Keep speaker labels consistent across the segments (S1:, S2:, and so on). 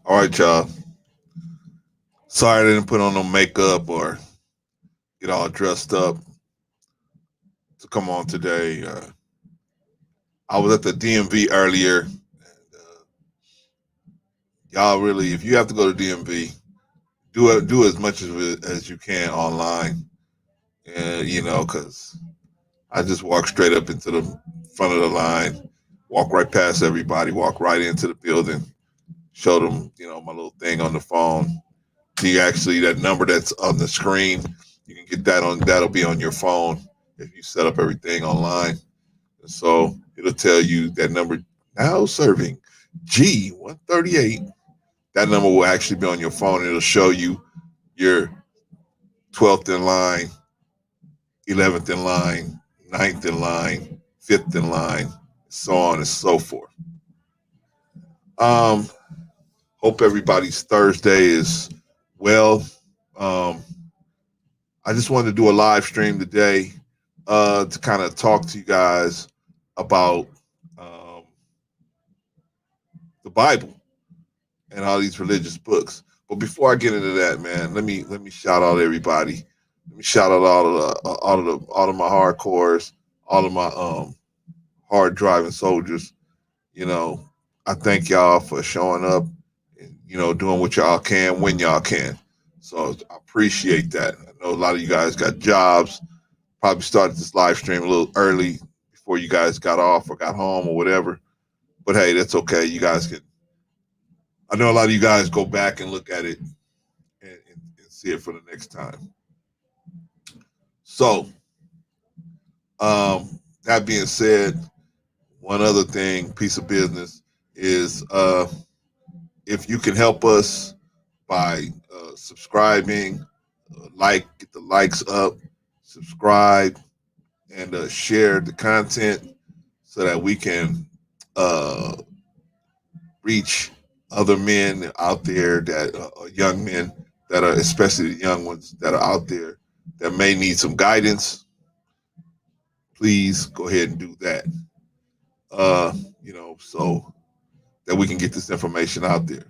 S1: All right, y'all. Sorry I didn't put on no makeup or get all dressed up to come on today. I was at the DMV earlier. And, y'all really, if you have to go to DMV, do as much of it as you can online. And because I just walk straight up into the front of the line, walk right past everybody, walk right into the building, show them, my little thing on the phone. See, actually, that number that's on the screen, you can get that on. That'll be on your phone if you set up everything online. So it'll tell you that number now serving G138. That number will actually be on your phone. And it'll show you your 12th in line, 11th in line, ninth in line, 5th in line, so on and so forth. Um, Hope everybody's Thursday is well. Um, I just wanted to do a live stream today to kind of talk to you guys about um, the Bible and all these religious books. But before I get into that, man, let me shout out everybody. Let me shout out all of my hardcores, all of my hard driving soldiers. You know, I thank y'all for showing up and doing what y'all can when y'all can. So I appreciate that. I know a lot of you guys got jobs. Probably started this live stream a little early before you guys got off or got home or whatever. But hey, that's okay. You guys can. I know a lot of you guys go back and look at it and see it for the next time. So, that being said, one other thing, piece of business is if you can help us by subscribing, get the likes up, subscribe, and share the content so that we can uh, reach other men out there that young men that are, especially the young ones that are out there that may need some guidance. Please go ahead and do that. So that we can get this information out there.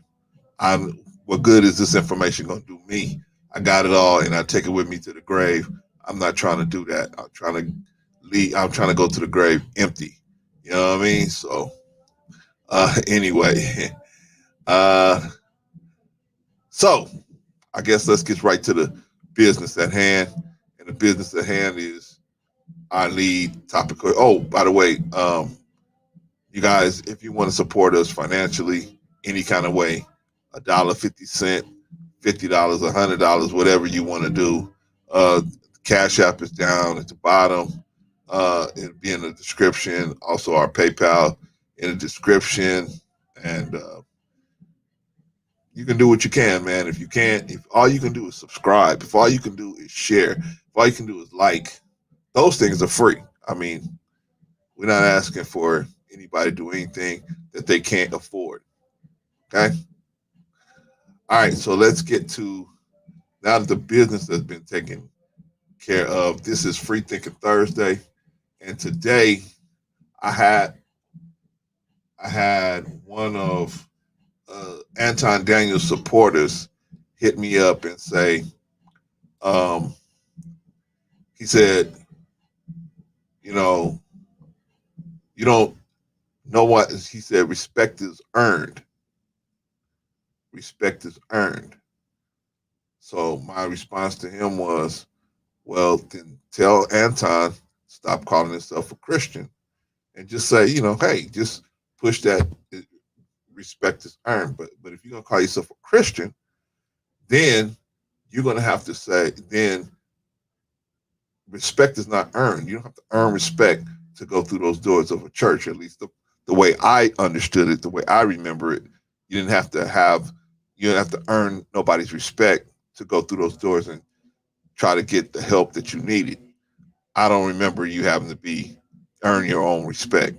S1: What good is this information going to do me? I got it all, and I take it with me to the grave. I'm not trying to do that. I'm trying to leave. I'm trying to go to the grave empty. You know what I mean? So, anyway, uh, so I guess let's get right to the business at hand. And the business at hand is our lead topic. Oh, by the way, you guys, if you want to support us financially, any kind of way, $1.50, $50, $100, whatever you want to do. Cash App is down at the bottom. It'll be in the description. Also, our PayPal in the description. And you can do what you can, man. If you can't, if all you can do is subscribe, if all you can do is share, if all you can do is like, those things are free. I mean, we're not asking for anybody to do anything that they can't afford. Okay. All right. So let's get to now that the business has been taken care of. This is Free Thinking Thursday, and today I had one of Anton Daniels' supporters hit me up and say, um, he said, you know, you don't know what he said. Respect is earned. Respect is earned. So my response to him was, well, then tell Anton stop calling himself a Christian and just say, hey, just push that respect is earned. But if you're gonna call yourself a Christian, then you're gonna have to say, then respect is not earned. You don't have to earn respect to go through those doors of a church. At least the way I understood it, the way I remember it, you didn't have to earn nobody's respect to go through those doors and try to get the help that you needed. I don't remember you having to earn your own respect.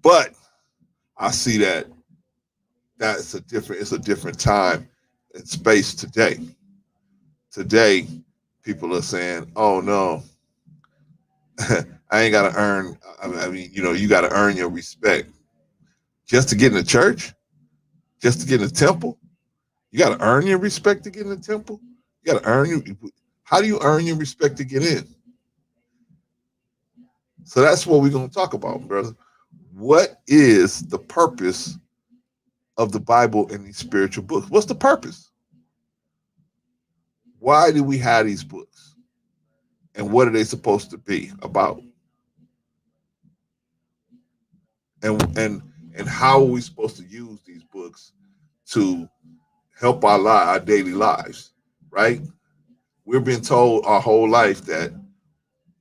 S1: But I see it's a different time and space today. Today, people are saying, "Oh no, I ain't got to earn. I mean, you got to earn your respect just to get in the church. just to get in the temple. You got to earn your respect to get in the temple. You got to earn your. How do you earn your respect to get in? So that's what we're going to talk about, brother. What is the purpose of the Bible and these spiritual books? What's the purpose? Why do we have these books? And what are they supposed to be about? And how are we supposed to use these books to help our daily lives, right? We're being told our whole life that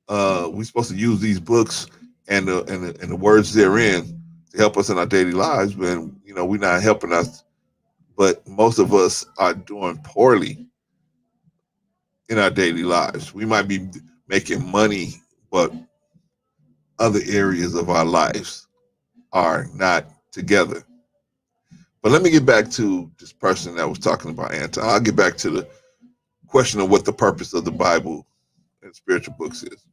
S1: we're supposed to use these books and the words therein to help us in our daily lives. When we're not helping us, but most of us are doing poorly in our daily lives. We might be making money, but other areas of our lives are not together. But let me get back to this person that was talking about Anton. I'll get back to the question of what the purpose of the Bible and spiritual books is.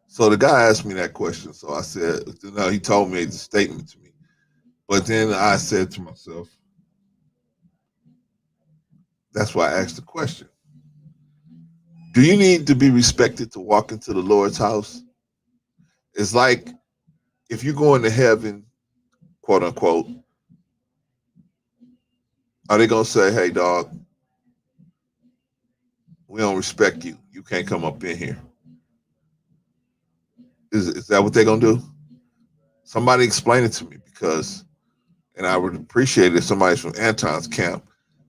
S1: So the guy asked me that question. So I said, no, he told me the statement to me. But then I said to myself, that's why I asked the question. Do you need to be respected to walk into the Lord's house? It's like if you go into heaven, quote unquote, are they going to say, hey, dog, we don't respect you. You can't come up in here. Is that what they're going to do? Somebody explain it to me, because, and I would appreciate it if somebody from Anton's camp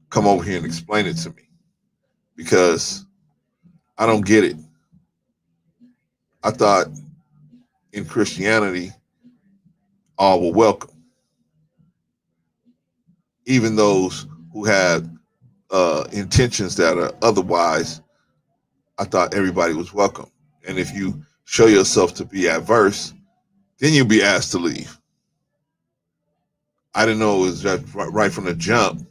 S1: come over here and explain it to me, because I don't get it. I thought in Christianity, all were welcome. Even those who had intentions that are otherwise, I thought everybody was welcome. And if you show yourself to be adverse, then you'll be asked to leave. I didn't know it was just right from the jump.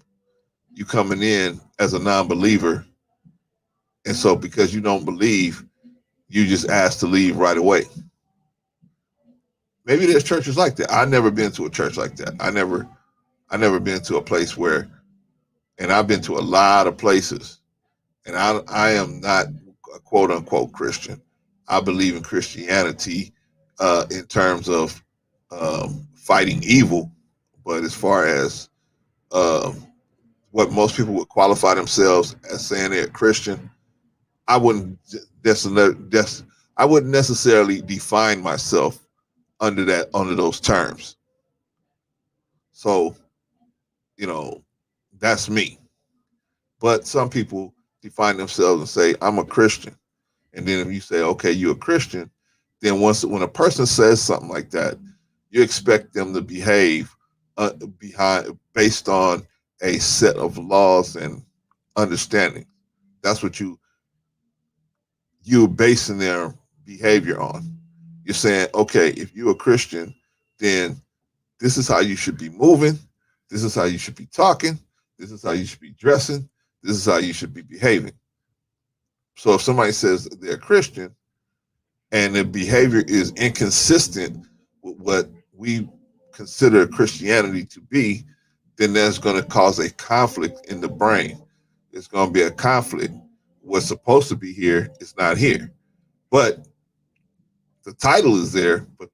S1: You coming in as a non-believer, and so because you don't believe, you just asked to leave right away. Maybe there's churches like that. I've never been to a church like that. I never been to a place where, and I've been to a lot of places, and I am not a quote unquote Christian. I believe in Christianity in terms of fighting evil, but as far as what most people would qualify themselves as saying they're Christian, I wouldn't necessarily define myself under those terms. So, that's me. But some people define themselves and say, I'm a Christian. And then if you say, okay, you're a Christian, then when a person says something like that, you expect them to behave based on a set of laws and understanding. That's what you're basing their behavior on. You're saying, okay, if you're a Christian, then this is how you should be moving. This is how you should be talking. This is how you should be dressing. This is how you should be behaving. So if somebody says they're Christian and their behavior is inconsistent with what we consider Christianity to be, then that's going to cause a conflict in the brain. It's going to be a conflict. What's supposed to be here is not here. But the title is there, but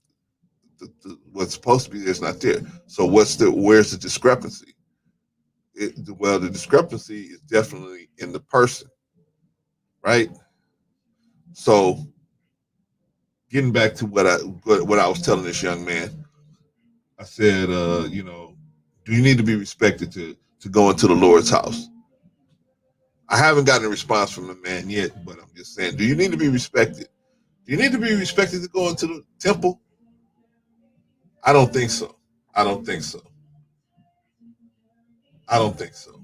S1: what's supposed to be there is not there. So where's the discrepancy? The discrepancy is definitely in the person, right? So getting back to what I was telling this young man, I said, do you need to be respected to go into the Lord's house? I haven't gotten a response from the man yet, but I'm just saying, do you need to be respected? Do you need to be respected to go into the temple? I don't think so. I don't think so. I don't think so.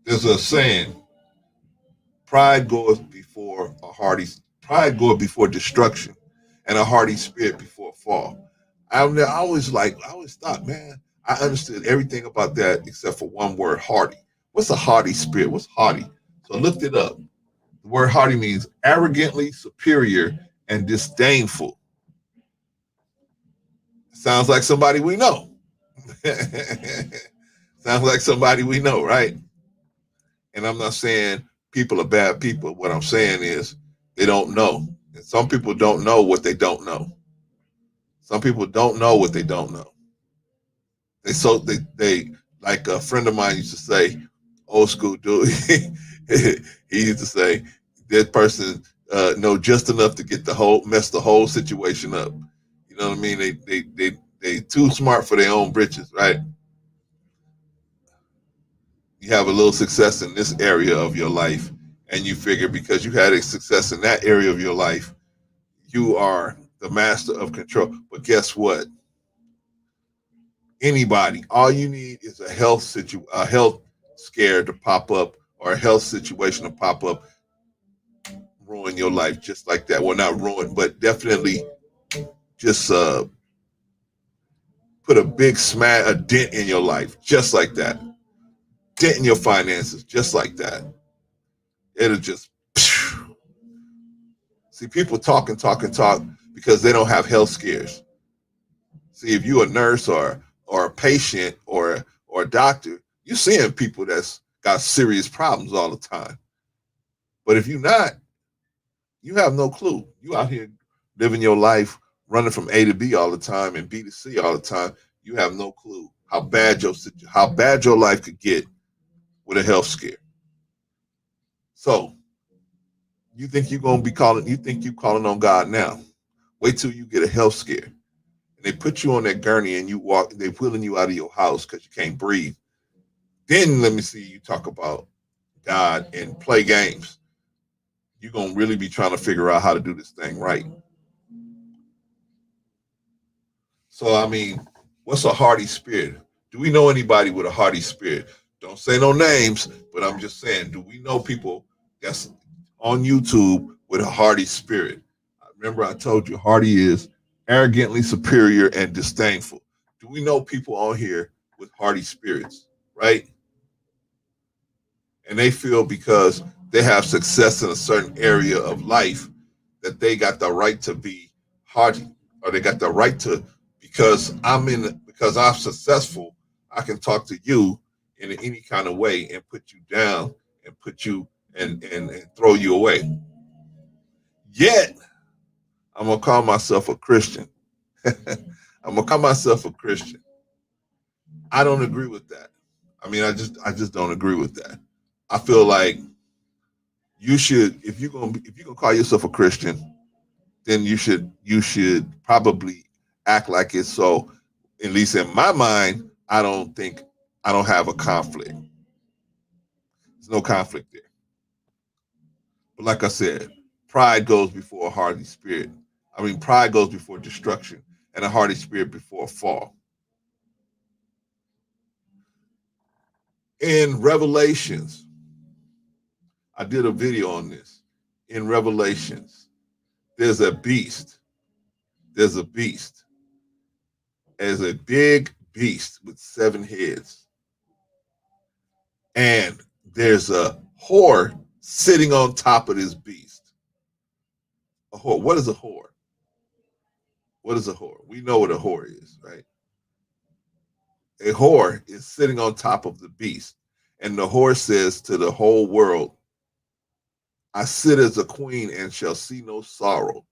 S1: There's a saying, pride goeth before destruction, and a hardy spirit before a fall. I always thought, man, I understood everything about that except for one word, hardy. What's a hardy spirit? What's haughty? So I looked it up. The word haughty means arrogantly superior and disdainful. Sounds like somebody we know. Sounds like somebody we know, right? And I'm not saying people are bad people. What I'm saying is they don't know. And some people don't know what they don't know. Some people don't know what they don't know. They like a friend of mine used to say, old school dude. He used to say, that person know just enough to get mess the whole situation up. You know what I mean? They too smart for their own britches, right? You have a little success in this area of your life, and you figure because you had a success in that area of your life, you are the master of control. But guess what? Anybody, all you need is a health scare to pop up, or a health situation to pop up, ruin your life just like that. Well, not ruin, but definitely just put a big a dent in your life, just like that. Dent in your finances, just like that. It'll just see people talk because they don't have health scares. See, if you're a nurse or a patient or a doctor, you're seeing people that's got serious problems all the time. But if you're not, you have no clue. You out here living your life, running from A to B all the time and B to C all the time. You have no clue how bad your life could get with a health scare. So you think you're gonna be calling? You think you calling on God now? Wait till you get a health scare, and they put you on that gurney and you walk. They're wheeling you out of your house because you can't breathe. Then let me see you talk about God and play games. You're gonna really be trying to figure out how to do this thing right. So I mean, what's a hardy spirit? Do we know anybody with a hardy spirit? Don't say no names, but I'm just saying, do we know people that's on YouTube with a hardy spirit? Remember, I told you hardy is arrogantly superior and disdainful. Do we know people on here with hardy spirits, right? And they feel because they have success in a certain area of life that they got the right to be hardy, or they got the right to, because I'm successful, I can talk to you in any kind of way and put you down and put you and throw you away. Yet I'm gonna call myself a Christian. I'm gonna call myself a Christian. I don't agree with that. I mean, I just don't agree with that. I feel like you should, if you're gonna call yourself a Christian, then you should probably act like it. So, at least in my mind, I don't have a conflict. There's no conflict there. But like I said, pride goes before a hardy spirit. I mean, pride goes before destruction, and a hardy spirit before a fall. In Revelations, I did a video on this. In Revelations, there's a beast. There's a beast. There's a big beast with 7 heads. And there's a whore sitting on top of this beast. A whore. What is a whore? What is a whore? We know what a whore is, right? A whore is sitting on top of the beast. And the whore says to the whole world, I sit as a queen and shall see no sorrow.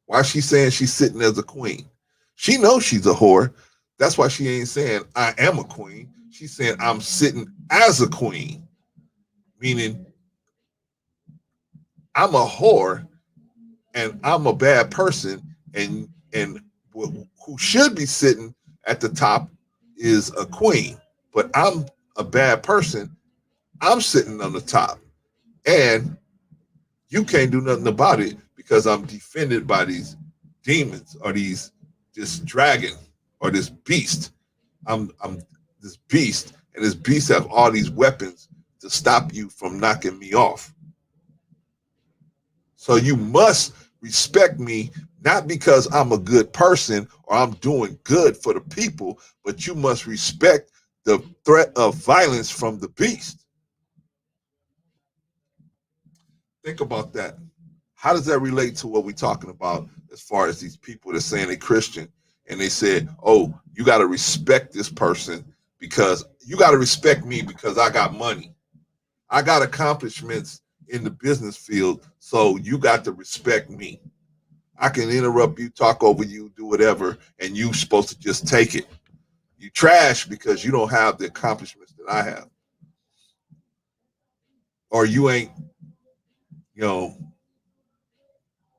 S1: Why is she saying she's sitting as a queen? She knows she's a whore. That's why she ain't saying I am a queen. She's saying I'm sitting as a queen, meaning I'm a whore and I'm a bad person, and who should be sitting at the top is a queen, but I'm a bad person. I'm sitting on the top, and you can't do nothing about it because I'm defended by these demons or this dragon or this beast. I'm this beast, and this beast have all these weapons to stop you from knocking me off. So you must respect me, not because I'm a good person or I'm doing good for the people, but you must respect the threat of violence from the beast. Think about that. How does that relate to what we're talking about as far as these people that saying they're Christian and they said, oh, you got to respect this person because you got to respect me because I got money. I got accomplishments in the business field, so you got to respect me. I can interrupt you, talk over you, do whatever, and you supposed to just take it. You trash because you don't have the accomplishments that I have. Or you ain't, you know,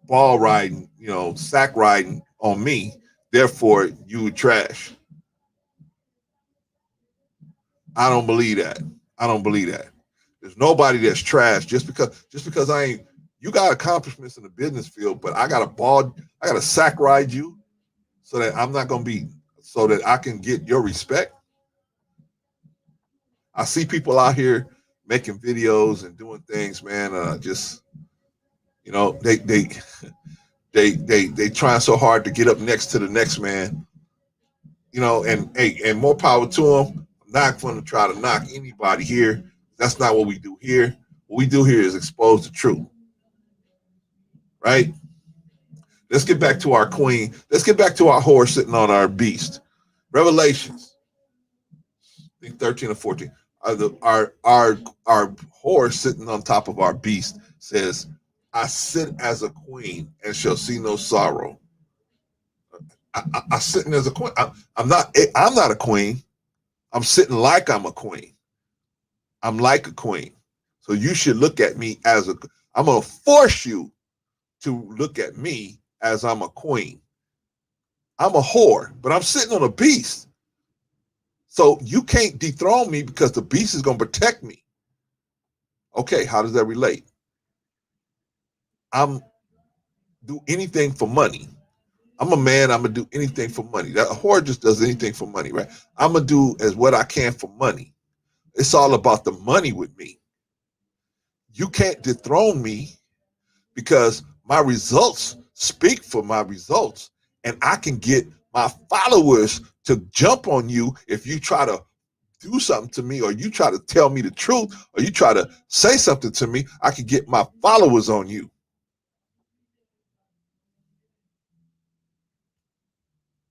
S1: ball riding, sack riding on me. Therefore, you would trash. I don't believe that. I don't believe that. There's nobody that's trash just because I ain't. You got accomplishments in the business field, but I got to sack ride you so that I'm not gonna be, so that I can get your respect. I see people out here making videos and doing things, man. Just they trying so hard to get up next to the next man. And more power to them. I'm not going to try to knock anybody here. That's not what we do here. What we do here is expose the truth, right? Let's get back to our queen. Let's get back to our horse sitting on our beast. Revelations, I think 13 or 14. Our horse sitting on top of our beast says, I sit as a queen and shall see no sorrow. I sitting as a queen. I'm not a queen. I'm sitting like I'm a queen. I'm like a queen. So you should look at me as I'm going to force you to look at me as I'm a queen. I'm a whore, but I'm sitting on a beast. So you can't dethrone me because the beast is going to protect me. Okay, how does that relate? I'm do anything for money. I'm a man, I'm going to do anything for money. That a whore just does anything for money, right? I'm going to do as what I can for money. It's all about the money with me. You can't dethrone me because my results speak for my results, and I can get my followers to jump on you if you try to do something to me, or you try to tell me the truth, or you try to say something to me. I can get my followers on you.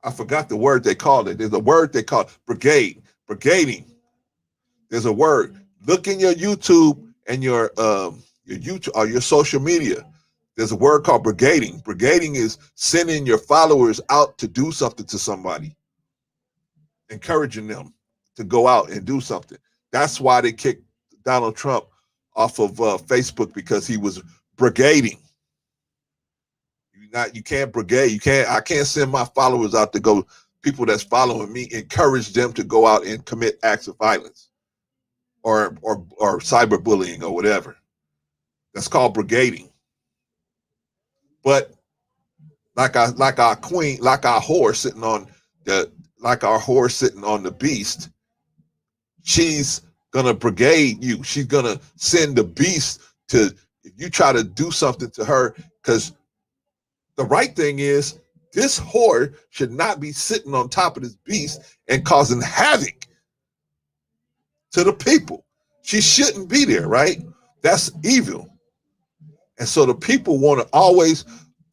S1: I forgot the word they called it. There's a word they call it, brigading. There's a word. Look in your YouTube and your YouTube or your social media. There's a word called brigading. Brigading is sending your followers out to do something to somebody, encouraging them to go out and do something. That's why they kicked Donald Trump off of Facebook, because he was brigading. You can't brigade. I can't send my followers out to go. People that's following me, encourage them to go out and commit acts of violence or cyberbullying or whatever. That's called brigading. But like our queen, like our horse sitting on the beast, she's gonna brigade you. She's gonna send the beast to, if you try to do something to her, because the right thing is this whore should not be sitting on top of this beast and causing havoc to the people. She shouldn't be there, right? That's evil. And so the people want to always,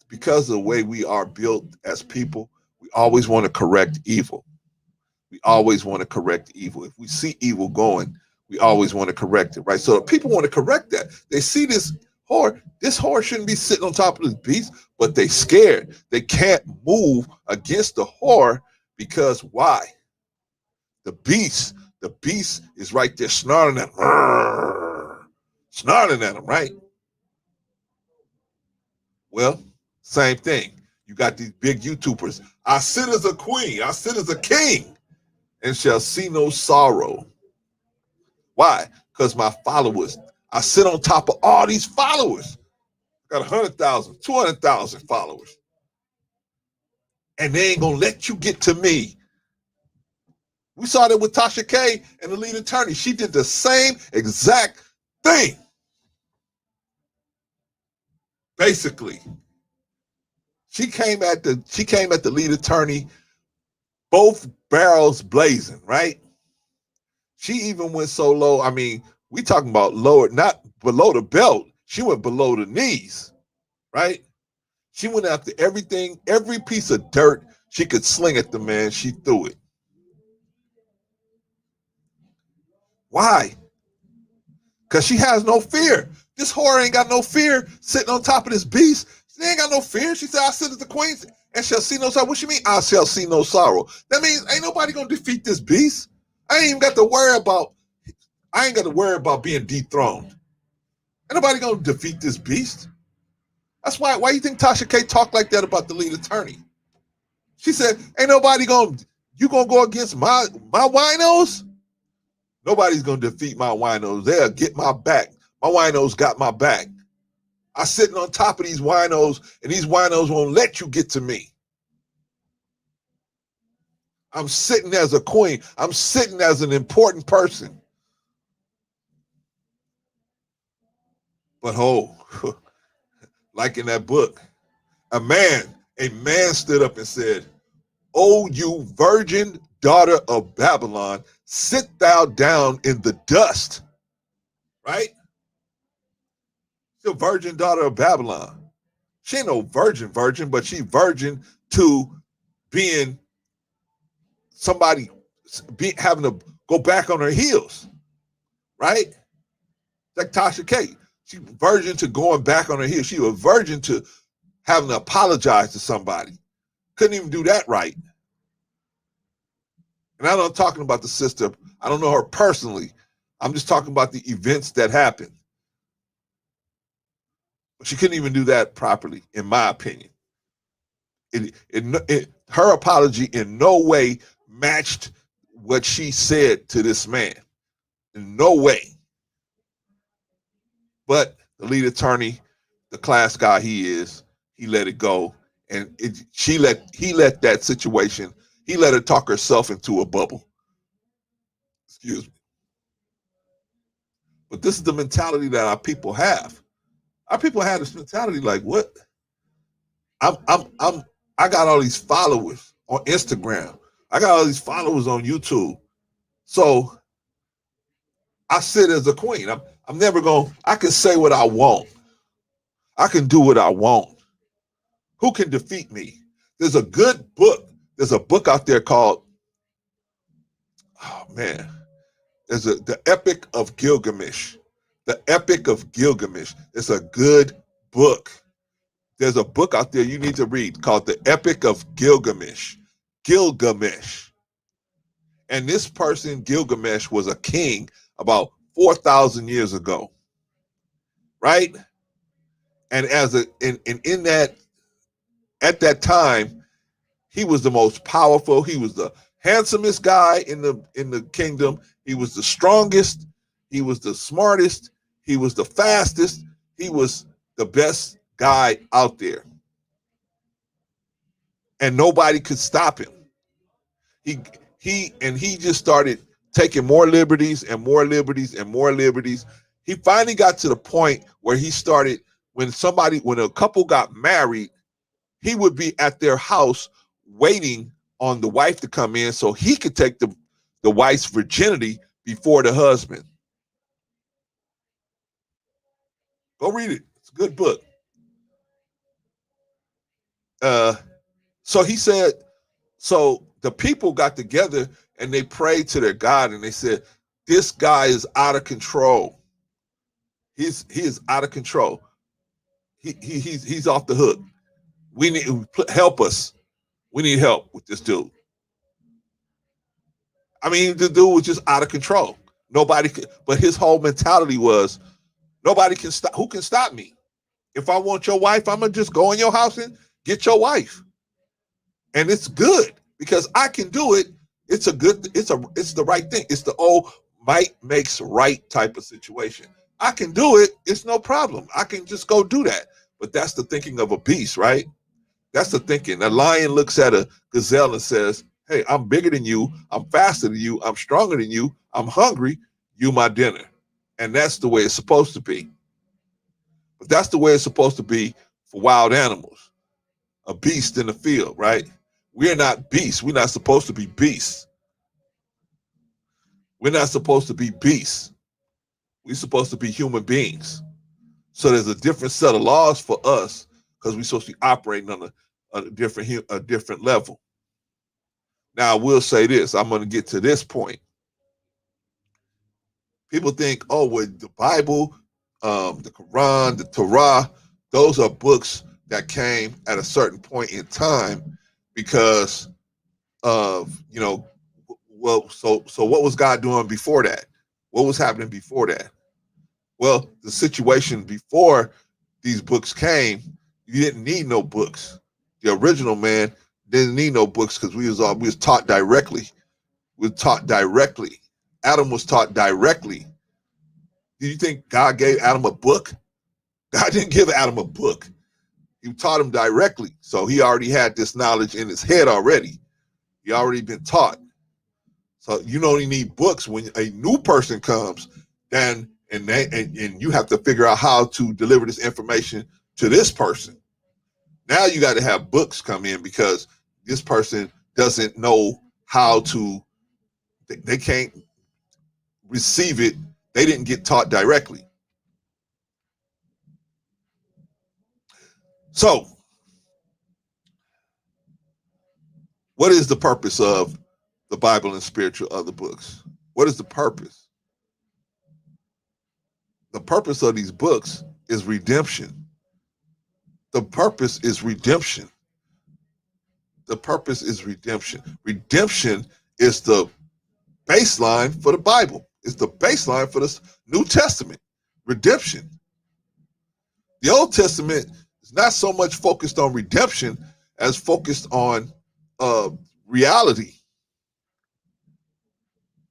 S1: because of the way we are built as people, we always want to correct evil. We always want to correct evil. If we see evil going, we always want to correct it, right? So the people want to correct that. They see this whore. This whore shouldn't be sitting on top of this beast, but they scared. They can't move against the whore because why? The beast is right there snarling at them. Snarling at them, right? Well, same thing. You got these big YouTubers. I sit as a queen. I sit as a king and shall see no sorrow. Why? Because my followers, I sit on top of all these followers. I got 100,000, 200,000 followers. And they ain't going to let you get to me. We saw that with Tasha K and the lead attorney. She did the same exact thing. Basically. She came at the lead attorney, both barrels blazing, right? She even went so low. I mean, we talking about lower, not below the belt. She went below the knees, right? She went after everything, every piece of dirt she could sling at the man, she threw it. Why? Because she has no fear. This whore ain't got no fear sitting on top of this beast. She ain't got no fear. She said, I sit as the queen and shall see no sorrow. What she mean? I shall see no sorrow. That means ain't nobody gonna defeat this beast. I ain't got to worry about being dethroned. Ain't nobody gonna defeat this beast. That's why you think Tasha K talked like that about the lead attorney? She said, ain't nobody you gonna go against my winos? Nobody's gonna defeat my winos. They'll get my back. My winos got my back. I'm sitting on top of these winos, and these winos won't let you get to me. I'm sitting as a queen. I'm sitting as an important person. But like in that book, a man stood up and said, "O you virgin daughter of Babylon, sit thou down in the dust." Right? She's a virgin daughter of Babylon. She ain't no virgin, but she virgin to being somebody having to go back on her heels, right? Like Tasha K. She virgin to going back on her heels. She was virgin to having to apologize to somebody. Couldn't even do that right. And I'm not talking about the sister. I don't know her personally. I'm just talking about the events that happened. But she couldn't even do that properly, in my opinion. Her apology in no way matched what she said to this man. In no way. But the lead attorney, the class guy he is, he let it go. And he let that situation, he let her talk herself into a bubble. Excuse me. But this is the mentality that our people have. Our people have this mentality like, what? I got all these followers on Instagram. I got all these followers on YouTube. So I sit as a queen. I'm never going, I can say what I want. I can do what I want. Who can defeat me? There's a good book. There's a book out there called, oh man, the Epic of Gilgamesh. The Epic of Gilgamesh. It's a good book. There's a book out there you need to read called The Epic of Gilgamesh. Gilgamesh. And this person, Gilgamesh, was a king about 4,000 years ago. Right? And in that, at that time, he was the most powerful. He was the handsomest guy in the kingdom. He was the strongest. He was the smartest. He was the fastest. He was the best guy out there. And nobody could stop him. He just started taking more liberties and more liberties and more liberties. He finally got to the point where he started, when a couple got married, he would be at their house waiting on the wife to come in so he could take the wife's virginity before the husband. Go read it. It's a good book. So he said, so the people got together and they prayed to their God and they said, this guy is out of control. He is out of control. He's off the hook. We need help us. We need help with this dude. I mean, the dude was just out of control. Nobody could, but his whole mentality was, nobody can stop. Who can stop me? If I want your wife, I'm gonna just go in your house and get your wife. And it's good because I can do it. It's the right thing. It's the old might makes right type of situation. I can do it. It's no problem. I can just go do that. But that's the thinking of a beast, right? That's the thinking. A lion looks at a gazelle and says, hey, I'm bigger than you. I'm faster than you. I'm stronger than you. I'm hungry. You my dinner. And that's the way it's supposed to be. But that's the way it's supposed to be for wild animals. A beast in the field, right? We're not beasts. We're not supposed to be beasts. We're not supposed to be beasts. We're supposed to be human beings. So there's a different set of laws for us because we're supposed to be operating on a different level. Now, I will say this. I'm going to get to this point. People think, oh, well, the Bible, the Quran, the Torah, those are books that came at a certain point in time because of, well, so what was God doing before that? What was happening before that? Well, the situation before these books came, you didn't need no books. The original man didn't need no books because we was taught directly. We were taught directly. Adam was taught directly. Do you think God gave Adam a book? God didn't give Adam a book. He taught him directly. So he already had this knowledge in his head already. He already been taught. So you only need books when a new person comes, and you have to figure out how to deliver this information to this person. Now you got to have books come in because this person doesn't know how to, they can't receive it. They didn't get taught directly. So what is the purpose of the Bible and spiritual other books? What is the purpose? The purpose of these books is redemption. The purpose is redemption. The purpose is redemption. Redemption is the baseline for the Bible. It's the baseline for the New Testament. Redemption. The Old Testament is not so much focused on redemption as focused on reality.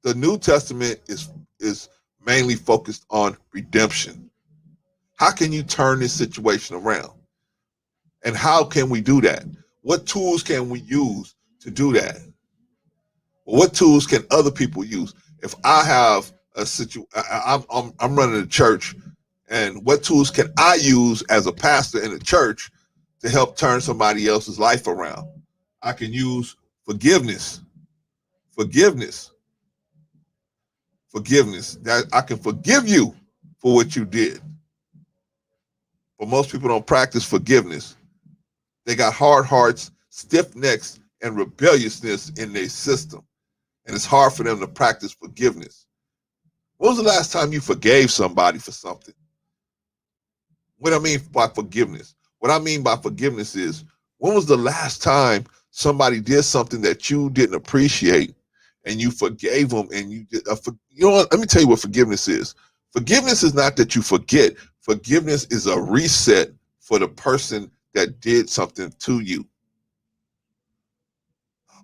S1: The New Testament is mainly focused on redemption. How can you turn this situation around? And how can we do that? What tools can we use to do that? What tools can other people use? If I have a situation, I'm running a church, and what tools can I use as a pastor in a church to help turn somebody else's life around? I can use forgiveness. Forgiveness. That I can forgive you for what you did. But most people don't practice forgiveness. They got hard hearts, stiff necks, and rebelliousness in their system. And it's hard for them to practice forgiveness. When was the last time you forgave somebody for something? What I mean by forgiveness? What I mean by forgiveness is, when was the last time somebody did something that you didn't appreciate and you forgave them and you did, you know what? Let me tell you what forgiveness is. Forgiveness is not that you forget. Forgiveness is a reset for the person that did something to you.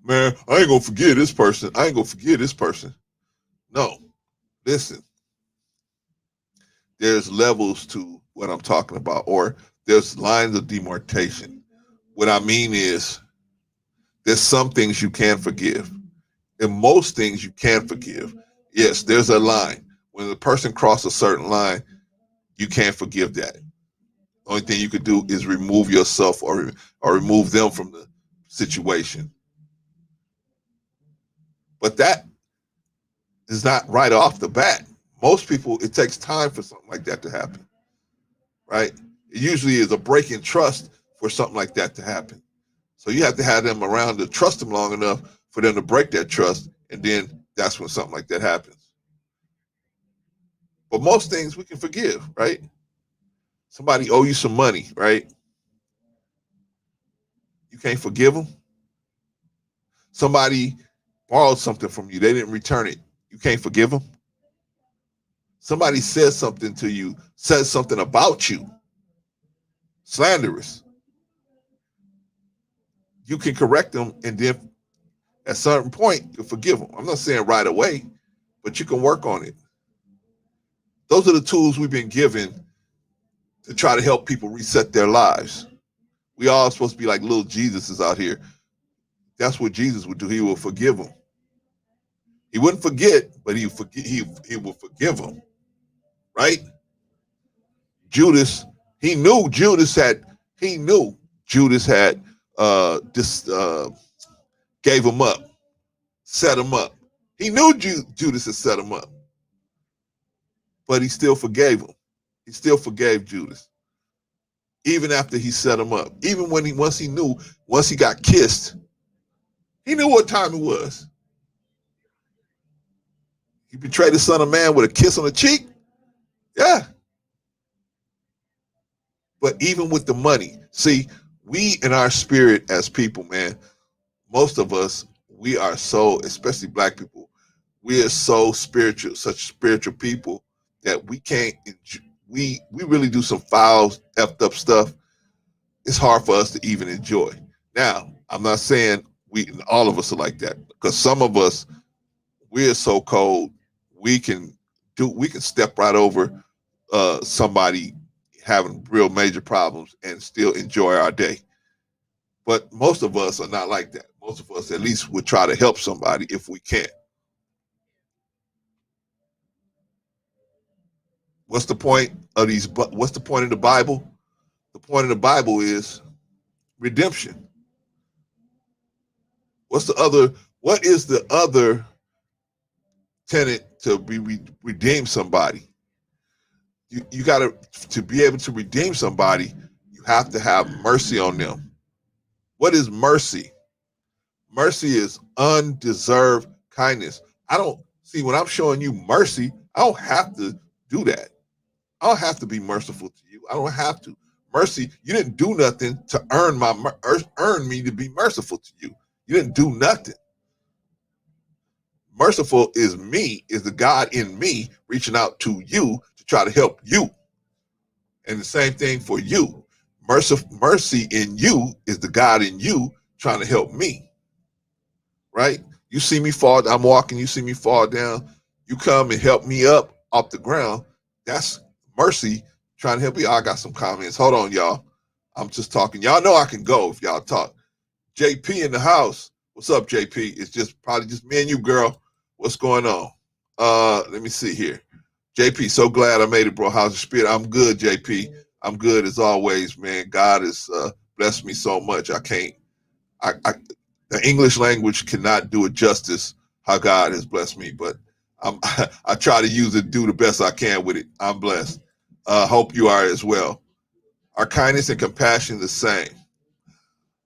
S1: Man, I ain't gonna forget this person. I ain't gonna forget this person. No, listen. There's levels to what I'm talking about, or there's lines of demarcation. What I mean is, there's some things you can forgive, and most things you can forgive. Yes, there's a line. When the person crosses a certain line, you can't forgive that. Only thing you could do is remove yourself or remove them from the situation. But that is not right off the bat. Most people, it takes time for something like that to happen, right? It usually is a break in trust for something like that to happen. So you have to have them around to trust them long enough for them to break that trust, and then that's when something like that happens. But most things we can forgive, right? Somebody owe you some money, right? You can't forgive them. Somebody borrowed something from you, they didn't return it. You can't forgive them. Somebody says something to you, says something about you, slanderous. You can correct them, and then at a certain point, you forgive them. I'm not saying right away, but you can work on it. Those are the tools we've been given to try to help people reset their lives. We all supposed to be like little Jesuses out here. That's what Jesus would do. He will forgive them. He wouldn't forget, but he will forgive them, right? Judas, he knew Judas had gave him up, set him up. He knew Judas had set him up, but he still forgave him. He still forgave Judas. even after he set him up. Even when once he got kissed, he knew what time it was. He betrayed the son of man with a kiss on the cheek. Yeah. But even with the money, see, we in our spirit as people, man, most of us, we are so, especially black people, we are so spiritual, such spiritual people that we can't, we really do some foul, effed up stuff. It's hard for us to even enjoy. Now, I'm not saying all of us are like that, because some of us, we're so cold, we can step right over somebody having real major problems and still enjoy our day. But most of us are not like that. Most of us at least would try to help somebody if we can. What's the point of these? What's the point of the Bible? The point of the Bible is redemption. What is the other tenet to redeem somebody? You got to be able to redeem somebody, you have to have mercy on them. What is mercy? Mercy is undeserved kindness. I don't see, when I'm showing you mercy, I don't have to do that. I don't have to be merciful to you. I don't have to. Mercy, you didn't do nothing to earn me to be merciful to you. You didn't do nothing. Merciful is me, is the God in me reaching out to you to try to help you. And the same thing for you. Mercy in you is the God in you trying to help me. Right? You see me fall, I'm walking, you see me fall down, you come and help me up off the ground. That's mercy trying to help you. I got some comments. Hold on, y'all. I'm just talking. Y'all know I can go if y'all talk. JP in the house. What's up, JP? It's just probably just me and you, girl. What's going on? Let me see here. JP, so glad I made it, bro. How's the spirit? I'm good, JP. I'm good as always, man. God has blessed me so much. The English language cannot do it justice how God has blessed me, but I try to use it, do the best I can with it. I'm blessed. Hope you are as well. Are kindness and compassion the same?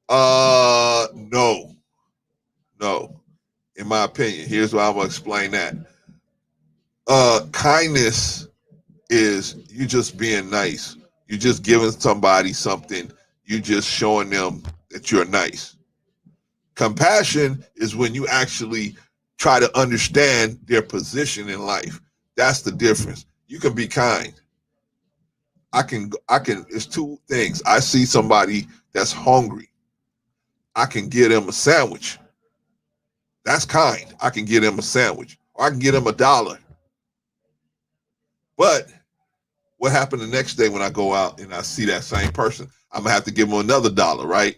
S1: No. In my opinion, here's why I'm gonna explain that. Kindness is you just being nice. You just giving somebody something. You just showing them that you're nice. Compassion is when you actually try to understand their position in life. That's the difference. You can be kind. It's two things. I see somebody that's hungry. I can get them a sandwich. That's kind. I can get them a sandwich. Or I can get them $1. But what happened the next day when I go out and I see that same person? I'm gonna have to give them another $1, right?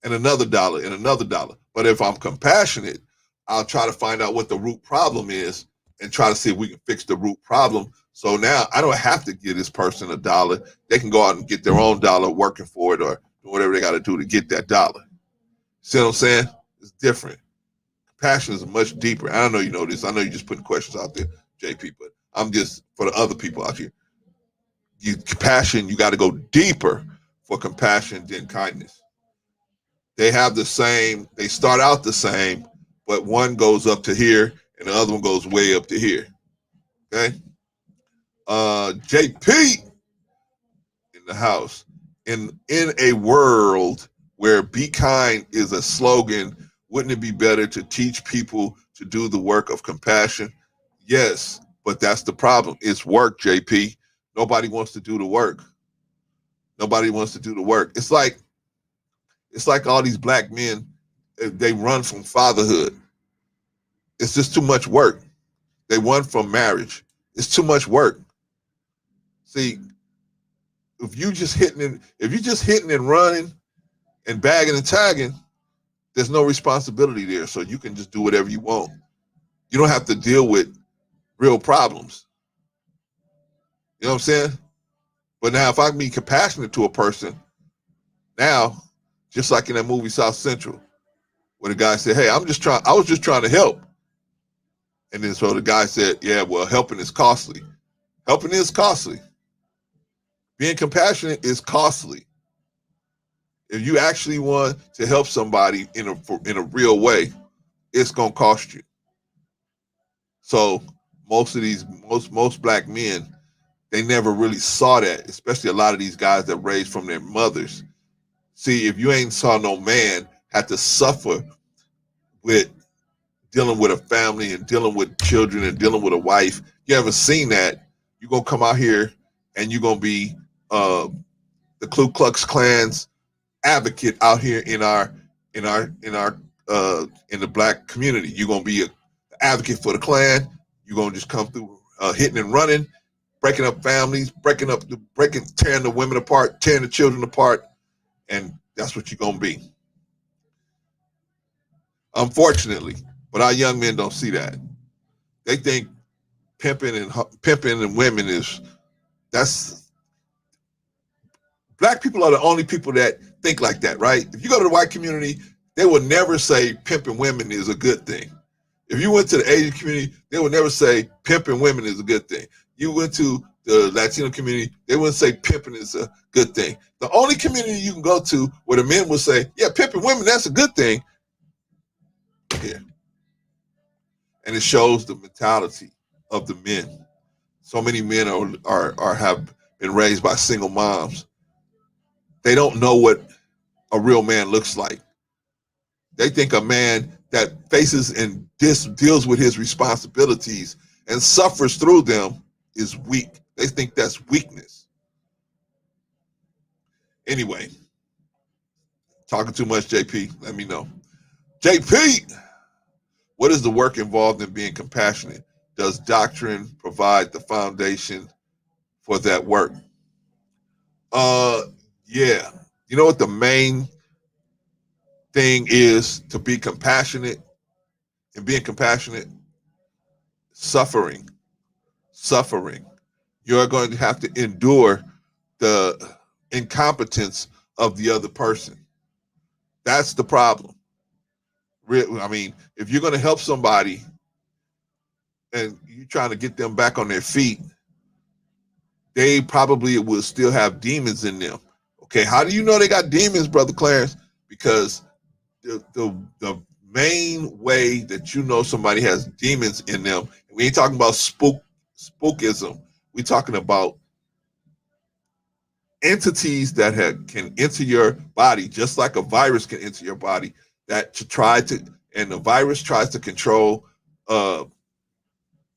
S1: And another $1 and another $1. But if I'm compassionate, I'll try to find out what the root problem is and try to see if we can fix the root problem. So now I don't have to give this person $1. They can go out and get their own $1 working for it or whatever they got to do to get that $1. See what I'm saying? It's different. Compassion is much deeper. I don't know you know this. I know you're just putting questions out there, JP, but I'm just for the other people out here. Compassion, you got to go deeper for compassion than kindness. They have the same, they start out the same, but one goes up to here and the other one goes way up to here. Okay? JP in the house. In a world where be kind is a slogan, wouldn't it be better to teach people to do the work of compassion? Yes, but that's the problem. It's work, JP. Nobody wants to do the work. Nobody wants to do the work. It's like all these black men, they run from fatherhood. It's just too much work. They run from marriage. It's too much work. See, if you just hitting and running and bagging and tagging, there's no responsibility there. So you can just do whatever you want. You don't have to deal with real problems. You know what I'm saying? But now if I can be compassionate to a person, now, just like in that movie South Central, where the guy said, hey, I was just trying to help. And then so the guy said, yeah, well, helping is costly. Helping is costly. Being compassionate is costly. If you actually want to help somebody in a real way, it's gonna cost you. So most black men, they never really saw that, especially a lot of these guys that raised from their mothers. See, if you ain't saw no man have to suffer with dealing with a family and dealing with children and dealing with a wife, you haven't seen that, you're gonna come out here and you're gonna be the Ku Klux Klan's advocate out here in the black community. You're gonna be an advocate for the Klan. You're gonna just come through hitting and running, breaking up families, tearing the women apart, tearing the children apart, and that's what you're gonna be. Unfortunately, but our young men don't see that. They think pimping and women that's black people are the only people that think like that, right? If you go to the white community, they will never say pimping women is a good thing. If you went to the Asian community, they would never say pimping women is a good thing. You went to the Latino community, they wouldn't say pimping is a good thing. The only community you can go to where the men will say, yeah, pimping women, that's a good thing. Yeah. And it shows the mentality of the men. So many men have been raised by single moms. They don't know what a real man looks like. They think a man that faces and deals with his responsibilities and suffers through them is weak. They think that's weakness. Anyway, talking too much, JP, let me know. JP, what is the work involved in being compassionate? Does doctrine provide the foundation for that work? Yeah. You know what the main thing is to be compassionate and being compassionate? Suffering. You're going to have to endure the incompetence of the other person. That's the problem. I mean, if you're going to help somebody and you're trying to get them back on their feet, they probably will still have demons in them. Okay, how do you know they got demons, Brother Clarence? Because the main way that you know somebody has demons in them, we ain't talking about spookism. We're talking about entities that can enter your body, just like a virus can enter your body, and the virus tries to control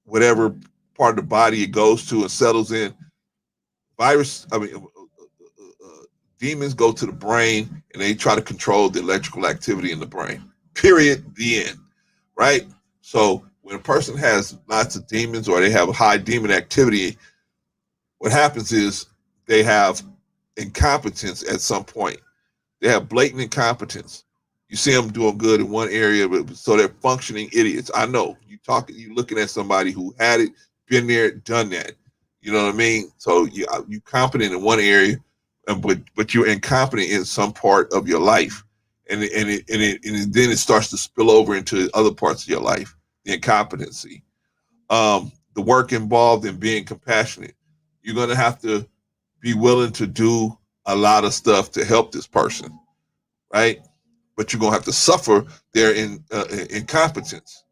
S1: whatever part of the body it goes to and settles in. Demons go to the brain and they try to control the electrical activity in the brain. Period. The end. Right? So when a person has lots of demons or they have high demon activity, what happens is they have incompetence at some point. They have blatant incompetence. You see them doing good in one area, but so they're functioning idiots. I know you looking at somebody who had it, been there, done that. You know what I mean? So you competent in one area, but you're incompetent in some part of your life, and then it starts to spill over into other parts of your life. The incompetency, the work involved in being compassionate. You're gonna have to be willing to do a lot of stuff to help this person, right? But you're gonna have to suffer their incompetence,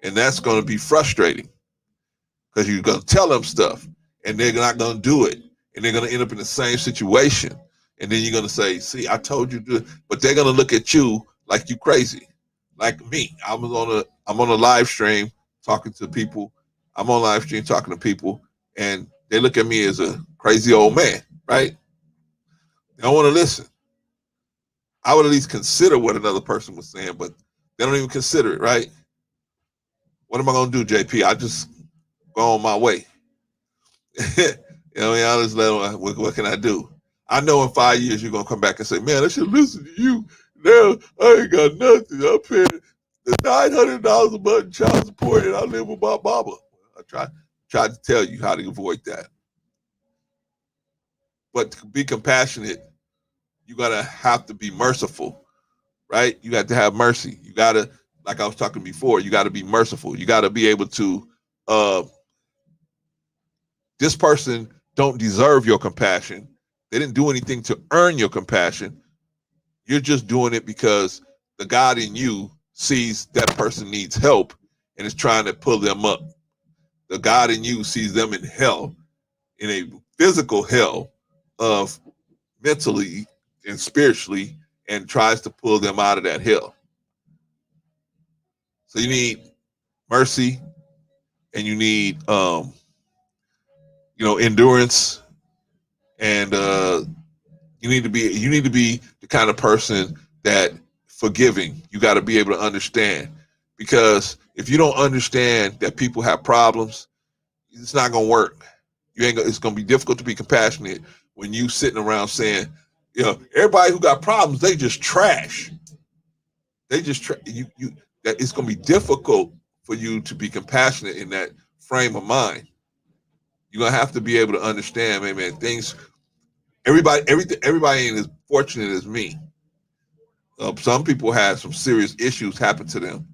S1: and that's gonna be frustrating because you're gonna tell them stuff, and they're not gonna do it, and they're gonna end up in the same situation, and then you're gonna say, "See, I told you to do it," but they're gonna look at you like you crazy, like me. I'm on a live stream talking to people. I'm on live stream talking to people, and they look at me as a crazy old man, right? They don't want to listen. I would at least consider what another person was saying, but they don't even consider it, right? What am I going to do, JP? I just go on my way. You know, I just what can I do? I know in 5 years you're going to come back and say, man, I should listen to you. Now I ain't got nothing. I'm paying the $900 a month in child support and I live with my mama. I tried to tell you how to avoid that. But to be compassionate, you gotta have to be merciful, right? You got to have mercy. You gotta, like I was talking before, you gotta be merciful. You gotta be able to, this person don't deserve your compassion. They didn't do anything to earn your compassion. You're just doing it because the God in you sees that person needs help and is trying to pull them up. The God in you sees them in hell, in a physical hell of mentally and spiritually, and tries to pull them out of that hell. So you need mercy, and you need endurance, and you need to be the kind of person that forgiving. You got to be able to understand, because if you don't understand that people have problems, it's not gonna work. It's gonna be difficult to be compassionate when you sitting around saying, everybody who got problems, they just trash. They just you. That it's gonna be difficult for you to be compassionate in that frame of mind. You're gonna have to be able to understand, man. Things, everybody ain't as fortunate as me. Some people have some serious issues happen to them,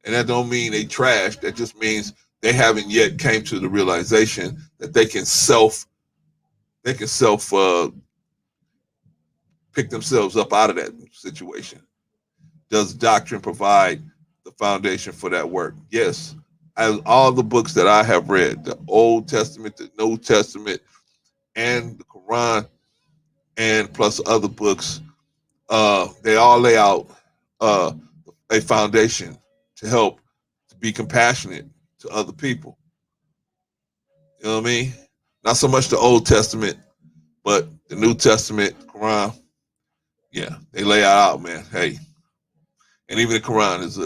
S1: and that don't mean they trash. That just means they haven't yet came to the realization that they can self pick themselves up out of that situation. Does doctrine provide the foundation for that work? Yes. As all the books that I have read, the Old Testament, the New Testament, and the Quran, and plus other books, they all lay out a foundation to help to be compassionate to other people. You know what I mean? Not so much the Old Testament, but the New Testament, Quran. Yeah, they lay out, man. Hey, and even the Quran is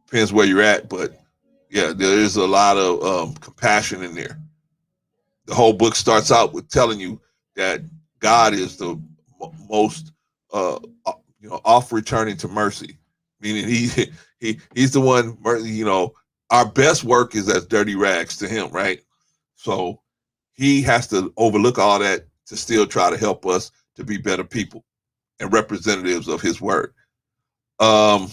S1: depends where you're at, but yeah, there is a lot of compassion in there. The whole book starts out with telling you that God is the most off returning to mercy, meaning he's the one. Our best work is as dirty rags to him, right? So he has to overlook all that to still try to help us to be better people and representatives of his word. Our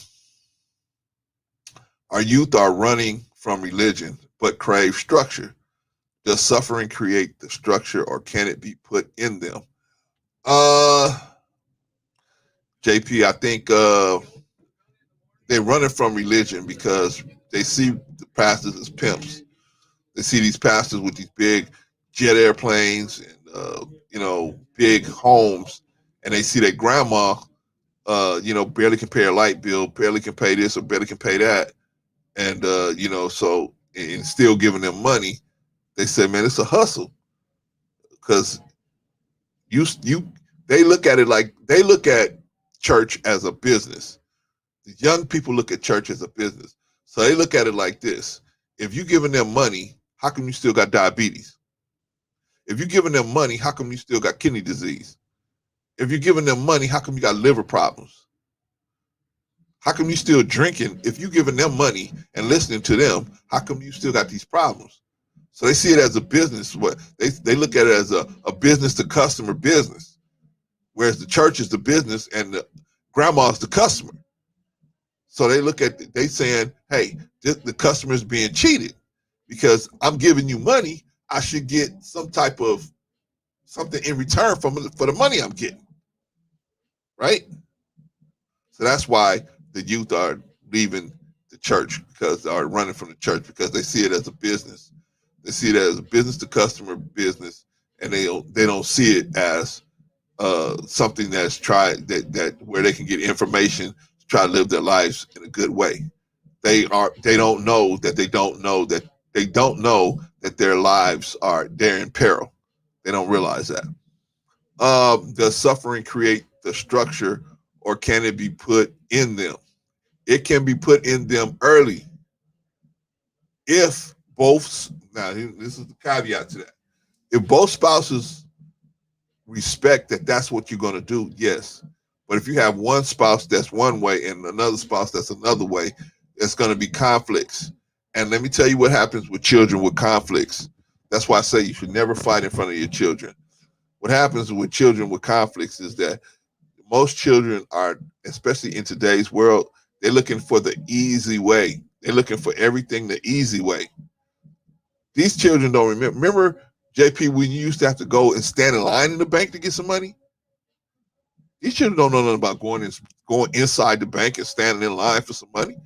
S1: youth are running from religion but crave structure. Does suffering create the structure, or can it be put in them? JP, I think they're running from religion because they see the pastors as pimps. They see these pastors with these big jet airplanes and big homes, and they see their grandma, barely can pay a light bill, barely can pay this or barely can pay that, and so and still giving them money. They say, man, it's a hustle, because they look at it like they look at church as a business. The young people look at church as a business. So they look at it like this. If you're giving them money, how come you still got diabetes? If you're giving them money, how come you still got kidney disease? If you're giving them money, how come you got liver problems? How come you still drinking? If you're giving them money and listening to them, how come you still got these problems? So they see it as a business. What they look at it as a business to customer business, whereas the church is the business and the grandma's the customer. So they look at, they saying, hey, the customer is being cheated because I'm giving you money. I should get some type of something in return for the money I'm getting, right? So that's why the youth are leaving the church, because they are running from the church, because they see it as a business. They see it as a business to customer business, and they don't see it as something that's that where they can get information to try to live their lives in a good way. They don't know that their lives they're in peril. They don't realize that. Does suffering create the structure, or can it be put in them? It can be put in them early. If both, now this is the caveat to that. If both spouses respect that that's what you're going to do, yes. But if you have one spouse that's one way and another spouse that's another way, it's going to be conflicts. And let me tell you what happens with children with conflicts. That's why I say you should never fight in front of your children. What happens with children with conflicts is that most children are, especially in today's world, they're looking for the easy way. They're looking for everything the easy way. These children don't remember. Remember, JP, when you used to have to go and stand in line in the bank to get some money? These children don't know nothing about going inside the bank and standing in line for some money.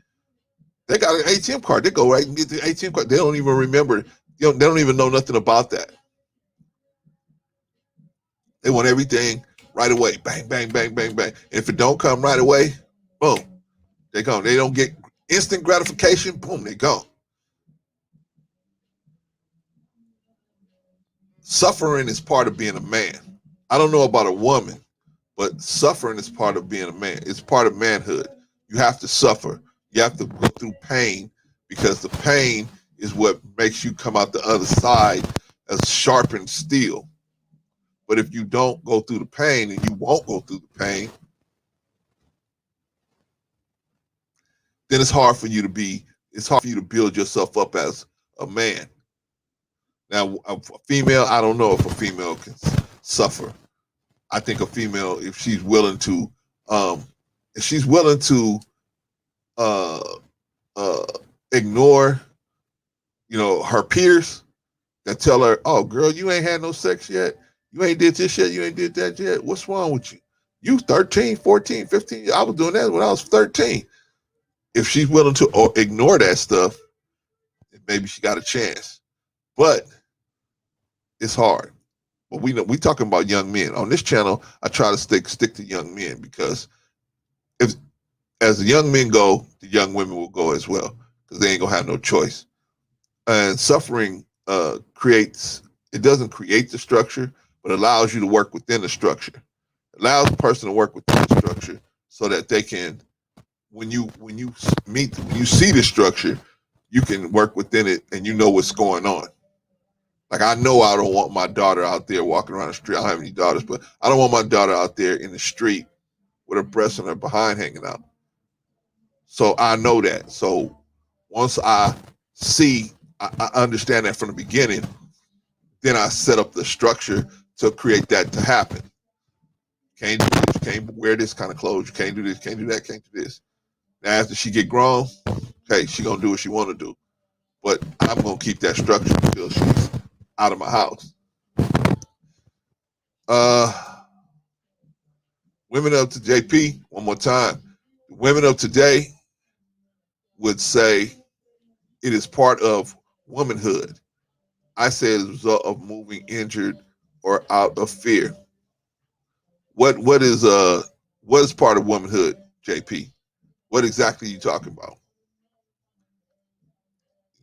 S1: They got an ATM card. They go right and get the ATM card. They don't even remember. They don't even know nothing about that. They want everything right away. Bang, bang, bang, bang, bang. If it don't come right away, boom, they go. They don't get instant gratification. Boom, they go. Suffering is part of being a man. I don't know about a woman, but suffering is part of being a man. It's part of manhood. You have to suffer. You have to go through pain, because the pain is what makes you come out the other side as sharpened steel. But if you don't go through the pain, and you won't go through the pain, then it's hard for you to build yourself up as a man. Now, a female, I don't know if a female can suffer. I think a female, if she's willing to ignore, her peers that tell her, "Oh, girl, you ain't had no sex yet. You ain't did this yet. You ain't did that yet. What's wrong with you? You 13, 14, 15. I was doing that when I was 13. If she's willing to ignore that stuff, maybe she got a chance. But it's hard. But we talking about young men. On this channel, I try to stick to young men, because as the young men go, the young women will go as well, because they ain't gonna have no choice. And suffering doesn't create the structure, but allows you to work within the structure. It allows the person to work within the structure so that they can, when you see the structure, you can work within it and you know what's going on. Like, I know I don't want my daughter out there walking around the street. I don't have any daughters, but I don't want my daughter out there in the street with her breasts and her behind hanging out. So I know that. So once I understand that from the beginning, then I set up the structure to create that to happen. Can't do this, can't wear this kind of clothes, you can't do this, can't do that, can't do this. Now after she get grown, okay, she gonna do what she wanna do. But I'm gonna keep that structure until she's out of my house. Women of to JP, one more time. Women of today would say it is part of womanhood. I say as a result of moving injured or out of fear. What is part of womanhood, JP? What exactly are you talking about?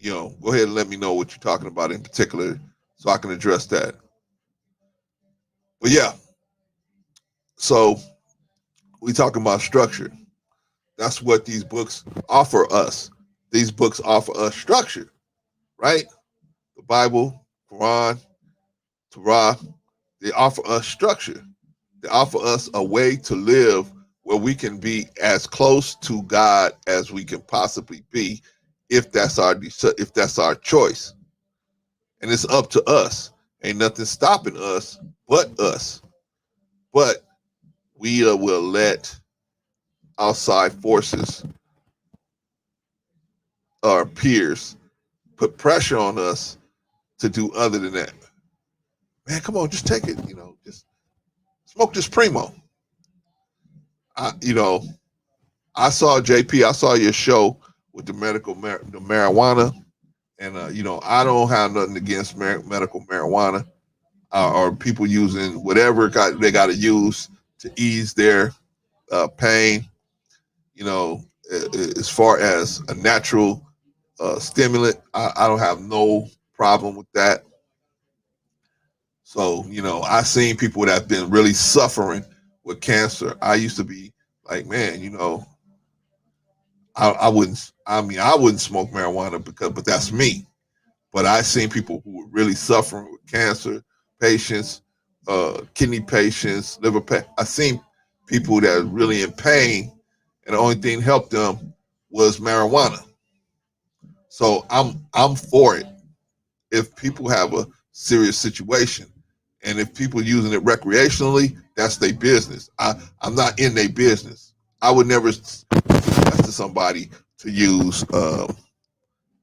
S1: Go ahead and let me know what you're talking about in particular, so I can address that. But yeah, so we talking about structure. That's what these books offer us. These books offer us structure, right? The Bible, Quran, Torah, they offer us structure. They offer us a way to live where we can be as close to God as we can possibly be, if that's our choice. And it's up to us. Ain't nothing stopping us but us. But we will let outside forces, our peers, put pressure on us to do other than that. Man, come on, just take it. Just smoke this Primo. I saw JP. I saw your show with the marijuana, and I don't have nothing against medical marijuana, or people using whatever they got to use to ease their pain. As far as a natural stimulant, I don't have no problem with that. So, I've seen people that have been really suffering with cancer. I used to be like, man, I wouldn't smoke marijuana but that's me. But I've seen people who were really suffering with cancer patients, kidney patients, liver patients. I've seen people that are really in pain, and the only thing that helped them was marijuana. So I'm for it. If people have a serious situation, and if people are using it recreationally, that's their business. I'm not in their business. I would never suggest to somebody to use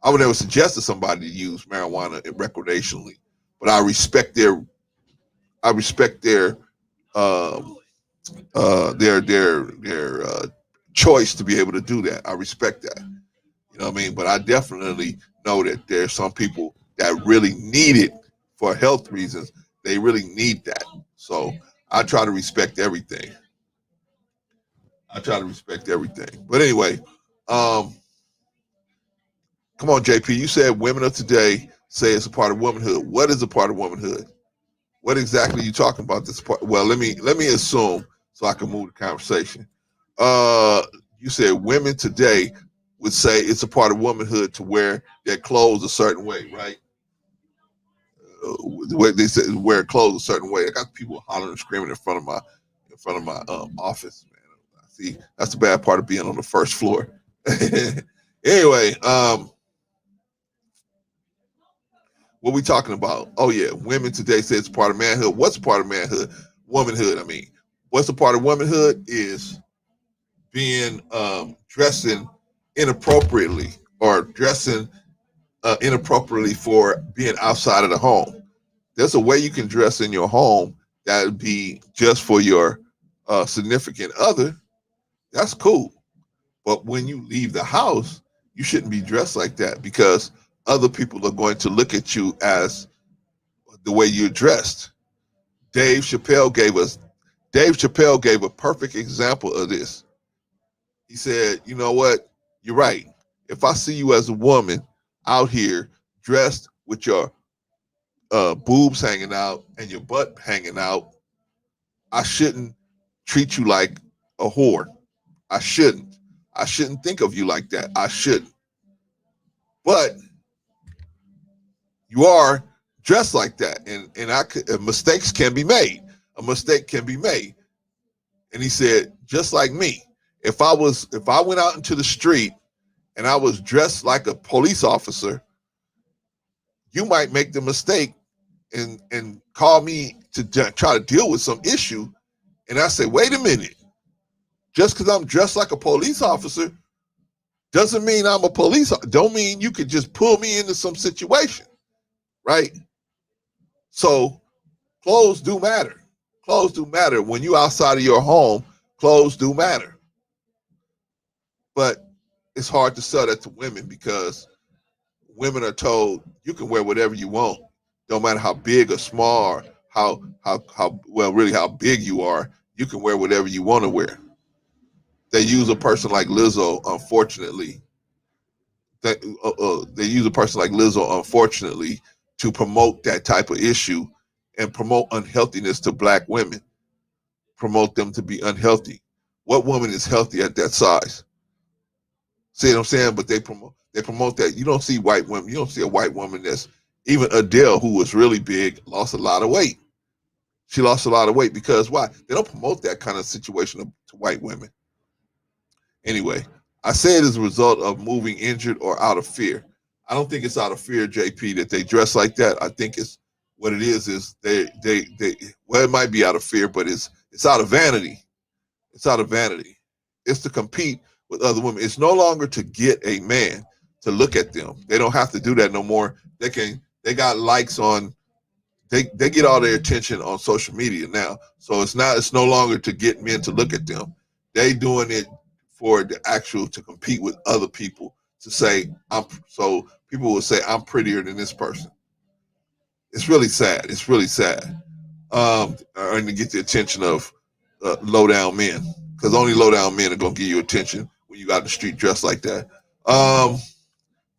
S1: I would never suggest to somebody to use marijuana recreationally, but I respect their um, their choice to be able to do that. I respect that. You know what I mean? But I definitely know that there's some people that really need it for health reasons. They really need that. So I try to respect everything. I try to respect everything. But anyway, um, come on, JP. You said women of today say it's a part of womanhood. What is a part of womanhood? What exactly are you talking about? This part? Well, let me assume so I can move the conversation. Uh, you said women today would say it's a part of womanhood to wear their clothes a certain way, right? The way they say wear clothes a certain way. I got people hollering and screaming in front of my office. Man, see, that's the bad part of being on the first floor. Anyway, what we talking about? Oh yeah, women today say it's part of manhood. What's a part of manhood? Womanhood. I mean, what's a part of womanhood is being dressing inappropriately or dressing inappropriately for being outside of the home. There's a way you can dress in your home that would be just for your significant other. That's cool. But when you leave the house, you shouldn't be dressed like that because other people are going to look at you as the way you're dressed. Dave Chappelle gave us Dave Chappelle gave a perfect example of this. He said, "You know what? You're right. If I see you as a woman out here dressed with your boobs hanging out and your butt hanging out, I shouldn't treat you like a whore. I shouldn't. I shouldn't think of you like that. I shouldn't. But you are dressed like that, and mistakes can be made. A mistake can be made." And he said, just like me, if I went out into the street and I was dressed like a police officer, you might make the mistake and call me to try to deal with some issue. And I say, wait a minute, just because I'm dressed like a police officer doesn't mean I'm a don't mean you could just pull me into some situation, right? So clothes do matter. Clothes do matter. When you outside of your home, clothes do matter. But it's hard to sell that to women because women are told you can wear whatever you want, don't matter how big or small or how well really how big you are. You can wear whatever you want to wear. They use a person like Lizzo, unfortunately. They use a person like Lizzo, unfortunately, to promote that type of issue and promote unhealthiness to black women, promote them to be unhealthy. What woman is healthy at that size? See what I'm saying? But they promote that. You don't see white women. You don't see a white woman that's even Adele, who was really big, lost a lot of weight. She lost a lot of weight because why? They don't promote that kind of situation to white women. Anyway, I say it as a result of moving injured or out of fear. I don't think it's out of fear, JP, that they dress like that. I think it's what it is they well, it might be out of fear, but it's out of vanity. It's out of vanity. It's to compete with other women. It's no longer to get a man to look at them. They don't have to do that no more. They got likes on they get all their attention on social media now. So it's no longer to get men to look at them. They doing it for the actual to compete with other people to say so people will say I'm prettier than this person. It's really sad. It's really sad. And to get the attention of low down men, because only low down men are gonna give you attention when you got in the street dressed like that. Um,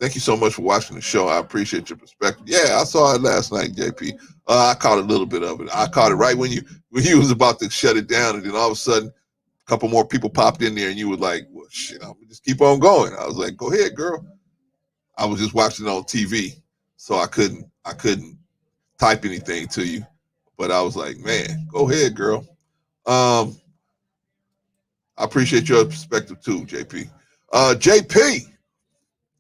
S1: Thank you so much for watching the show. I appreciate your perspective. Yeah, I saw it last night, JP. I caught a little bit of it. I caught it right when you was about to shut it down, and then all of a sudden, a couple more people popped in there, and you were like, "Well, shit, I'm gonna just keep on going." I was like, "Go ahead, girl." I was just watching it on TV, so I couldn't type anything to you, but I was like, "Man, go ahead, girl." Um, I appreciate your perspective too, JP. JP,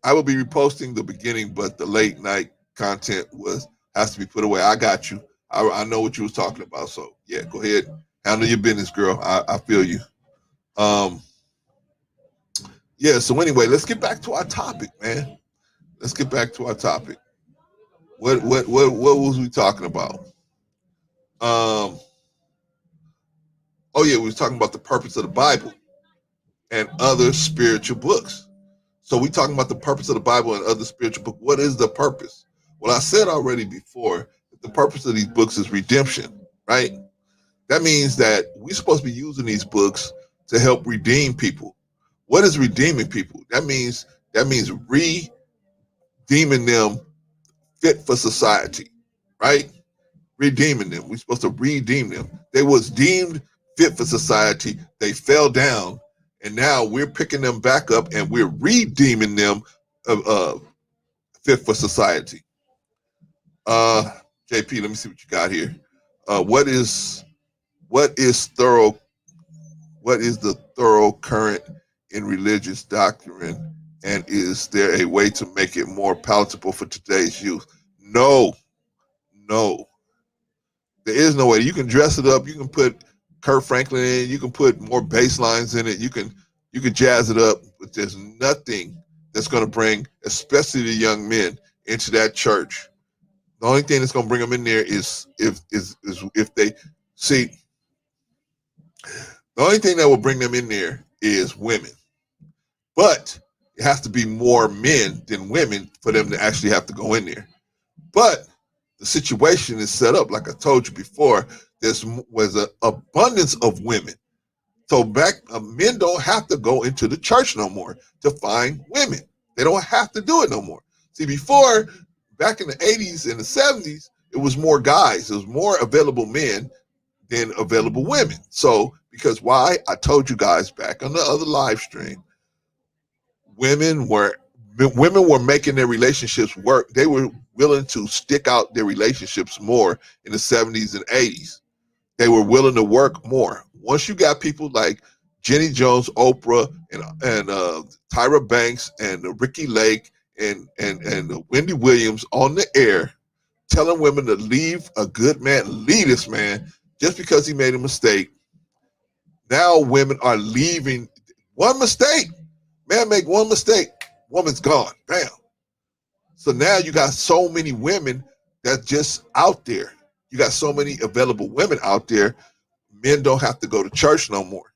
S1: I will be reposting the beginning, but the late night content has to be put away. I got you. I know what you was talking about. So yeah, go ahead, handle your business, girl. I feel you. Um, yeah. So anyway, let's get back to our topic, man. let's get back to our topic. What was we talking about? Oh yeah, we was talking about the purpose of the Bible and other spiritual books. So we talking about the purpose of the Bible and other spiritual books. What is the purpose? Well, I said already before that the purpose of these books is redemption, right? That means that we're supposed to be using these books to help redeem people. What is redeeming people? That means redeeming them fit for society, right? Redeeming them. We're supposed to redeem them. They was deemed fit for society. They fell down, and now we're picking them back up and we're redeeming them fit for society. JP, let me see what you got here. What is thorough? What is the thorough current in religious doctrine, and is there a way to make it more palatable for today's youth? No. There is no way. You can dress it up. You can put Kurt Franklin in. You can put more bass lines in it. You can jazz it up. But there's nothing that's going to bring, especially the young men, into that church. The only thing that's going to bring them in there is if they see. The only thing that will bring them in there is women. But it has to be more men than women for them to actually have to go in there. But the situation is set up, like I told you before, there was an abundance of women. So men don't have to go into the church no more to find women. They don't have to do it no more. See, before, back in the 80s and the 70s, it was more guys. It was more available men than available women. So, because why? I told you guys back on the other live stream, women were making their relationships work. They were willing to stick out their relationships more in the 70s and 80s. They were willing to work more. Once you got people like Jenny Jones, Oprah, and Tyra Banks, and Ricky Lake, and Wendy Williams on the air, telling women to leave a good man, leave this man, just because he made a mistake. Now women are leaving. One mistake. Man make one mistake, woman's gone. Bam. So now you got so many women that's just out there. You got so many available women out there. Men don't have to go to church no more.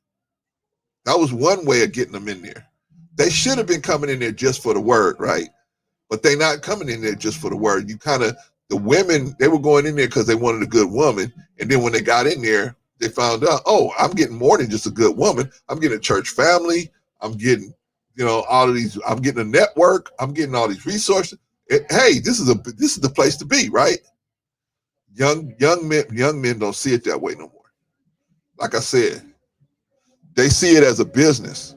S1: That was one way of getting them in there. They should have been coming in there just for the word, right? But they're not coming in there just for the word. The women, they were going in there because they wanted a good woman. And then when they got in there, they found out, oh, I'm getting more than just a good woman. I'm getting a church family. I'm getting, all of these. I'm getting a network. I'm getting all these resources. Hey, this is the place to be, right? Young men don't see it that way no more. Like I said, they see it as a business.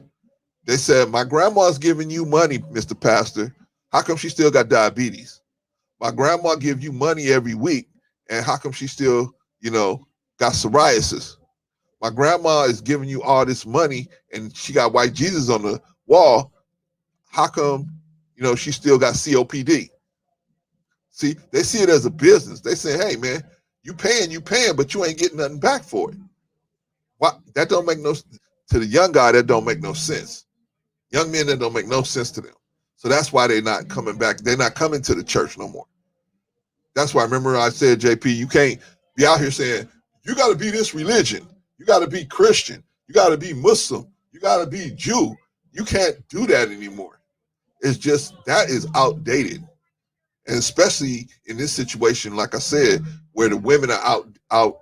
S1: They said, my grandma's giving you money, Mr. Pastor. How come she still got diabetes? My grandma give you money every week, and how come she still, got psoriasis? My grandma is giving you all this money, and she got white Jesus on the wall. How come, she still got COPD? See, they see it as a business. They say, hey, man, you paying, but you ain't getting nothing back for it. What? That don't make to the young guy, that don't make no sense. Young men, that don't make no sense to them. So that's why they're not coming back. They're not coming to the church no more. That's why, remember I said, JP, you can't be out here saying, you got to be this religion. You got to be Christian. You got to be Muslim. You got to be Jew. You can't do that anymore. It's just, that is outdated. And especially in this situation, like I said, where the women are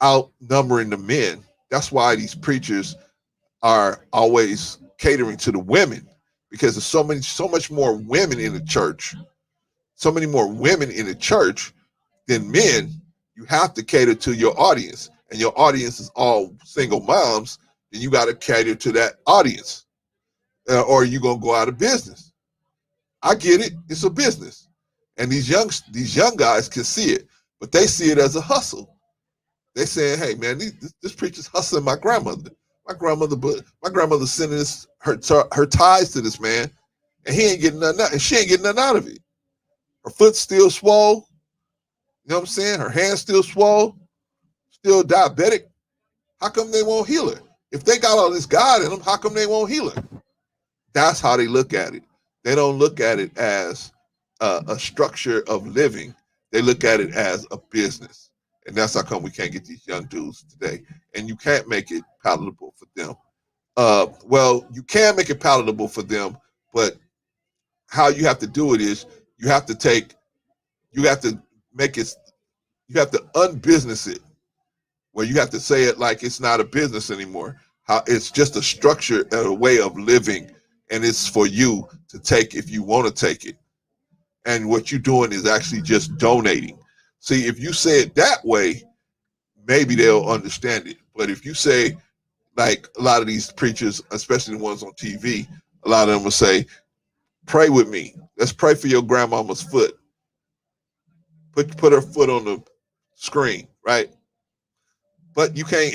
S1: outnumbering the men. That's why these preachers are always catering to the women, because there's so much more women in the church, so many more women in the church than men. You have to cater to your audience, and your audience is all single moms. Then you got to cater to that audience, or you're gonna go out of business. I get it; it's a business, and these young guys can see it, but they see it as a hustle. They saying, "Hey, man, this preacher's hustling my grandmother. My grandmother sending her ties to this man, and he ain't getting nothing out, and she ain't getting nothing out of it. Her foot's still swole. You know what I'm saying? Her hand's still swole, still diabetic. How come they won't heal her? If they got all this God in them, how come they won't heal her?" That's how they look at it. They don't look at it as a structure of living. They look at it as a business. And that's how come we can't get these young dudes today. And you can't make it palatable for them. Well, you can make it palatable for them, but how you have to do it is you have to take, you have to make it, you have to unbusiness it, where you have to say it like it's not a business anymore. How it's just a structure and a way of living, and it's for you to take if you want to take it. And what you're doing is actually just donating. See, if you say it that way, maybe they'll understand it. But if you say, like a lot of these preachers, especially the ones on TV, a lot of them will say, pray with me. Let's pray for your grandmama's foot. Put her foot on the screen, right? But you can't.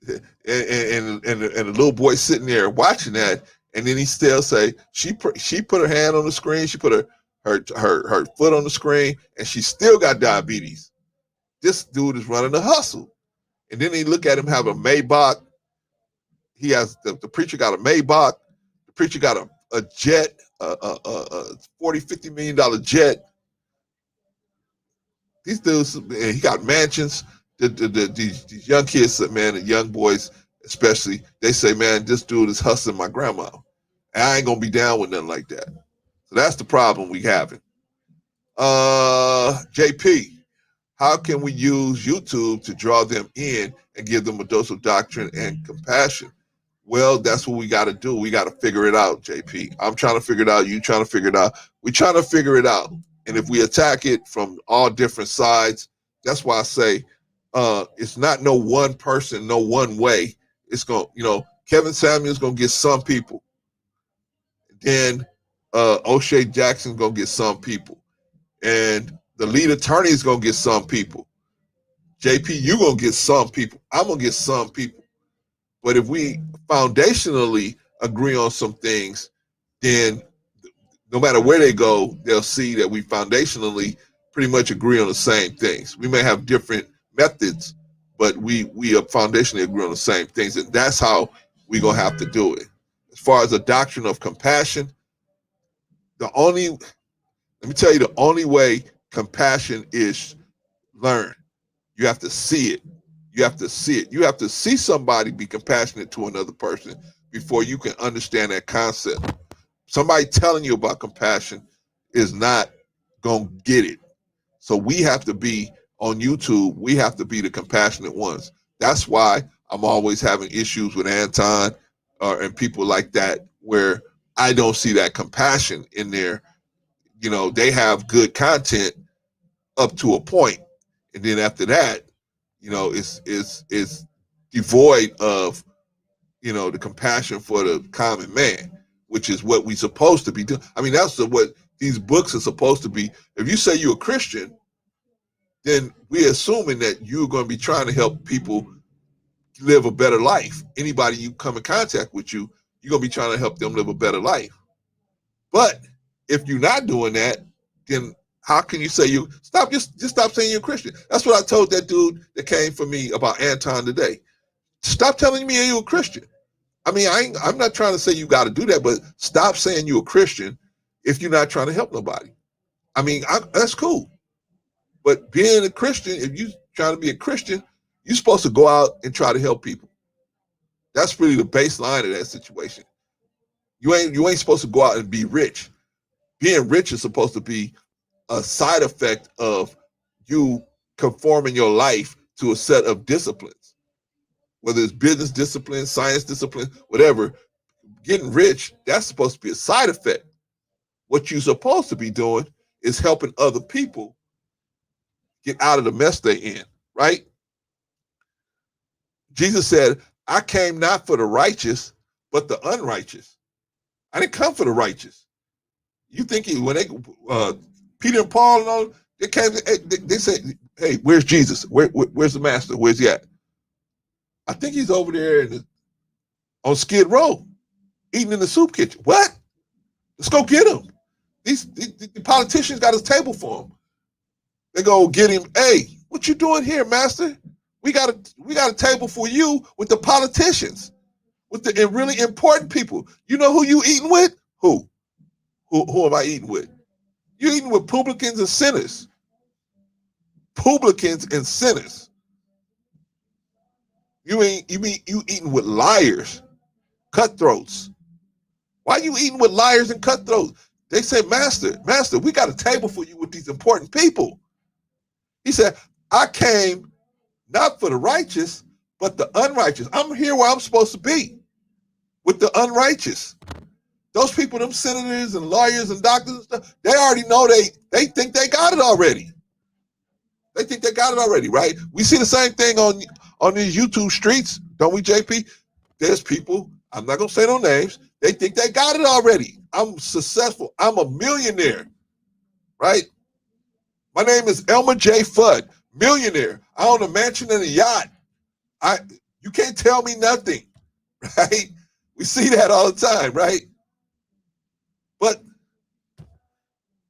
S1: And the little boy sitting there watching that, and then he still say she put her hand on the screen, she put her foot on the screen, and she still got diabetes. This dude is running a hustle. And then he look at him have a Maybach. He has the preacher got a Maybach. The preacher got a jet, a $40-50 million jet. These dudes, he got mansions. These young kids, man, and young boys especially, they say, man, this dude is hustling my grandma. And I ain't gonna be down with nothing like that. So that's the problem we having. JP, how can we use YouTube to draw them in and give them a dose of doctrine and compassion? Well, that's what we got to do. We got to figure it out, JP. I'm trying to figure it out. You trying to figure it out. We trying to figure it out. And if we attack it from all different sides, that's why I say it's not no one person, no one way. It's going to, Kevin Samuel's going to get some people. Then O'Shea Jackson's going to get some people. And the lead attorney is going to get some people. JP, you're going to get some people. I'm going to get some people. But if we foundationally agree on some things, then no matter where they go, they'll see that we foundationally pretty much agree on the same things. We may have different methods, but we foundationally agree on the same things. And that's how we're going to have to do it. As far as the doctrine of compassion, let me tell you, the only way compassion is learned. You have to see it. You have to see it. You have to see somebody be compassionate to another person before you can understand that concept. Somebody telling you about compassion is not going to get it. So we have to be on YouTube. We have to be the compassionate ones. That's why I'm always having issues with Anton and people like that, where I don't see that compassion in there. They have good content up to a point, and then after that, it's devoid of, the compassion for the common man, which is what we're supposed to be doing. I mean, that's what these books are supposed to be. If you say you're a Christian, then we're assuming that you're going to be trying to help people live a better life. Anybody you come in contact with, you're going to be trying to help them live a better life. But if you're not doing that, then how can you say just stop saying you're a Christian? That's what I told that dude that came for me about Anton today. Stop telling me you're a Christian. I mean, I'm not trying to say you got to do that, but stop saying you're a Christian if you're not trying to help nobody. I mean, that's cool. But being a Christian, if you're trying to be a Christian, you're supposed to go out and try to help people. That's really the baseline of that situation. You ain't supposed to go out and be rich. Being rich is supposed to be a side effect of you conforming your life to a set of disciplines, whether it's business discipline, science discipline, whatever. Getting rich, that's supposed to be a side effect. What you're supposed to be doing is helping other people get out of the mess they're in, right? Jesus said, I came not for the righteous, but the unrighteous. I didn't come for the righteous. You think when Peter and Paul and all, they came, they said, hey, where's Jesus? Where's the master? Where's he at? I think he's over there on Skid Row, eating in the soup kitchen. What? Let's go get him. The politicians got his table for him. They go get him. Hey, what you doing here, master? We got a table for you with the politicians, with the really important people. You know who you eating with? Who? Who am I eating with? You're eating with publicans and sinners. Publicans and sinners. You eating with liars, cutthroats. Why are you eating with liars and cutthroats? They say, Master, we got a table for you with these important people. He said, I came not for the righteous, but the unrighteous. I'm here where I'm supposed to be, with the unrighteous. Those people, them senators and lawyers and doctors and stuff, they already know they think they got it already. They think they got it already, right? We see the same thing on these YouTube streets, don't we, JP? There's people, I'm not going to say no names, they think they got it already. I'm successful. I'm a millionaire, right? My name is Elmer J. Fudd, millionaire. I own a mansion and a yacht. You can't tell me nothing, right? We see that all the time, right? But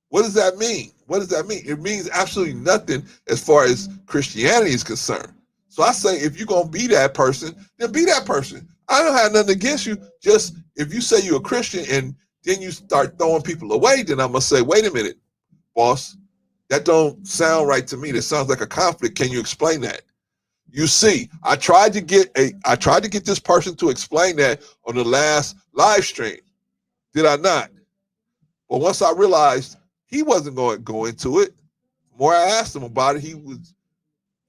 S1: what does that mean? What does that mean? It means absolutely nothing as far as Christianity is concerned. So I say, if you're going to be that person, then be that person. I don't have nothing against you. Just if you say you're a Christian and then you start throwing people away, then I'm going to say, wait a minute, boss. That don't sound right to me. That sounds like a conflict. Can you explain that? You see, I tried to get this person to explain that on the last live stream. Did I not? But once I realized he wasn't going to go into it, the more I asked him about it, he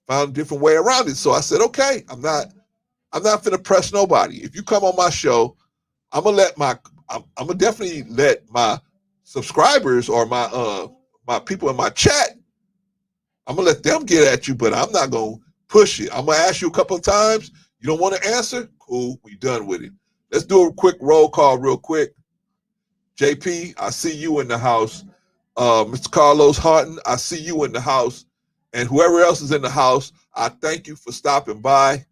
S1: found a different way around it. So I said, okay, I'm not finna press nobody. If you come on my show, I'm gonna definitely let my subscribers or my people in my chat, I'm gonna let them get at you, but I'm not gonna push it. I'm gonna ask you a couple of times. You don't want to answer? Cool, we done with it. Let's do a quick roll call real quick. JP, I see you in the house. Mr. Carlos Harton, I see you in the house. And whoever else is in the house, I thank you for stopping by.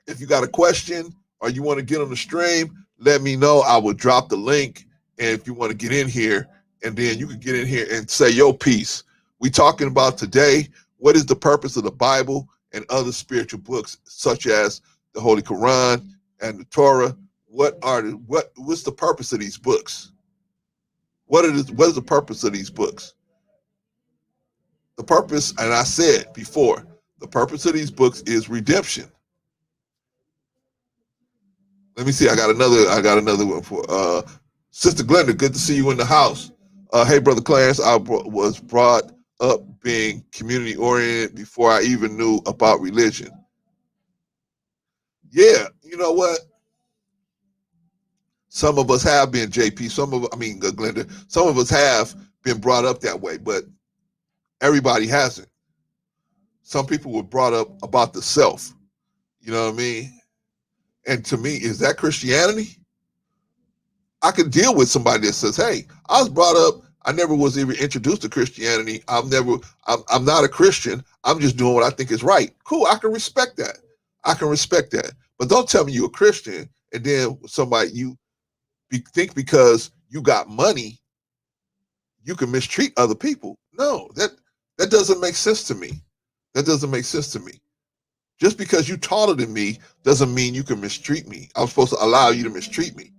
S1: If you got a question or you want to get on the stream, let me know. I will drop the link. And if you want to get in here, and then you can get in here and say your piece. We talking about today, what is the purpose of the Bible and other spiritual books, such as the Holy Quran and the Torah? What's the purpose of these books? What is the purpose of these books? The purpose, and I said before, the purpose of these books is redemption. Let me see. I got another one for Sister Glenda. Good to see you in the house. Hey, Brother Clarence, I was brought up being community oriented before I even knew about religion. Yeah, you know what? Some of us have been, JP. Glenda. Some of us have been brought up that way, but everybody hasn't. Some people were brought up about the self. You know what I mean? And to me, is that Christianity? I can deal with somebody that says, hey, I was brought up, I never was even introduced to Christianity. I'm not a Christian. I'm just doing what I think is right. Cool, I can respect that. But don't tell me you're a Christian and then think because you got money, you can mistreat other people. No, that doesn't make sense to me. Just because you taller than me doesn't mean you can mistreat me. I'm supposed to allow you to mistreat me.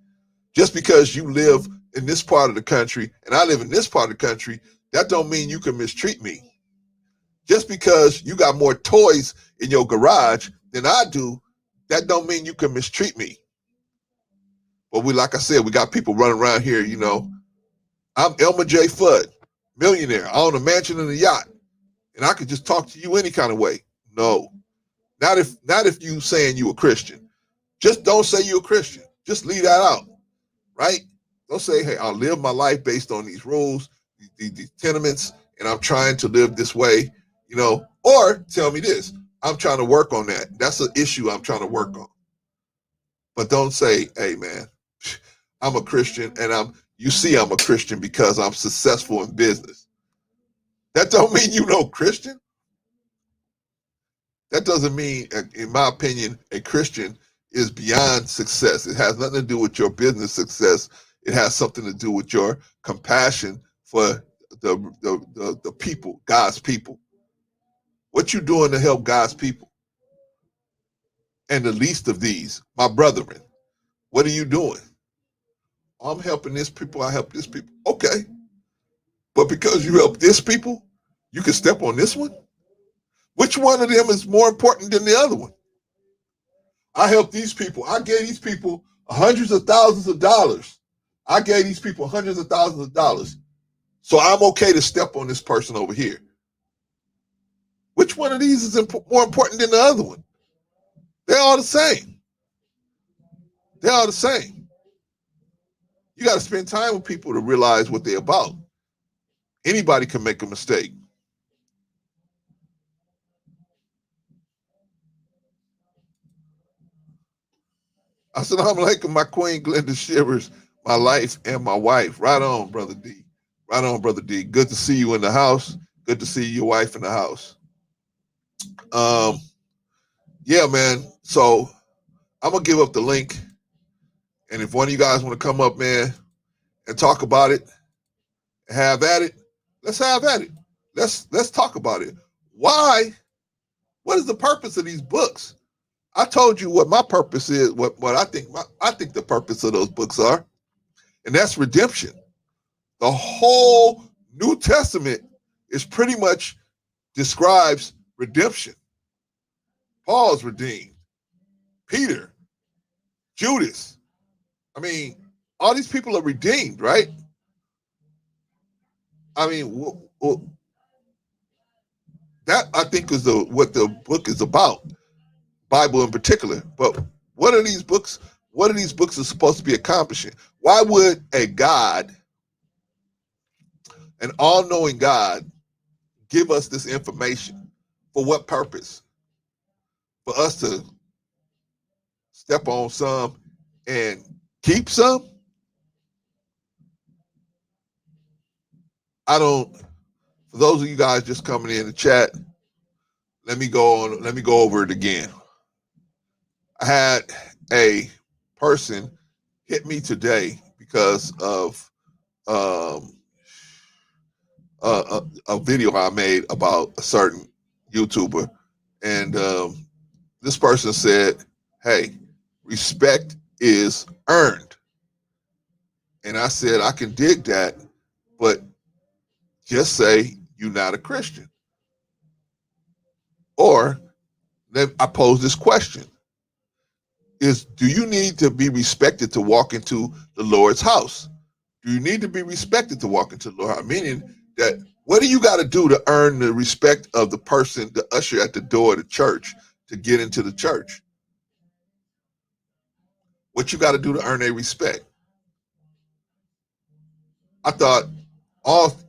S1: Just because you live in this part of the country and I live in this part of the country, that don't mean you can mistreat me. Just because you got more toys in your garage than I do, that don't mean you can mistreat me. But like I said, we got people running around here, you know. I'm Elmer J. Fudd, millionaire. I own a mansion and a yacht. And I could just talk to you any kind of way. No. Not if you saying you a Christian. Just don't say you're a Christian. Just leave that out. Right? Don't say, hey, I'll live my life based on these rules, these tenements, and I'm trying to live this way, you know, or tell me this, I'm trying to work on that. That's an issue I'm trying to work on. But don't say, hey, man, I'm a Christian and I'm a Christian because I'm successful in business. That don't mean you know Christian. That doesn't mean, in my opinion, a Christian is beyond success. It has nothing to do with your business success. It has something to do with your compassion for the people, God's people. What you doing to help God's people? And the least of these, my brethren, what are you doing? I'm helping this people, I help this people. Okay. But because you help this people, you can step on this one? Which one of them is more important than the other one? I helped these people. I gave these people hundreds of thousands of dollars. I gave these people hundreds of thousands of dollars. So I'm okay to step on this person over here. Which one of these is more important than the other one? They're all the same. They're all the same. You got to spend time with people to realize what they're about. Anybody can make a mistake. Assalamu alaikum, my queen Glenda Shivers, my life and my wife. Right on, Brother D. Right on, Brother D. Good to see you in the house. Good to see your wife in the house. Yeah, man. So I'm going to give up the link. And if one of you guys want to come up, man, and talk about it, have at it, let's have at it. Let's talk about it. Why? What is the purpose of these books? I told you what my purpose is, what I think the purpose of those books are, and that's redemption. The whole New Testament is pretty much describes redemption. Paul's redeemed. Peter, Judas. I mean, all these people are redeemed, right? I mean, that I think is what the book is about, Bible in particular. But what are these books? What are these books are supposed to be accomplishing? Why would a God, an all-knowing God, give us this information? For what purpose? For us to step on some and keep some? I don't. For those of you guys just coming in the chat, let me go over it again. I had a person hit me today because of a video I made about a certain YouTuber, and this person said, "Hey, respect is earned," and I said, "I can dig that, but just say you're not a Christian." Or then I pose this question: do you need to be respected to walk into the Lord's house? Do you need to be respected to walk into the Lord's house? Meaning that what do you got to do to earn the respect of the person, the usher at the door of the church, to get into the church? What you got to do to earn a respect? I thought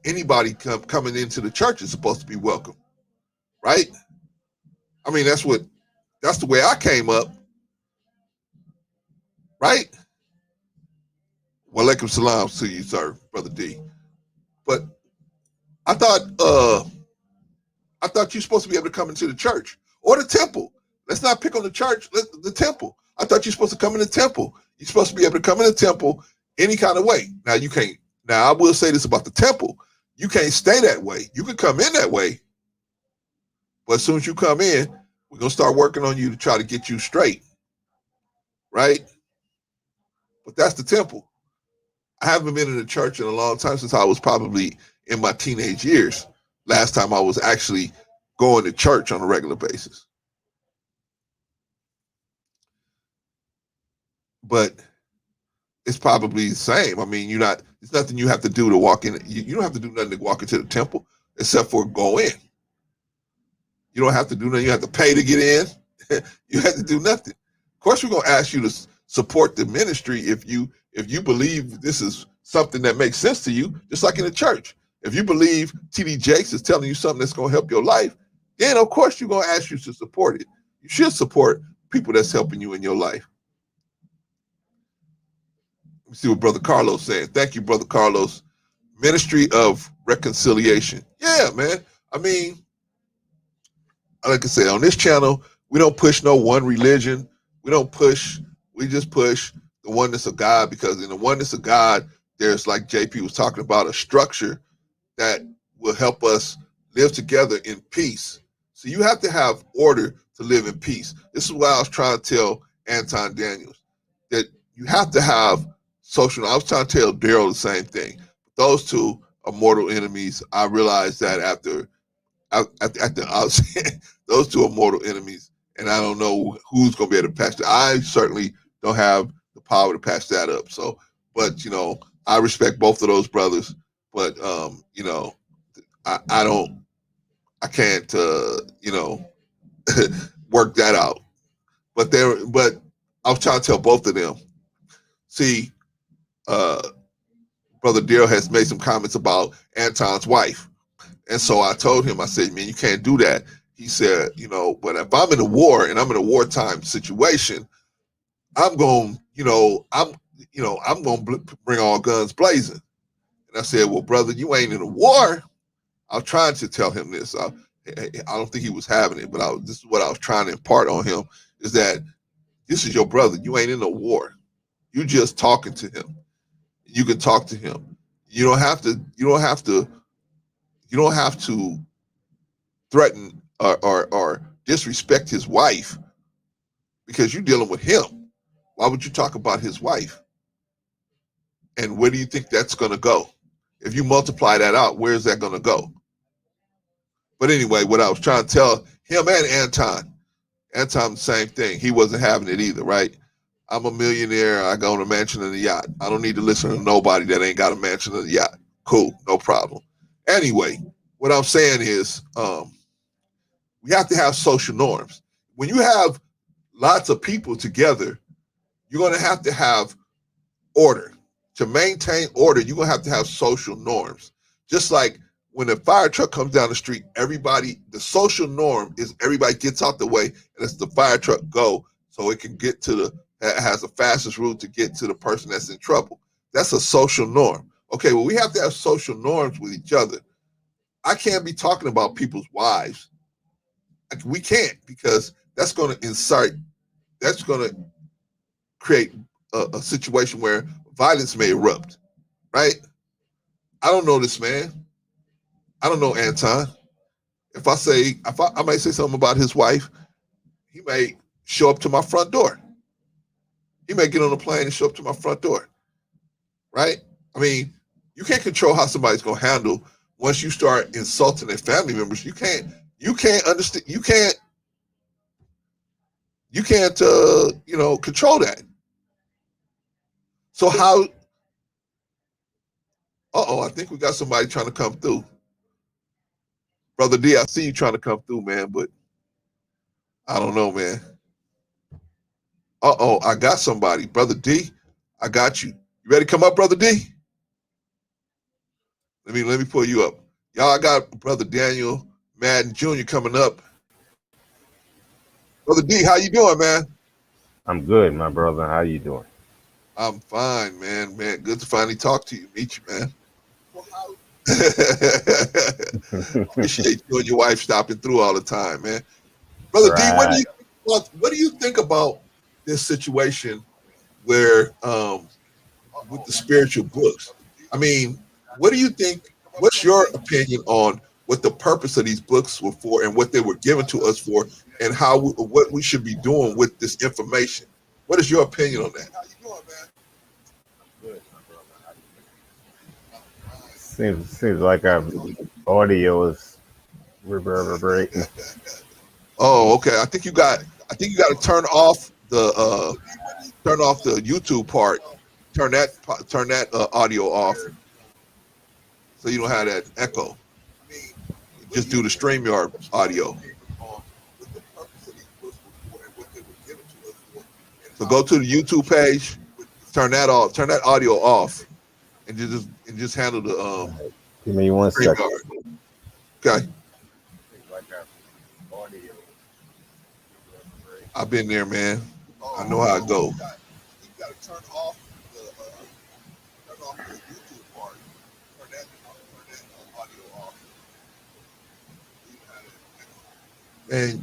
S1: anybody coming into the church is supposed to be welcome, right? I mean, that's the way I came up, right? Walaikum salam to you, sir, Brother D. But I thought you're supposed to be able to come into the church or the temple. Let's not pick on the church, the temple. I thought you're supposed to come in the temple. You're supposed to be able to come in the temple any kind of way. Now you can't. Now I will say this about the temple. You can't stay that way. You can come in that way, but as soon as you come in, we're going to start working on you to try to get you straight, right? But that's the temple. I haven't been in the church in a long time, since I was probably in my teenage years. Last time I was actually going to church on a regular basis. But it's probably the same. I mean, it's nothing you have to do to walk in. You don't have to do nothing to walk into the temple except for go in. You don't have to do nothing. You have to pay to get in. You have to do nothing. Of course, we're going to ask you to support the ministry if you believe this is something that makes sense to you, just like in the church. If you believe T.D. Jakes is telling you something that's going to help your life, then of course you're going to ask you to support it. You should support people that's helping you in your life. Let me see what Brother Carlos said. Thank you, Brother Carlos. Ministry of Reconciliation. Yeah, man. I mean, like I said, on this channel, we don't push no one religion. We just push the oneness of God, because in the oneness of God, there's, like JP was talking about, a structure that will help us live together in peace. So you have to have order to live in peace. This is what I was trying to tell Anton Daniels, that you have to have social. I was trying to tell Daryl the same thing. Those two are mortal enemies. I realized that after the outset, those two are mortal enemies, and I don't know who's going to be able to patch that. I certainly don't have the power to patch that up. So, but I respect both of those brothers, but I can't work that out. But I was trying to tell both of them. See, Brother Daryl has made some comments about Anton's wife. And so I told him, I said, man, you can't do that. He said, but if I'm in a war and I'm in a wartime situation, I'm going, I'm going to bring all guns blazing. And I said, well, brother, you ain't in a war. I was trying to tell him this. I don't think he was having it, but this is what I was trying to impart on him, is that this is your brother. You ain't in a war. You just talking to him. You can talk to him. You don't have to threaten or disrespect his wife because you're dealing with him. Why would you talk about his wife? And where do you think that's going to go? If you multiply that out, where is that going to go? But anyway, what I was trying to tell him and Anton the same thing. He wasn't having it either, right? I'm a millionaire. I go on a mansion and a yacht. I don't need to listen to nobody that ain't got a mansion and a yacht. Cool, no problem. Anyway, what I'm saying is we have to have social norms. When you have lots of people together, you're going to have order. To maintain order, you're going to have social norms. Just like when a fire truck comes down the street, the social norm is everybody gets out the way and lets the fire truck go so it can get has the fastest route to get to the person that's in trouble. That's a social norm. Okay, well, we have to have social norms with each other. I can't be talking about people's wives. We can't, because that's going to create a situation where violence may erupt, right? I don't know this man. I don't know Anton. If I might say something about his wife, he may show up to my front door. He may get on a plane and show up to my front door, right? I mean, you can't control how somebody's going to handle once you start insulting their family members. You can't understand. You can't control that. So how? I think we got somebody trying to come through. Brother D, I see you trying to come through, man, but I don't know, man. I got somebody. Brother D, I got you. You ready to come up, Brother D? Let me pull you up. Y'all, I got Brother Daniel Madden Jr. coming up. Brother D, how you doing, man?
S2: I'm good, my brother. How you doing?
S1: I'm fine, man. Man, good to finally talk to you, meet you, man. Appreciate you and your wife stopping through all the time, man. Brother right. D, what do you think about this situation where with the spiritual books? I mean, what do you think? What's your opinion on what the purpose of these books were for and what they were given to us for, and what we should be doing with this information? What is your opinion on that? How you doing, man?
S2: Good, my brother. Seems like our audio is reverberating.
S1: Oh, okay. I think you got to turn off the YouTube part. Turn that audio off, so you don't have that echo. Just do the StreamYard audio. So go to the YouTube page, turn that off, turn that audio off, and just handle the
S2: Give me 1 second.
S1: Okay. I've been there, man. I know how it goes. You got to turn off the YouTube part. Turn that audio off. And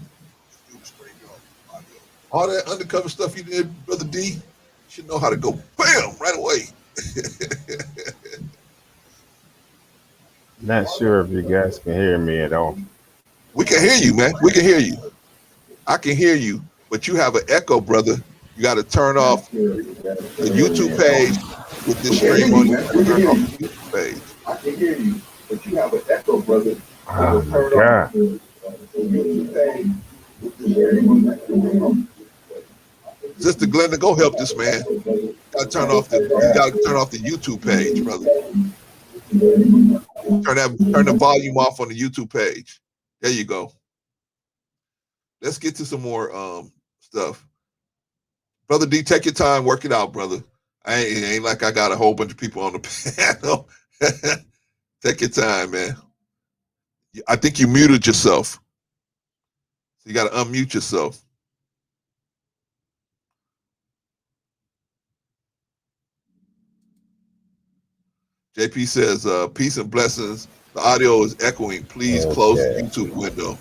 S1: all that undercover stuff you did, Brother D, you should know how to go bam right away.
S2: Not sure if you guys can hear me at all.
S1: We can hear you, man. We can hear you. I can hear you, but you have an echo, brother. You got to turn off the YouTube page, with this
S3: We can't hear
S1: stream
S3: you,
S1: on, you
S3: man.
S1: gotta
S3: We can
S1: turn
S3: hear
S1: off
S3: you.
S1: the YouTube page.
S3: I can hear you, but you have an echo, brother.
S2: Oh my God.
S1: Sister Glenda, go help this man. Gotta turn off you gotta turn off the YouTube page, brother. Turn the volume off on the YouTube page. There you go. Let's get to some more stuff. Brother D, take your time, work it out, brother. It ain't like I got a whole bunch of people on the panel. Take your time, man. I think you muted yourself. So you got to unmute yourself. JP says, peace and blessings. The audio is echoing. Please close the
S2: Okay.
S1: YouTube window.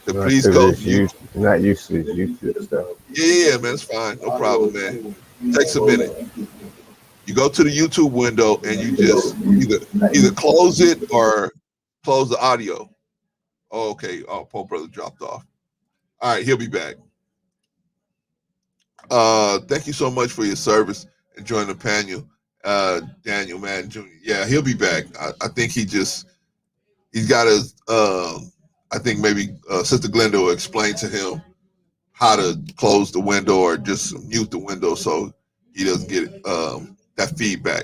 S2: Not
S1: Please
S2: because
S1: close
S2: it's
S1: the
S2: used, not used to this YouTube stuff.
S1: Yeah, man, it's fine. No problem, man. Takes a minute. You go to the YouTube window and you just either close it or close the audio. Oh, okay. Oh, Paul brother dropped off. All right, he'll be back. Thank you so much for your service and joining the panel, Daniel Madden Jr. Yeah, he'll be back. I think he's got his. I think maybe Sister Glenda will explain to him how to close the window or just mute the window so he doesn't get that feedback.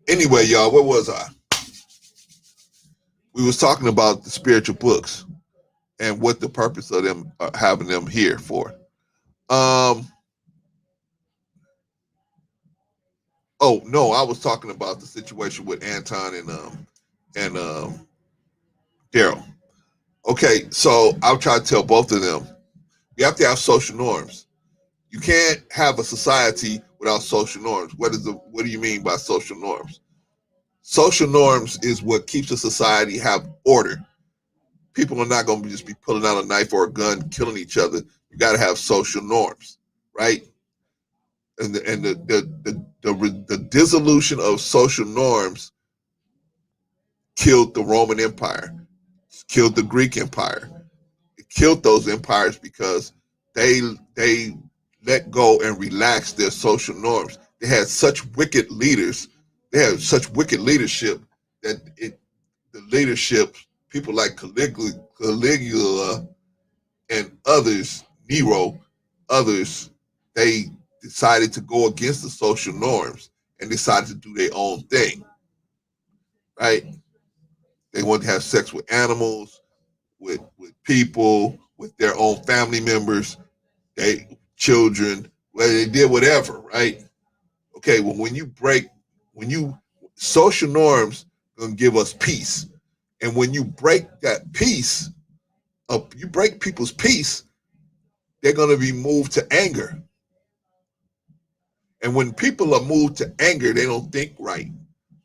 S1: Anyway, y'all, where was I? We was talking about the spiritual books and what the purpose of them having them here for. Oh no, I was talking about the situation with Anton and Daryl. Okay, so I'll try to tell both of them. You have to have social norms. You can't have a society without social norms. What do you mean by social norms? Social norms is what keeps a society have order. People are not going to just be pulling out a knife or a gun, killing each other. You got to have social norms, right? And the dissolution of social norms killed the Roman Empire, killed the Greek Empire. It killed those empires because they let go and relaxed their social norms. They had such wicked leaders. They had such wicked leadership that the leadership, people like Caligula and others, Nero, others, they decided to go against the social norms and decided to do their own thing, right? They wanted to have sex with animals, with people, with their own family members, they children, well, they did whatever, right? Okay, well, when you social norms gonna give us peace, and when you break that peace, you break people's peace, they're gonna be moved to anger, and when people are moved to anger, they don't think right.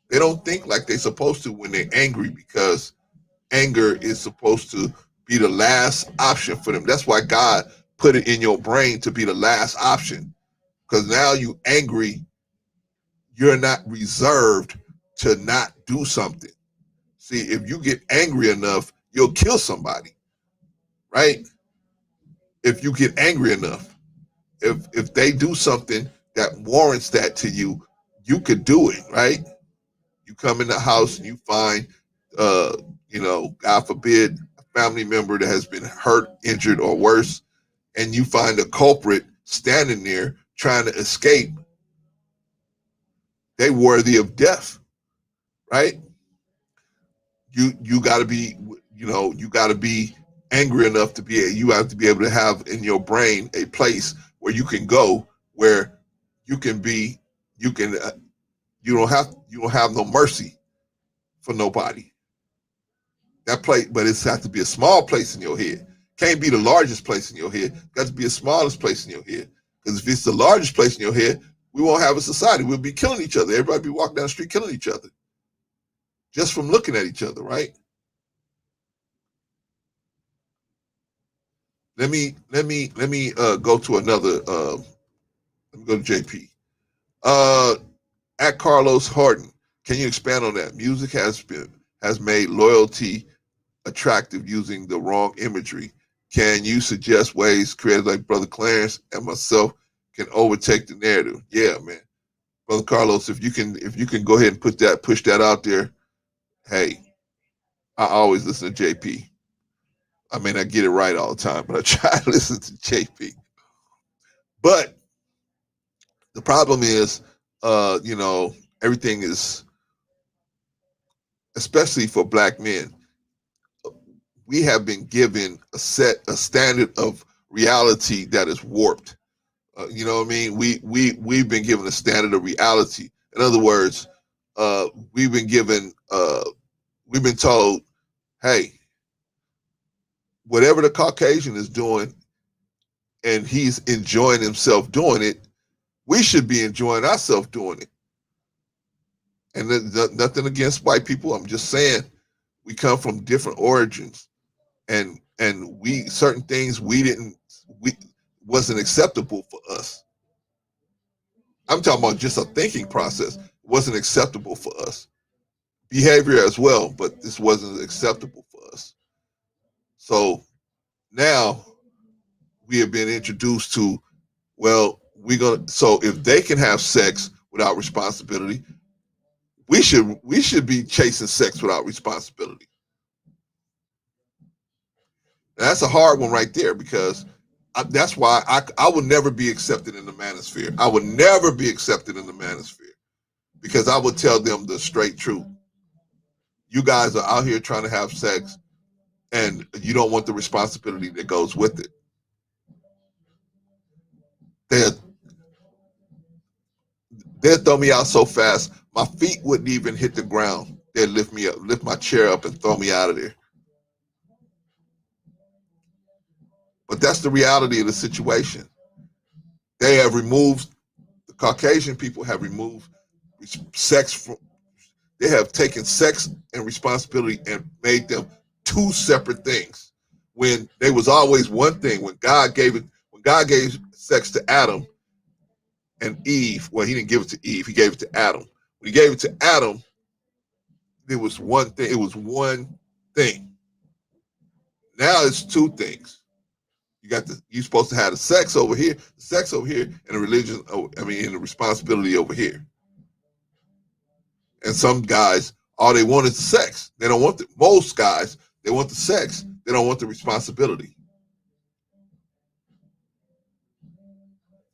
S1: They don't think like they're supposed to when they're angry because anger is supposed to be the last option for them. That's why God put it in your brain to be the last option. Because now you angry, you're not reserved to not do something. See, if you get angry enough, you'll kill somebody, right? If you get angry enough, if they do something that warrants that to you, you could do it, right? You come in the house and you find, uh, God forbid, a family member that has been hurt, injured, or worse, and you find a culprit standing there trying to escape. They worthy of death, right? You got to be, you got to be angry enough to be. You have to be able to have in your brain a place where you can go, where you can be, you can, you don't have no mercy for nobody. That place, but it's has to be a small place in your head. Can't be the largest place in your head. Got to be the smallest place in your head. Because if it's the largest place in your head, we won't have a society. We'll be killing each other. Everybody be walking down the street killing each other just from looking at each other, right? Let me go to another. Let me go to JP. At Carlos Horton, can you expand on that? Music has made loyalty attractive using the wrong imagery. Can you suggest ways creators like Brother Clarence and myself can overtake the narrative. Yeah, man. Brother Carlos, if you can go ahead and push that out there, hey, I always listen to JP. I may not get it right all the time, but I try to listen to JP. But the problem is, everything is, especially for black men, we have been given a standard of reality that is warped. You know what I mean? We've been given a standard of reality. In other words, we've been told, hey, whatever the Caucasian is doing, and he's enjoying himself doing it, we should be enjoying ourselves doing it. And nothing against white people. I'm just saying we come from different origins, and we certain things wasn't acceptable for us. I'm talking about just a thinking process. It wasn't acceptable for us. Behavior as well, but this wasn't acceptable for us. So now we have been introduced to, well, so if they can have sex without responsibility, we should be chasing sex without responsibility. Now, that's a hard one right there, because that's why I would never be accepted in the manosphere. I would never be accepted in the manosphere, because I would tell them the straight truth. You guys are out here trying to have sex, and you don't want the responsibility that goes with it. They'd throw me out so fast, my feet wouldn't even hit the ground. They'd lift me up, lift my chair up, and throw me out of there. But that's the reality of the situation. They have removed, the Caucasian people have removed sex from, they have taken sex and responsibility and made them two separate things, when they was always one thing. When God gave sex to Adam and Eve, well, he didn't give it to Eve, he gave it to Adam. When he gave it to Adam, it was one thing. It was one thing. Now it's two things. You're supposed to have the sex over here, and the religion, and the responsibility over here. And some guys, all they want is the sex. They don't want most guys, they want the sex. They don't want the responsibility.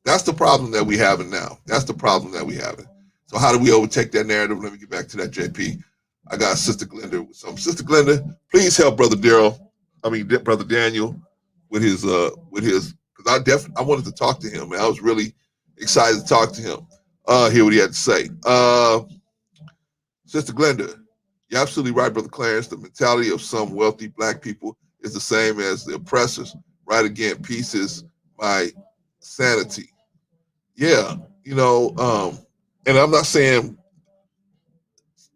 S1: That's the problem that we have now. That's the problem that we have. So how do we overtake that narrative? Let me get back to that, JP. I got Sister Glenda with some. Sister Glenda, please help Brother Brother Daniel with his, because I wanted to talk to him, and I was really excited to talk to him. Hear what he had to say. Sister Glenda, you're absolutely right, Brother Clarence. The mentality of some wealthy black people is the same as the oppressors. Right again, peace is my sanity. Yeah, and I'm not saying,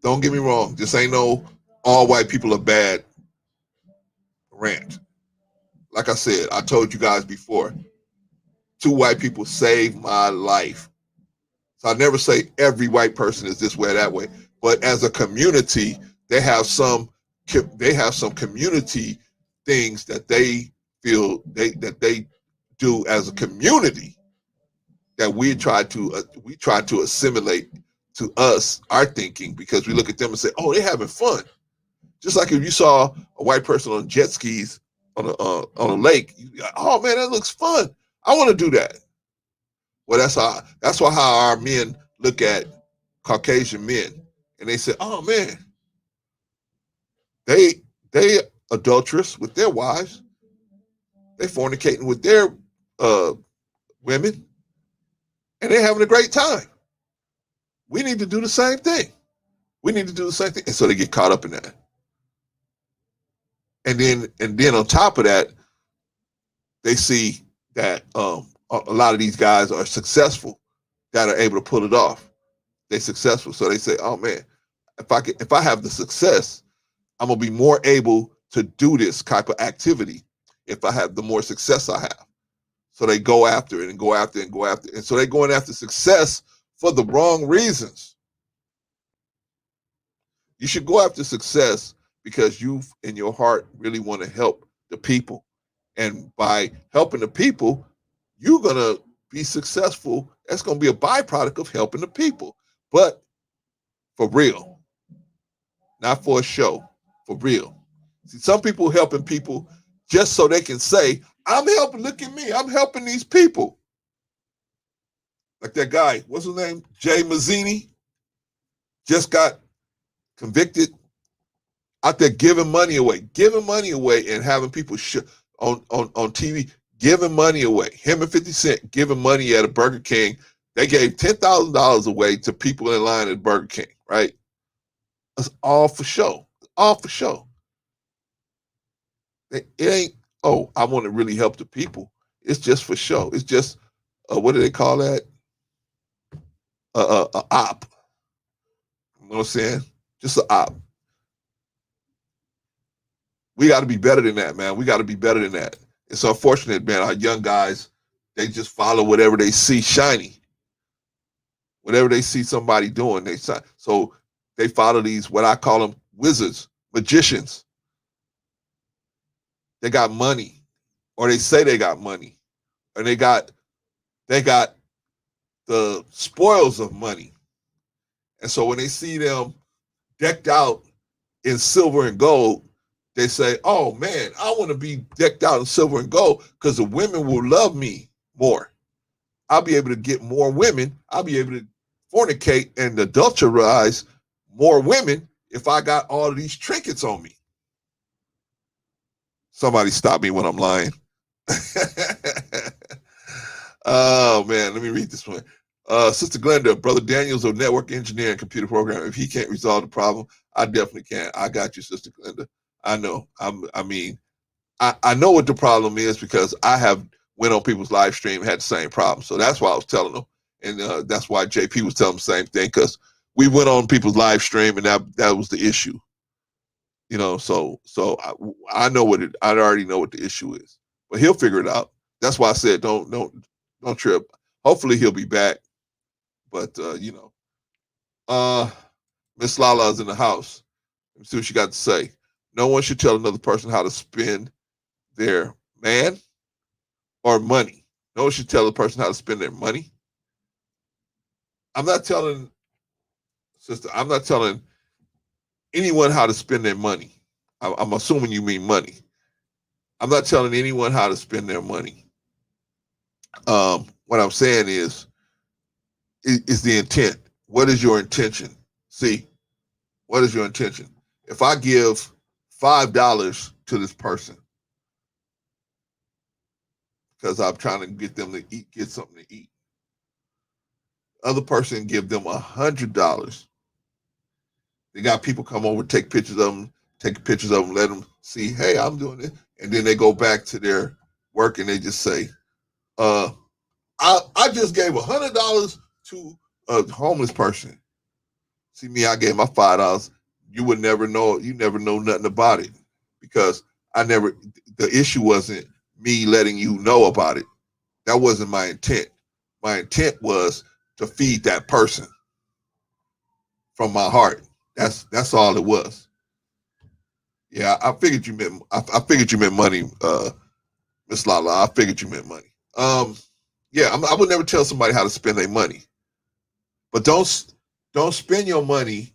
S1: don't get me wrong, this ain't no all white people are bad rant. Like I said, I told you guys before, 2 white people saved my life. So I never say every white person is this way or that way, but as a community, they have some community things that they feel that they do as a community that we try to assimilate to us, our thinking, because we look at them and say, oh, they're having fun. Just like if you saw a white person on jet skis on a lake, you like, oh man, that looks fun. I want to do that. Well, that's why how our men look at Caucasian men, and they say, oh man, they adulterous with their wives, they fornicating with their women, and they're having a great time. We need to do the same thing. And so they get caught up in that. And then on top of that, they see that a lot of these guys are successful, that are able to pull it off. They're successful. So they say, oh man, if I have the success, I'm gonna be more able to do this type of activity if I have the more success I have. So they go after it and go after it and go after it. And so they're going after success for the wrong reasons. You should go after success because you, in your heart, really want to help the people. And by helping the people, you're gonna be successful, that's going to be a byproduct of helping the people. But for real, not for a show, for real. See, some people helping people just so they can say, I'm helping, look at me, I'm helping these people. Like that guy, what's his name? Jay Mazzini, just got convicted out there giving money away and having people on TV, giving money away. Him and 50 Cent giving money at a Burger King. They gave $10,000 away to people in line at Burger King, right? It's all for show. All for show. It ain't, oh, I want to really help the people. It's just for show. It's just, what do they call that? A op. You know what I'm saying? Just an op. We got to be better than that, man. We got to be better than that. It's unfortunate, man. Our young guys, they just follow whatever they see shiny. Whatever they see somebody doing, they sign. So they follow these, what I call them, wizards, magicians. They got money, or they say they got money, and they got the spoils of money. And so when they see them decked out in silver and gold, they say, oh man, I want to be decked out in silver and gold because the women will love me more. I'll be able to get more women. I'll be able to fornicate and adulterize more women if I got all of these trinkets on me. Somebody stop me when I'm lying. Oh man, let me read this one. Sister Glenda, Brother Daniel's a network engineer and computer programmer. If he can't resolve the problem, I definitely can. I got you, Sister Glenda. I know. I know what the problem is because I have went on people's live stream and had the same problem. So that's why I was telling them. And that's why JP was telling them the same thing, because we went on people's live stream and that was the issue. You know, so I know I already know what the issue is. But he'll figure it out. That's why I said don't trip. Hopefully he'll be back. But Miss Lala's in the house. Let me see what she got to say. No one should tell another person how to spend their man or money. No one should tell a person how to spend their money. I'm not telling anyone how to spend their money. I'm assuming you mean money. I'm not telling anyone how to spend their money. What I'm saying is the intent. What is your intention? See, what is your intention? If I give $5 to this person because I'm trying to get them to get something to eat, other person give them $100. They got people come over, take pictures of them, let them see, hey, I'm doing it. And then they go back to their work and they just say, I just gave $100 to a homeless person. See me, I gave my $5. You would never know. You never know nothing about it because the issue wasn't me letting you know about it. That wasn't my intent. My intent was to feed that person from my heart. That's all it was. Yeah, I figured you meant money, Miss Lala. I figured you meant money. Yeah, I would never tell somebody how to spend their money, but don't spend your money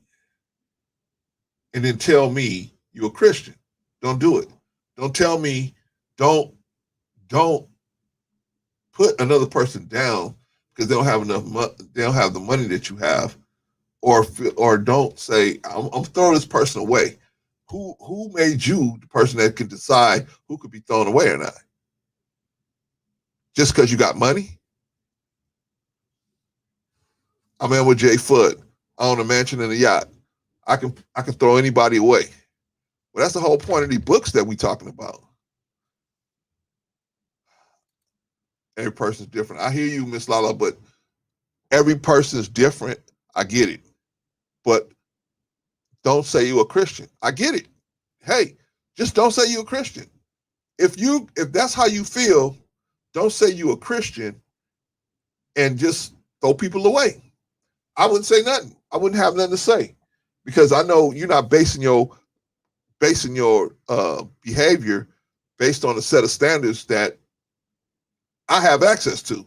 S1: and then tell me you're a Christian. Don't do it. Don't tell me. Don't put another person down because they don't have enough. They don't have the money that you have, or don't say I'm throwing this person away. Who made you the person that can decide who could be thrown away or not? Just because you got money? I'm in with Jay Foot. I own a mansion and a yacht. I can throw anybody away. Well, that's the whole point of these books that we're talking about. Every person's different. I hear you, Miss Lala, but every person's different. I get it. But don't say you're a Christian. I get it. Hey, just don't say you're a Christian. If that's how you feel, don't say you're a Christian and just throw people away. I wouldn't say nothing. I wouldn't have nothing to say because I know you're not basing your behavior based on a set of standards that I have access to.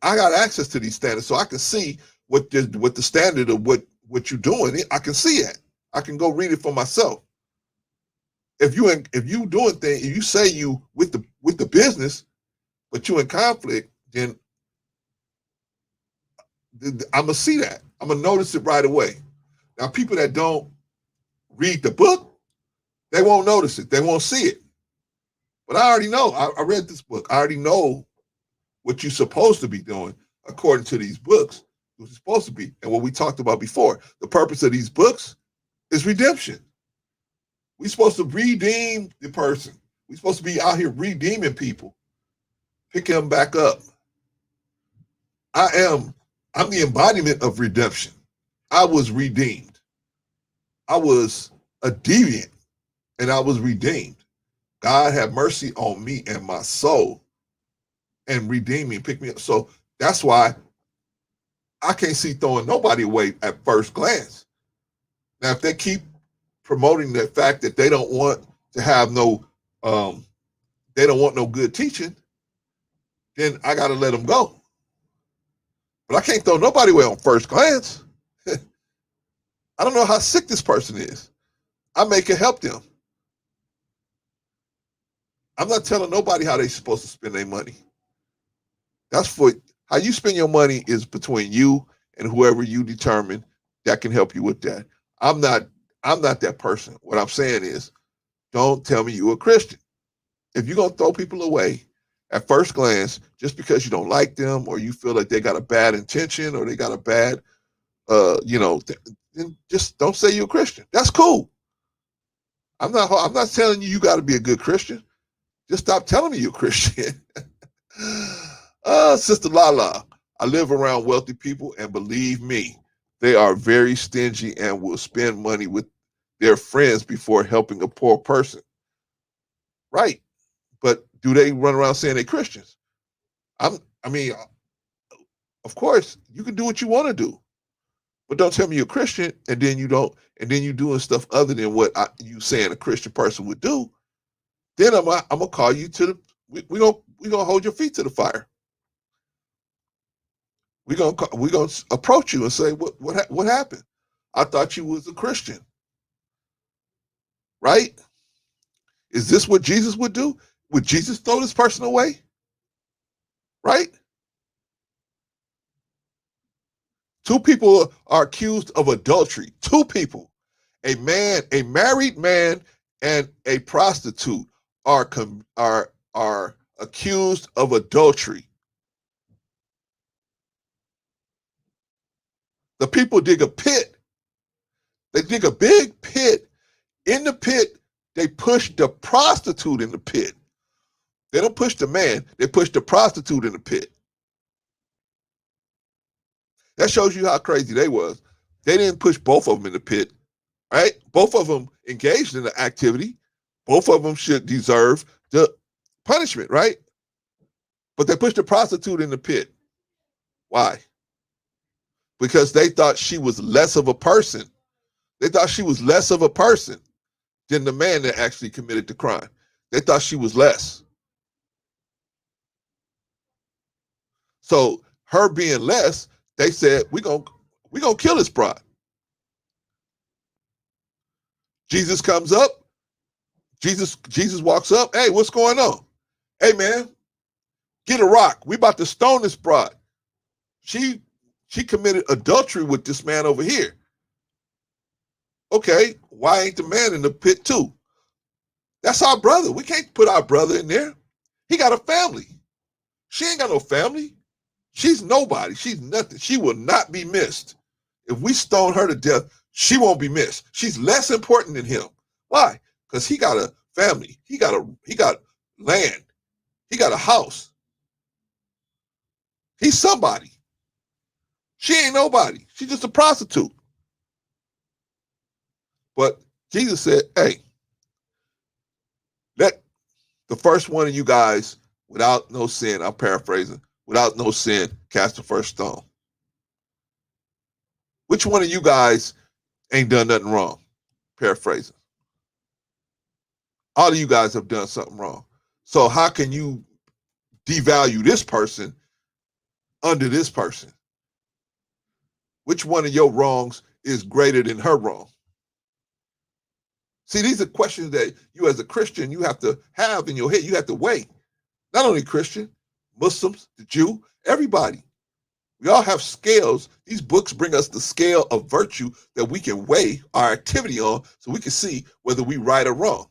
S1: I got access to these standards, so I can see what the standard of what you're doing. I can see it. I can go read it for myself. If you doing things, if you say you with the business, but you in conflict, then I'm gonna see that. I'm gonna notice it right away. Now, people that don't read the book, they won't notice it. They won't see it. But I already know. I read this book. I already know what you're supposed to be doing according to these books. What you're supposed to be, and what we talked about before. The purpose of these books is redemption. We're supposed to redeem the person. We're supposed to be out here redeeming people, picking them back up. I'm the embodiment of redemption. I was redeemed. I was a deviant, and I was redeemed. God had mercy on me and my soul and redeemed me and picked me up. So that's why I can't see throwing nobody away at first glance. Now, if they keep promoting the fact that they don't want to have they don't want no good teaching, then I got to let them go. But I can't throw nobody away on first glance. I don't know how sick this person is. I may can help them. I'm not telling nobody how they're supposed to spend their money. That's for how you spend your money is between you and whoever you determine that can help you with that. I'm not that person. What I'm saying is, don't tell me you're a Christian. If you're going to throw people away at first glance just because you don't like them or you feel like they got a bad intention or they got a bad, then just don't say you're a Christian. That's cool. I'm not telling you got to be a good Christian. Just stop telling me you're a Christian. Sister Lala, I live around wealthy people, and believe me, they are very stingy and will spend money with their friends before helping a poor person. Right. But do they run around saying they're Christians? I mean, of course, you can do what you want to do, but don't tell me you're a Christian and then you don't, and then you doing stuff other than what you saying a Christian person would do. Then I'm gonna call you to the. We gonna hold your feet to the fire. We gonna approach you and say what happened? I thought you was a Christian, right? Is this what Jesus would do? Would Jesus throw this person away? Right? Two people are accused of adultery. Two people, a married man, and a prostitute are accused of adultery. The people dig a pit. They dig a big pit. In the pit, they push the prostitute in the pit. They don't push the man. They push the prostitute in the pit. That shows you how crazy they was. They didn't push both of them in the pit, right? Both of them engaged in the activity. Both of them should deserve the punishment, right? But they pushed the prostitute in the pit. Why? Because they thought she was less of a person. They thought she was less of a person than the man that actually committed the crime. They thought she was less. So her being less, they said, we gonna kill this broad. Jesus comes up. Jesus walks up. Hey, what's going on? Hey, man, get a rock. We about to stone this broad. She committed adultery with this man over here. Okay, why ain't the man in the pit too? That's our brother. We can't put our brother in there. He got a family. She ain't got no family. She's nobody. She's nothing. She will not be missed. If we stone her to death, she won't be missed. She's less important than him. Why? Because he got a family. He got land. He got a house. He's somebody. She ain't nobody. She's just a prostitute. But Jesus said, hey, let the first one of you guys without no sin, I'm paraphrasing, without no sin, cast the first stone. Which one of you guys ain't done nothing wrong? Paraphrasing. All of you guys have done something wrong. So how can you devalue this person under this person? Which one of your wrongs is greater than her wrong? See, these are questions that you as a Christian, you have to have in your head. You have to weigh. Not only Christian, Muslims, the Jew, everybody. We all have scales. These books bring us the scale of virtue that we can weigh our activity on so we can see whether we right or wrong.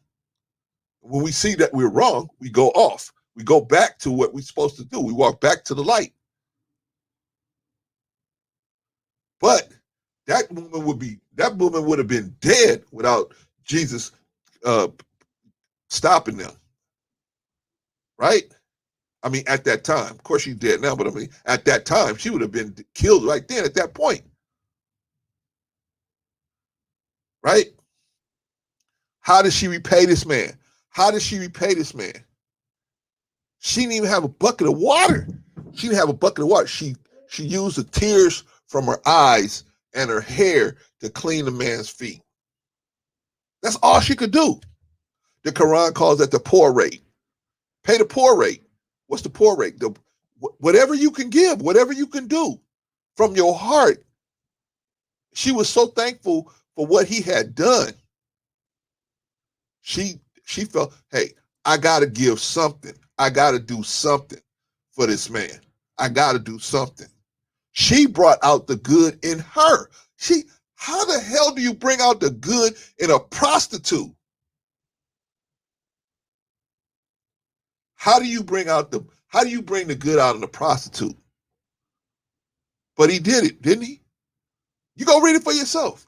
S1: When we see that we're wrong, we go off. We go back to what we're supposed to do. We walk back to the light. But that movement would have been dead without Jesus stopping them. Right? I mean, at that time. Of course she's dead now, but I mean, at that time, she would have been killed right then at that point. Right? How did she repay this man? How did she repay this man? She didn't even have a bucket of water. She didn't have a bucket of water. She used the tears from her eyes and her hair to clean the man's feet. That's all she could do. The Quran calls that the poor rate. Pay the poor rate. What's the poor rate? Whatever you can give, whatever you can do from your heart. She was so thankful for what he had done. She felt, hey, I got to give something. I got to do something for this man. I got to do something. She brought out the good in her. How the hell do you bring out the good in a prostitute? How do you bring the good out in a prostitute? But he did it, didn't he? You go read it for yourself.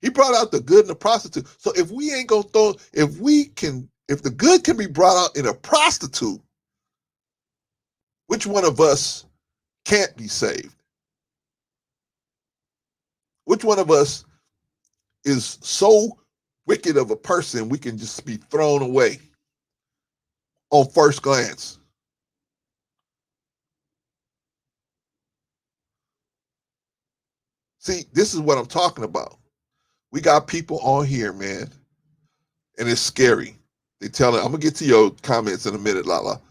S1: He brought out the good in the prostitute. So if we ain't gonna if the good can be brought out in a prostitute, which one of us can't be saved? Which one of us is so wicked of a person we can just be thrown away on first glance? See, this is what I'm talking about. We got people on here, man, and it's scary. They tell it, I'm gonna get to your comments in a minute, Lala.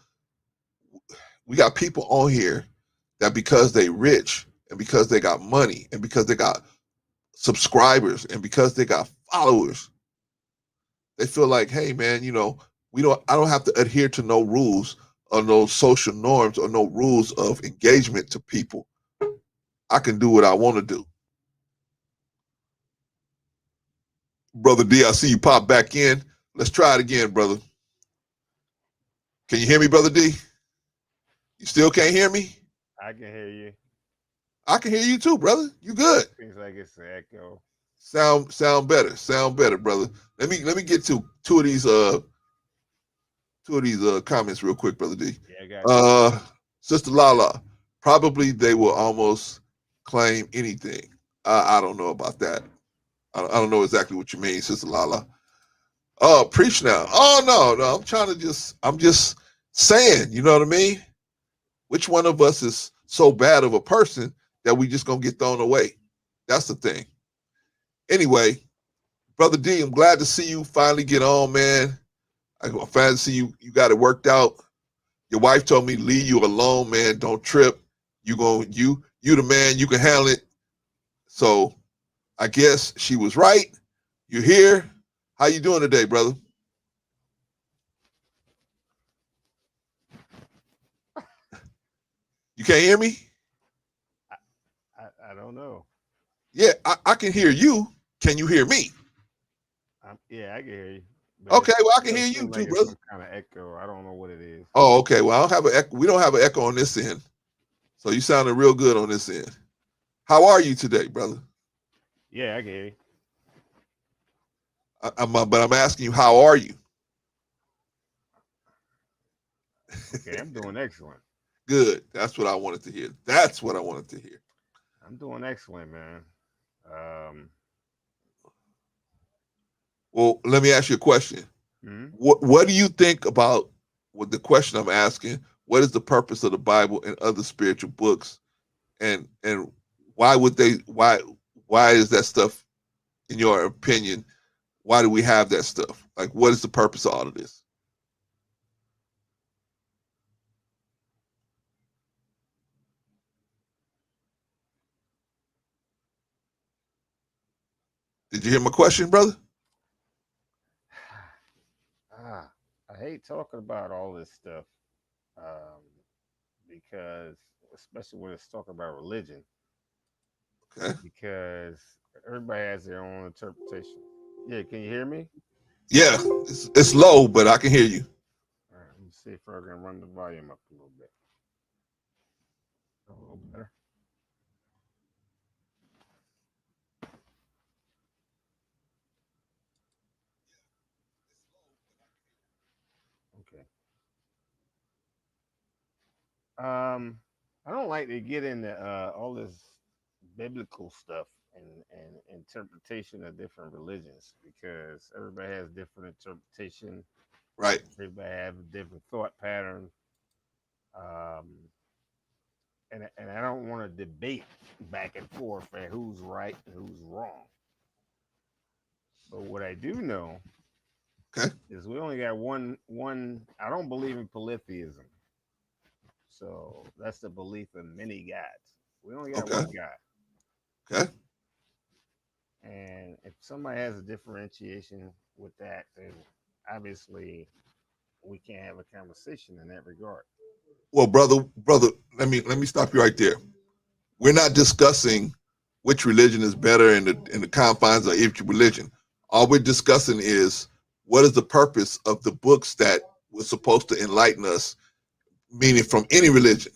S1: We got people on here that because they rich and because they got money and because they got subscribers and because they got followers, they feel like, hey man, I don't have to adhere to no rules or no social norms or no rules of engagement to people. I can do what I want to do. Brother D, I see you pop back in. Let's try it again, brother. Can you hear me, Brother D? You still can't hear me?
S2: I can hear you.
S1: I can hear you too, brother. You good?
S2: Seems like it's an echo.
S1: Sound better, brother. Let me get to two of these comments real quick, Brother D.
S2: Yeah, I got you.
S1: Sister Lala, probably they will almost claim anything. I don't know about that. I don't know exactly what you mean, Sister Lala. Oh, preach now. Oh no, I'm just saying, you know what I mean? Which one of us is so bad of a person that we just gonna get thrown away? That's the thing. Anyway, Brother D, I'm glad to see you finally get on, man. I'm glad to see you got it worked out. Your wife told me leave you alone, man. Don't trip. You the man, you can handle it. So I guess she was right. You're here. How you doing today, brother? You can't hear me?
S2: I don't know.
S1: Yeah, I can hear you. Can you hear me?
S2: Yeah, I can hear you.
S1: Okay, well, I can hear you too, brother.
S2: Some kind of echo. I don't know what it is.
S1: Oh, okay. Well, I don't have an echo. We don't have an echo on this end. So you sounded real good on this end. How are you today, brother?
S2: Yeah, I can hear you.
S1: But I'm asking you, how are you?
S2: Okay, I'm doing excellent.
S1: Good. That's what I wanted to hear. That's what I wanted to hear.
S2: I'm doing excellent, man.
S1: Well, let me ask you a question.
S2: Mm-hmm.
S1: What do you think about the question I'm asking? What is the purpose of the Bible and other spiritual books, and why is that stuff, in your opinion? Why do we have that stuff? Like, what is the purpose of all of this? Did you hear my question, brother?
S2: I hate talking about all this stuff um, because, especially when it's talking about religion,
S1: Okay.
S2: because everybody has their own interpretation. Yeah, can you hear me?
S1: Yeah, it's low, but I can hear you.
S2: All right, let me see if I can run the volume up a little bit. A little better. Okay. I don't like to get into all this biblical stuff and interpretation of different religions because everybody has different interpretation.
S1: Right.
S2: Everybody have a different thought pattern. Um, and I don't want to debate back and forth at who's right and who's wrong. But what I do know
S1: Okay.
S2: is we only got one. I don't believe in polytheism, so that's the belief in many gods. We only got
S1: Okay.
S2: one God.
S1: Okay.
S2: And if somebody has a differentiation with that, then obviously we can't have a conversation in that regard.
S1: Well, brother, let me stop you right there. We're not discussing which religion is better in the confines of each religion. All we're discussing is what is the purpose of the books that were supposed to enlighten us, meaning from any religion.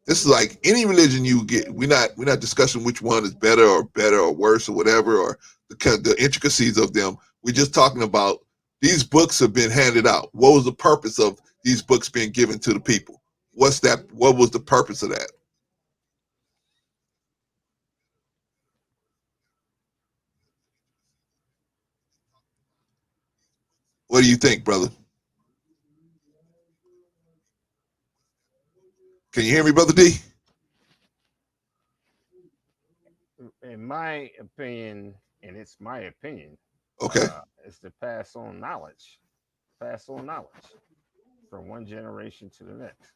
S1: This is like any religion you get. We're not discussing which one is better or worse or whatever or the intricacies of them. We're just talking about these books have been handed out. What was the purpose of these books being given to the people? What's that? What was the purpose of that? What do you think, brother? Can you hear me, brother D?
S2: In my opinion, and it's my opinion,
S1: Okay.
S2: is to pass on knowledge from one generation to the next.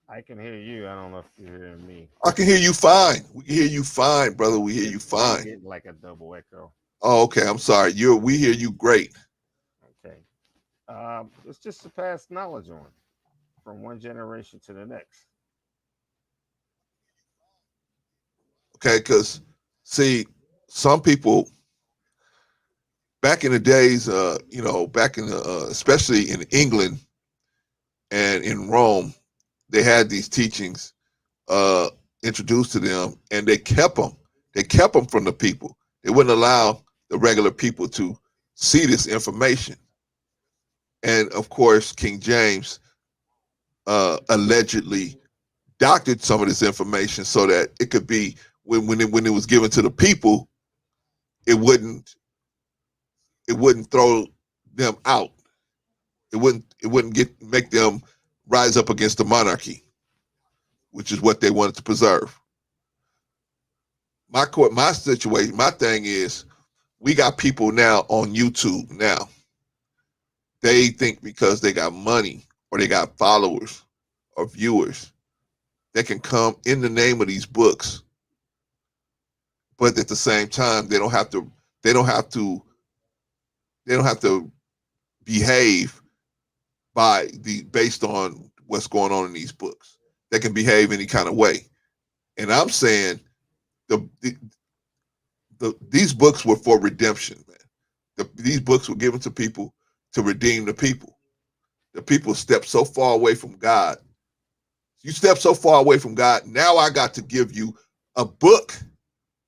S2: I can hear you. I don't know if you're hearing me.
S1: I can hear you fine. We can hear you fine, brother. We hear you
S2: I'm
S1: fine.
S2: getting like a double echo.
S1: Oh, okay. I'm sorry. We hear you great.
S2: Okay. It's just to pass knowledge on from one generation to the next.
S1: Okay, because see, some people back in the days, back in the, especially in England and in Rome, they had these teachings uh, introduced to them, and they kept them. They kept them from the people. They wouldn't allow the regular people to see this information. And of course, King James allegedly doctored some of this information so that it could be when it was given to the people, it wouldn't throw them out. It wouldn't make them rise up against the monarchy, which is what they wanted to preserve. My situation, my thing is, we got people now on YouTube now. They think because they got money or they got followers or viewers, they can come in the name of these books, but at the same time, they don't have to. They don't have to. They don't have to behave based on what's going on in these books. They can behave any kind of way. And I'm saying these books were for redemption, man. These books were given to people to redeem the people. The people stepped so far away from God. You step so far away from God. Now I got to give you a book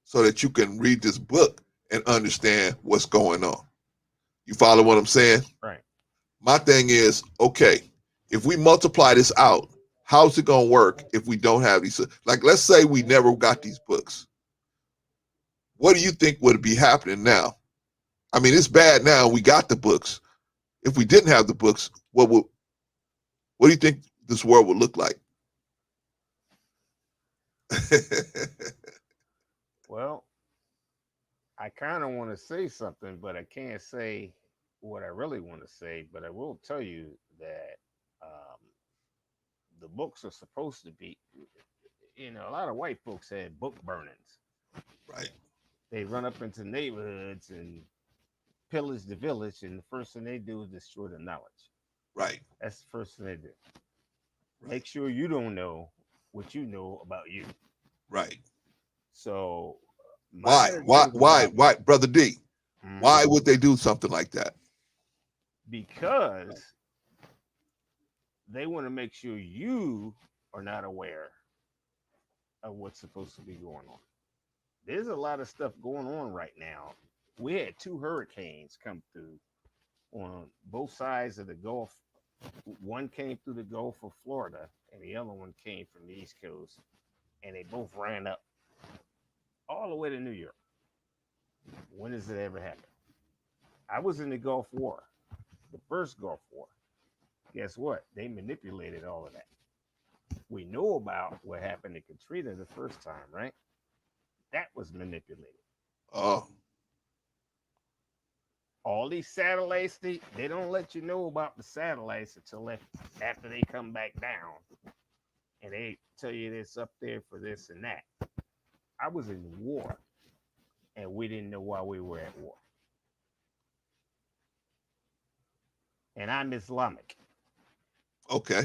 S1: so that you can read this book and understand what's going on. You follow what I'm saying?
S2: Right.
S1: My thing is, okay, if we multiply this out, how's it going to work if we don't have these? Like, let's say we never got these books. What do you think would be happening now? I mean, it's bad now. We got the books. If we didn't have the books, what do you think this world would look like?
S2: Well, I kind of want to say something, but I can't say what I really want to say. But I will tell you that um, the books are supposed to be, a lot of white folks had book burnings.
S1: Right.
S2: They run up into neighborhoods and pillage the village, and the first thing they do is destroy the knowledge.
S1: Right.
S2: That's the first thing they do.
S1: Right.
S2: Make sure you don't know what you know about you.
S1: Right.
S2: So
S1: Why? Why, Brother D? Why would they do something like that?
S2: Because they want to make sure you are not aware of what's supposed to be going on. There's a lot of stuff going on right now. We had 2 hurricanes come through on both sides of the Gulf. One came through the Gulf of Florida, and the other one came from the East Coast, and they both ran up all the way to New York. When does it ever happen? I was in the Gulf War, the first Gulf War. Guess what? They manipulated all of that. We know about what happened to Katrina the first time, right? That was manipulated.
S1: Oh.
S2: All these satellites, they don't let you know about the satellites until after they come back down. And they tell you it's up there for this and that. I was in war, and we didn't know why we were at war. And I'm Islamic.
S1: Okay.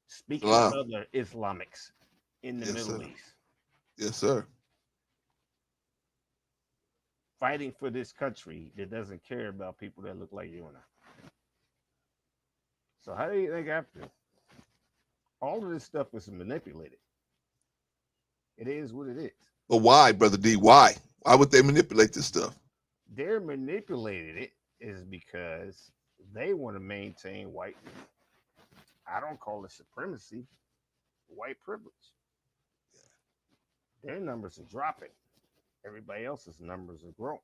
S2: Speaking of other Islamics in the Middle East.
S1: Yes, sir.
S2: Fighting for this country that doesn't care about people that look like you and I. So how do you think I feel? All of this stuff is manipulated. It is what it is.
S1: But why, Brother D? Why? Why would they manipulate this stuff?
S2: They're manipulating it is because they want to maintain white. I don't call it supremacy, white privilege. Their numbers are dropping. Everybody else's numbers are growing.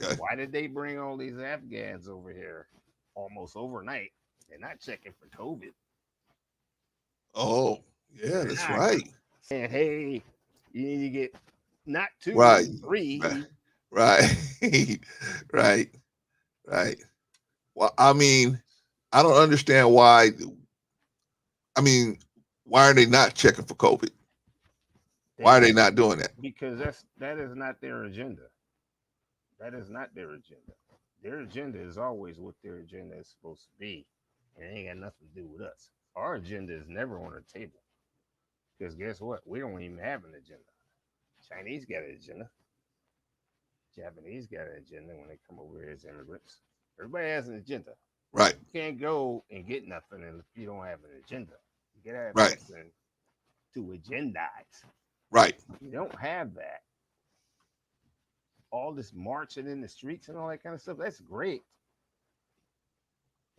S1: Okay.
S2: Why did they bring all these Afghans over here almost overnight? They're not checking for COVID.
S1: Oh, yeah, that's right.
S2: Saying, hey, you need to get not 2,
S1: right.
S2: 3.
S1: Right. Right. Right. Well, I mean, I don't understand why. I mean, why are they not checking for COVID? Why are they not doing that?
S2: Because that is not their agenda. That is not their agenda. Their agenda is always what their agenda is supposed to be. And it ain't got nothing to do with us. Our agenda is never on the table. Because guess what? We don't even have an agenda. Chinese got an agenda. Japanese got an agenda when they come over here as immigrants. Everybody has an agenda.
S1: Right.
S2: You can't go and get nothing if you don't have an agenda. You gotta have
S1: right.
S2: something to agendize.
S1: Right.
S2: You don't have that. All this marching in the streets and all that kind of stuff, that's great.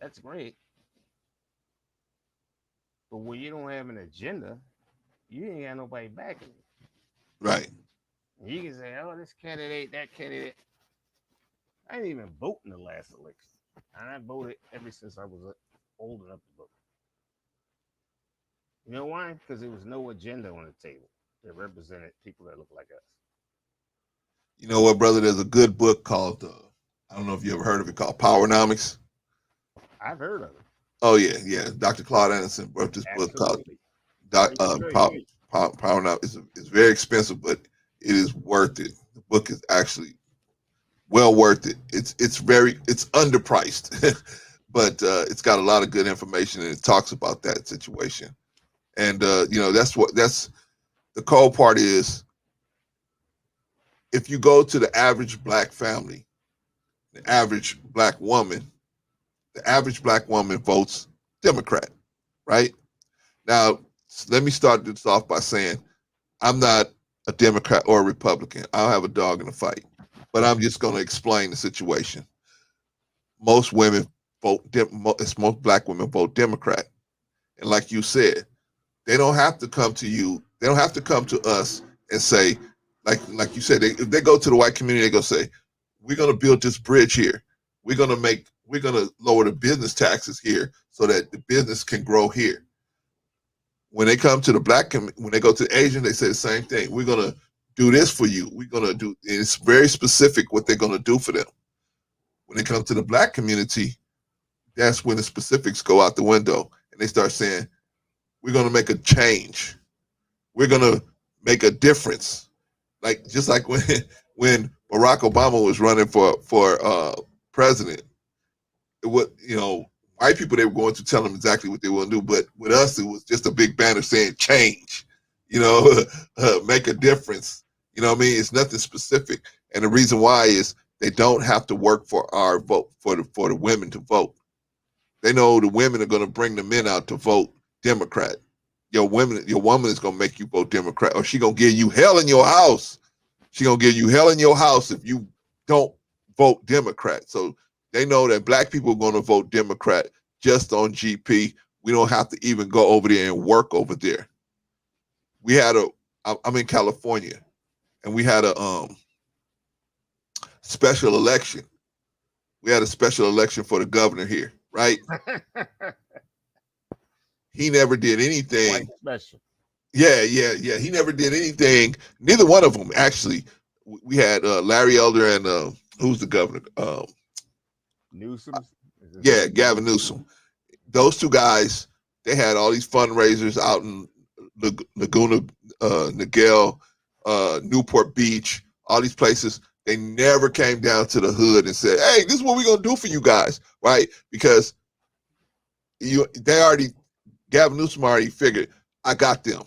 S2: That's great. But when you don't have an agenda, you ain't got nobody backing you.
S1: Right.
S2: You can say, oh, this candidate, that candidate. I didn't even vote in the last election. And I voted ever since I was old enough to vote. You know why? Because there was no agenda on the table that represented people that look like us.
S1: You know what, brother? There's a good book called, I don't know if you ever heard of it, called Powernomics.
S2: I've heard of it.
S1: Oh, yeah, yeah. Dr. Claude Anderson wrote this book called Powernomics. It's very expensive, but it is worth it. The book is actually well worth it. It's underpriced, but it's got a lot of good information, and it talks about that situation. And that's the cold part is, if you go to the average black family, the average black woman votes Democrat, right? Now, let me start this off by saying I'm not a Democrat or a Republican. I don't have a dog in the fight, but I'm just going to explain the situation. Most women most black women vote Democrat. And like you said, they don't have to come to you. They don't have to come to us and say, like you said, if they go to the white community, they go say, we're going to build this bridge here. We're going to lower the business taxes here so that the business can grow here. When they come to the when they go to the Asian, they say the same thing. We're going to do this for you. We're going to do, and it's very specific what they're going to do for them. When they come to the black community, that's when the specifics go out the window and they start saying, we're going to make a change. We're going to make a difference. Just like when when Barack Obama was running for president, what white people, they were going to tell them exactly what they want to do, but with us it was just a big banner saying change, make a difference. You know what I mean? It's nothing specific, and the reason why is they don't have to work for our vote for the women to vote. They know the women are going to bring the men out to vote Democrat. Your woman is going to make you vote Democrat, or she going to give you hell in your house. She going to give you hell in your house if you don't vote Democrat. So they know that black people are going to vote Democrat just on GP. We don't have to even go over there and work over there. I'm in California, and we had a special election. We had a special election for the governor here, right? He never did anything.
S2: Quite special.
S1: Yeah. He never did anything. Neither one of them, actually. We had Larry Elder and who's the governor?
S2: Newsom?
S1: Yeah, Gavin Newsom. Those two guys, they had all these fundraisers out in Laguna, Niguel, Newport Beach, all these places. They never came down to the hood and said, hey, this is what we're going to do for you guys, right? Because Gavin Newsom already figured, I got them.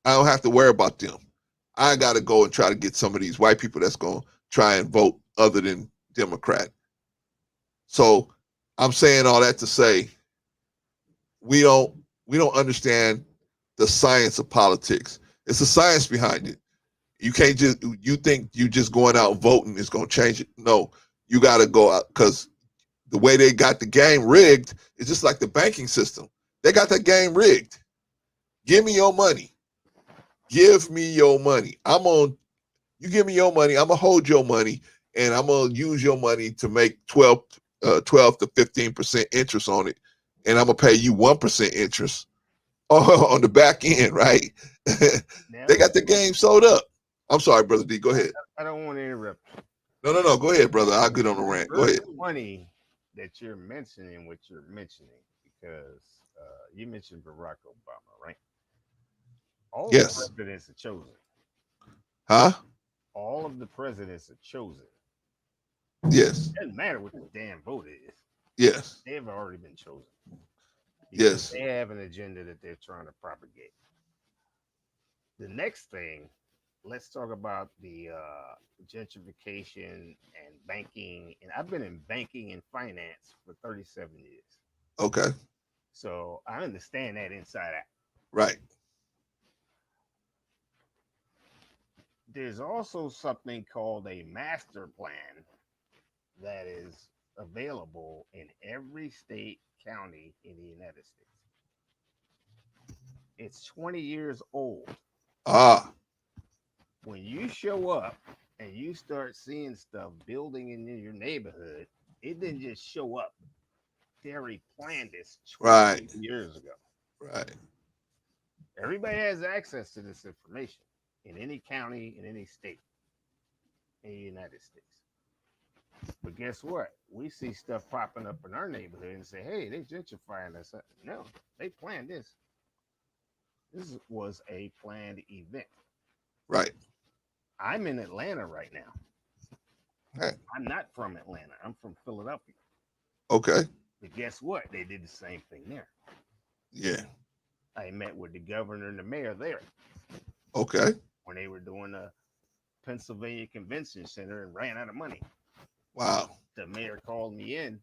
S1: I don't have to worry about them. I got to go and try to get some of these white people that's going to try and vote other than Democrat. So I'm saying all that to say, we don't understand the science of politics. It's a science behind it. You can't you think you just going out voting is going to change it. No, you got to go out, because the way they got the game rigged is just like the banking system. They got that game rigged. Give me your money. Give me your money. You give me your money, I'm going to hold your money, and I'm going to use your money to make 12 to 15% interest on it, and I'm going to pay you 1% interest on the back end, right? They got the game sold up. I'm sorry, Brother D. Go ahead.
S2: I don't want to interrupt.
S1: No. Go ahead, brother. I'll get on the rant. Go ahead.
S2: It's funny that you're mentioning what you're mentioning, because you mentioned Barack Obama, right? All
S1: Yes.
S2: the presidents are chosen.
S1: Huh?
S2: All of the presidents are chosen.
S1: Yes.
S2: It doesn't matter what the damn vote is.
S1: Yes.
S2: They've already been chosen.
S1: Yes.
S2: They have an agenda that they're trying to propagate. The next thing, let's talk about the gentrification and banking. And I've been in banking and finance for 37 years.
S1: Okay.
S2: So I understand that inside out.
S1: Right.
S2: There's also something called a master plan that is available in every state, county in the United States. It's 20 years old. When you show up and you start seeing stuff building in your neighborhood, it didn't just show up. They already planned this 20 years ago.
S1: Right.
S2: Everybody has access to this information in any county, in any state in the United States. But guess what? We see stuff popping up in our neighborhood and say, hey, they gentrifying us. No, they planned this. This was a planned event.
S1: Right.
S2: I'm in Atlanta right now.
S1: Hey.
S2: I'm not from Atlanta. I'm from Philadelphia.
S1: Okay.
S2: But guess what? They did the same thing there.
S1: Yeah.
S2: I met with the governor and the mayor there.
S1: Okay.
S2: When they were doing a Pennsylvania Convention Center and ran out of money.
S1: Wow.
S2: The mayor called me in,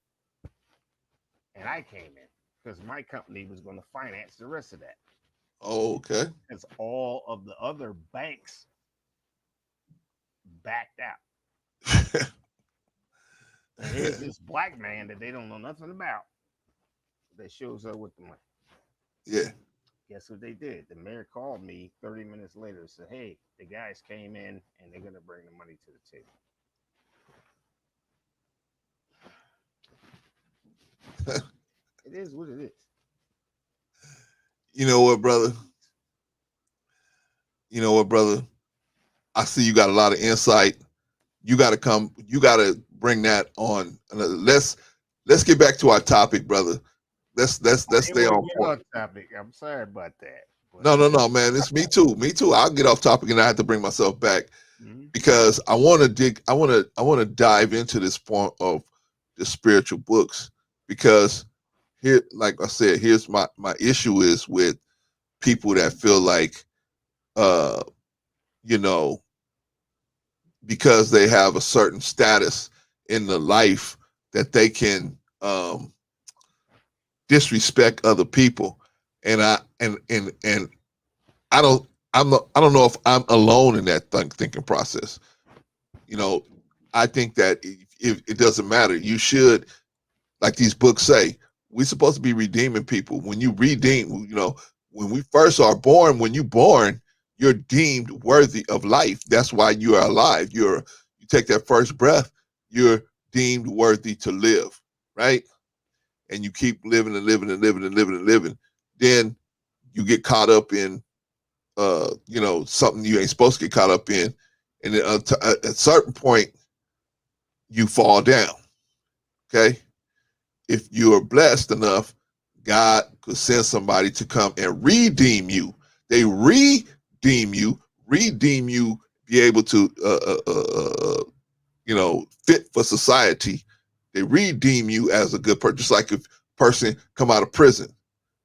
S2: and I came in because my company was going to finance the rest of that.
S1: Oh, okay.
S2: Because all of the other banks backed out. Here's this black man that they don't know nothing about that shows up with the money.
S1: Yeah.
S2: Guess what they did? The mayor called me 30 minutes later and said, hey, the guys came in and they're going to bring the money to the table. It is what it is.
S1: You know what, brother? I see you got a lot of insight. You got to bring that on. Let's get back to our topic, brother. Let's stay on point.
S2: Topic. I'm sorry about that.
S1: No, man. It's me too. I'll get off topic and I have to bring myself back. because I want to dive into this point of the spiritual books, because here, like I said, here's my issue is with people that feel like, you know, because they have a certain status in the life that they can disrespect other people. And I I don't know if I'm alone in that thinking process. You know, I think that if it doesn't matter, you should, like these books say, we're supposed to be redeeming people. When you redeem, you know, when we first are born, when you're born, you're deemed worthy of life. That's why you are alive. You take that first breath, you're deemed worthy to live, right? And you keep living and living and living and living and living. Then you get caught up in, you know, something you ain't supposed to get caught up in, and then at a certain point, you fall down. Okay, if you are blessed enough, God could send somebody to come and redeem you. They redeem you, be able to, you know, fit for society. They redeem you as a good person. Just like if a person come out of prison,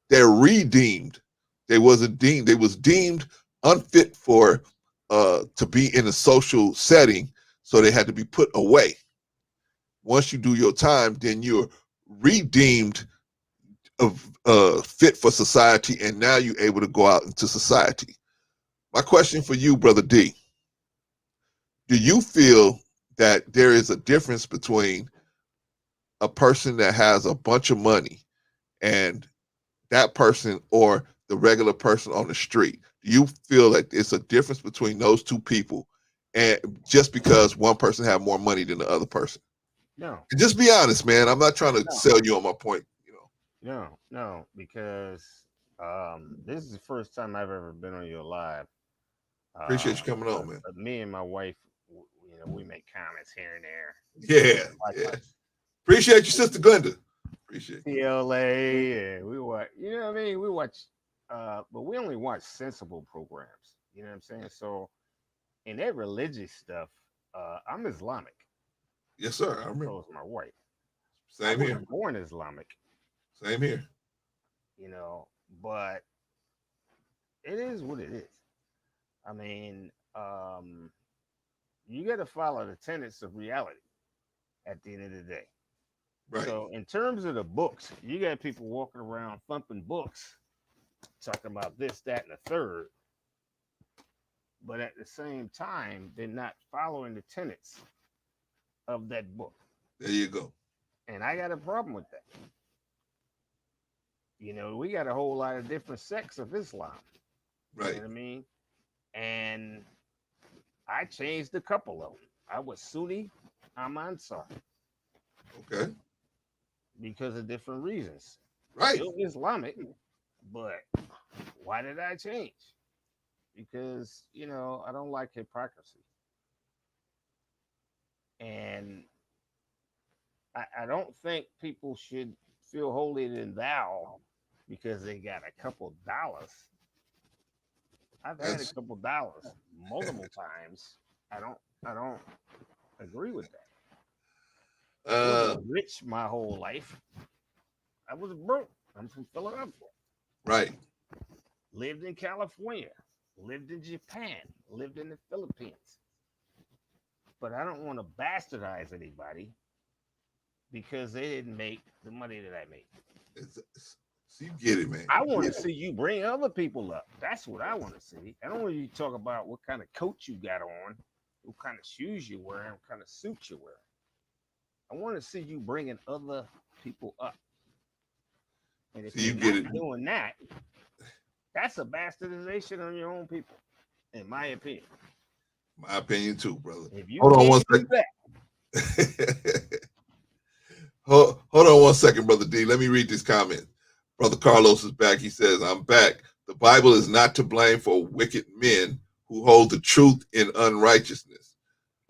S1: they're redeemed. They wasn't deemed. They was deemed unfit for to be in a social setting, so they had to be put away. Once you do your time, then you're redeemed of fit for society, and now you're able to go out into society. My question for you, Brother D, do you feel that there is a difference between a person that has a bunch of money and that person, or the regular person on the street? Do you feel like it's a difference between those two people, and just because one person have more money than the other person?
S2: No.
S1: And just be honest, man. I'm not trying to sell you on my point.
S2: No, because this is the first time I've ever been on your live.
S1: Appreciate you coming on, man.
S2: But me and my wife, you know, we make comments here and there.
S1: Yeah. Appreciate you, Sister Glenda. Appreciate you.
S2: TLA, and we watch, you know what I mean? We watch, but we only watch sensible programs. You know what I'm saying? So, in that religious stuff, I'm Islamic.
S1: Yes, sir. I remember.
S2: So is my wife.
S1: Same here.
S2: Born Islamic.
S1: Same here.
S2: You know, but it is what it is. I mean, you got to follow the tenets of reality at the end of the day.
S1: Right.
S2: So, in terms of the books, you got people walking around thumping books, talking about this, that, and the third. But at the same time, they're not following the tenets of that book.
S1: There you go.
S2: And I got a problem with that. You know, we got a whole lot of different sects of Islam.
S1: Right.
S2: You know what I mean? And I changed a couple of them. I was Sunni, I'm Ansar.
S1: Okay.
S2: Because of different reasons.
S1: Right.
S2: Still Islamic, but why did I change? Because, you know, I don't like hypocrisy. And I don't think people should feel holier than thou because they got a couple dollars. I've had a couple dollars multiple times. I don't agree with that. I wasn't rich my whole life. I was broke. I'm from Philadelphia.
S1: Right.
S2: Lived in California. Lived in Japan. Lived in the Philippines. But I don't want to bastardize anybody because they didn't make the money that I made.
S1: So you get it, man.
S2: I want to see you bring other people up. That's what I want to see. I don't want you to talk about what kind of coat you got on, what kind of shoes you're wearing, what kind of suit you're wearing. I want to see you bringing other people up. And if you're not doing that, that's a bastardization on your own people, in my opinion.
S1: My opinion too, brother.
S2: If you
S1: hold on one second. Hold on one second, Brother D. Let me read this comment. Brother Carlos is back. He says, I'm back. The Bible is not to blame for wicked men who hold the truth in unrighteousness.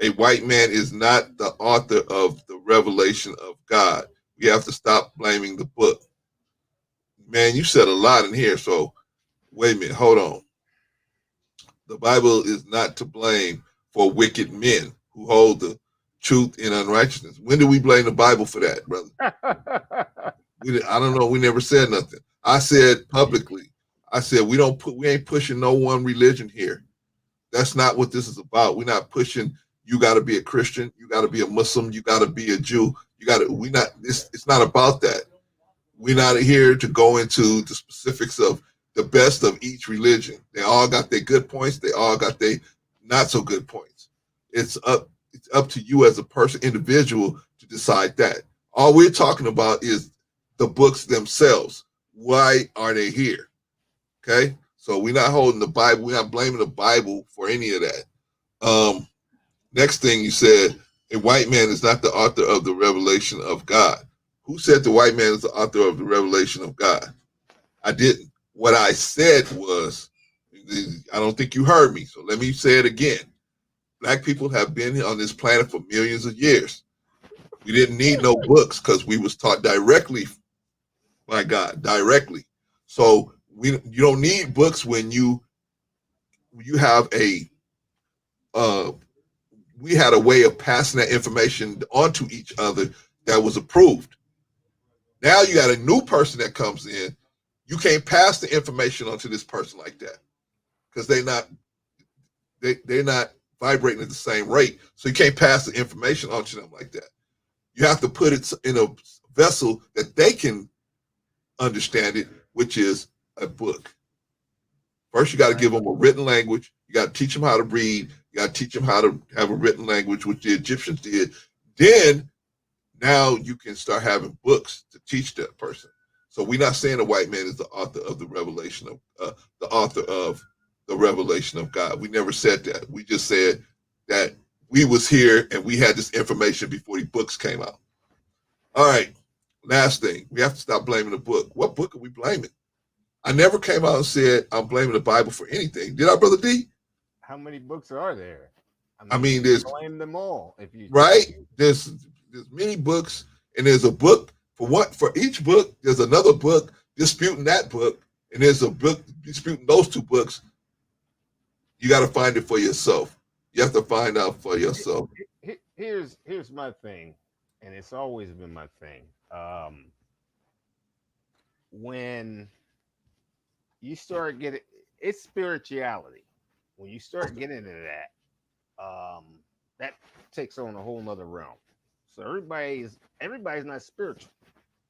S1: A white man is not the author of the revelation of God. We have to stop blaming the book. Man, you said a lot in here, so wait a minute. Hold on. The Bible is not to blame for wicked men who hold the truth in unrighteousness. When do we blame the Bible for that, brother? I don't know. We never said nothing. I said publicly, I said we ain't pushing no one religion here. That's not what this is about. We're not pushing. You got to be a Christian. You got to be a Muslim. You got to be a Jew. You got to. We not. It's not about that. We're not here to go into the specifics of the best of each religion. They all got their good points. They all got their not so good points. It's up to you as a person, individual, to decide that. All we're talking about is the books themselves. Why are they here? Okay, so we're not holding the Bible. We're not blaming the Bible for any of that. Next thing you said, a white man is not the author of the revelation of God. Who said the white man is the author of the revelation of God? I didn't. What I said was, I don't think you heard me, so let me say it again. Black people have been on this planet for millions of years. We didn't need no books because we was taught directly by God, directly. So you don't need books when you have we had a way of passing that information onto each other that was approved. Now you got a new person that comes in. You can't pass the information onto this person like that because they're not vibrating at the same rate. So you can't pass the information onto them like that. You have to put it in a vessel that they can understand it, which is a book. First, you got to give them a written language. You got to teach them how to read. You got to teach them how to have a written language, which the Egyptians did. Then, now you can start having books to teach that person. So we're not saying the white man is the author of the revelation of the revelation of God. We never said that. We just said that we was here and we had this information before the books came out. All right. Last thing, we have to stop blaming the book. What book are we blaming? I never came out and said I'm blaming the Bible for anything. Did I, Brother D?
S2: How many books are there?
S1: I mean, there's
S2: blame them all if you
S1: right. There's many books, and there's a book for each book. There's another book disputing that book, and there's a book disputing those two books. You got to find it for yourself. You have to find out for yourself.
S2: Here's my thing, and it's always been my thing. When you start getting it's spirituality. When you start getting into that takes on a whole nother realm. So everybody's not spiritual.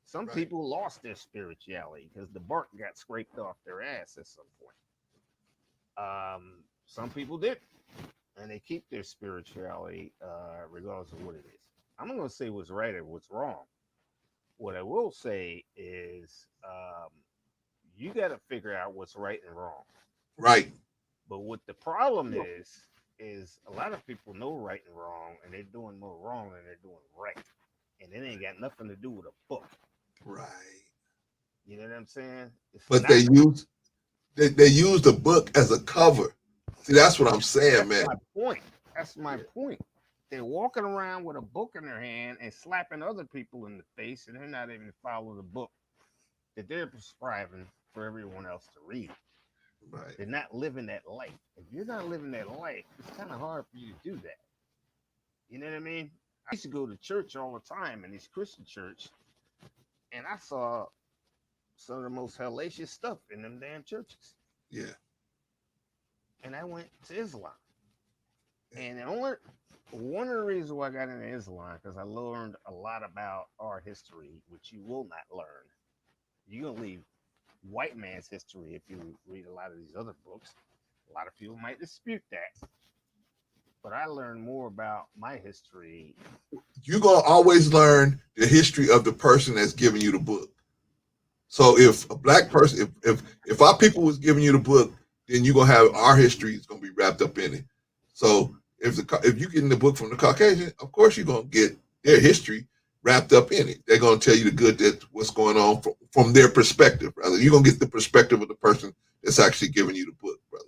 S2: Some
S1: Right.
S2: people lost their spirituality because the bark got scraped off their ass at some point. Some people did, and they keep their spirituality regardless of what it is. I'm not going to say what's right or what's wrong. What I will say is you got to figure out what's right and wrong.
S1: Right.
S2: But what the problem is a lot of people know right and wrong, and they're doing more wrong than they're doing right, and it ain't got nothing to do with a book.
S1: Right.
S2: You know what I'm saying?
S1: But they use the book as a cover. See, that's what I'm saying, man.
S2: My point. That's my point. They're walking around with a book in their hand and slapping other people in the face, and they're not even following the book that they're prescribing for everyone else to read.
S1: Right.
S2: They're not living that life. If you're not living that life, it's kind of hard for you to do that. You know what I mean? I used to go to church all the time in this Christian church, and I saw some of the most hellacious stuff in them damn churches.
S1: Yeah.
S2: And I went to Islam. And one of the reasons why I got into Islam, because I learned a lot about our history, which you will not learn. You're gonna leave white man's history if you read a lot of these other books. A lot of people might dispute that. But I learned more about my history.
S1: You're gonna always learn the history of the person that's giving you the book. So if a black person, if our people was giving you the book, then you're gonna have our history is gonna be wrapped up in it. So if you get in the book from the Caucasian, of course you're gonna get their history wrapped up in it. They're gonna tell you the good that what's going on from their perspective, brother. You're gonna get the perspective of the person that's actually giving you the book, brother.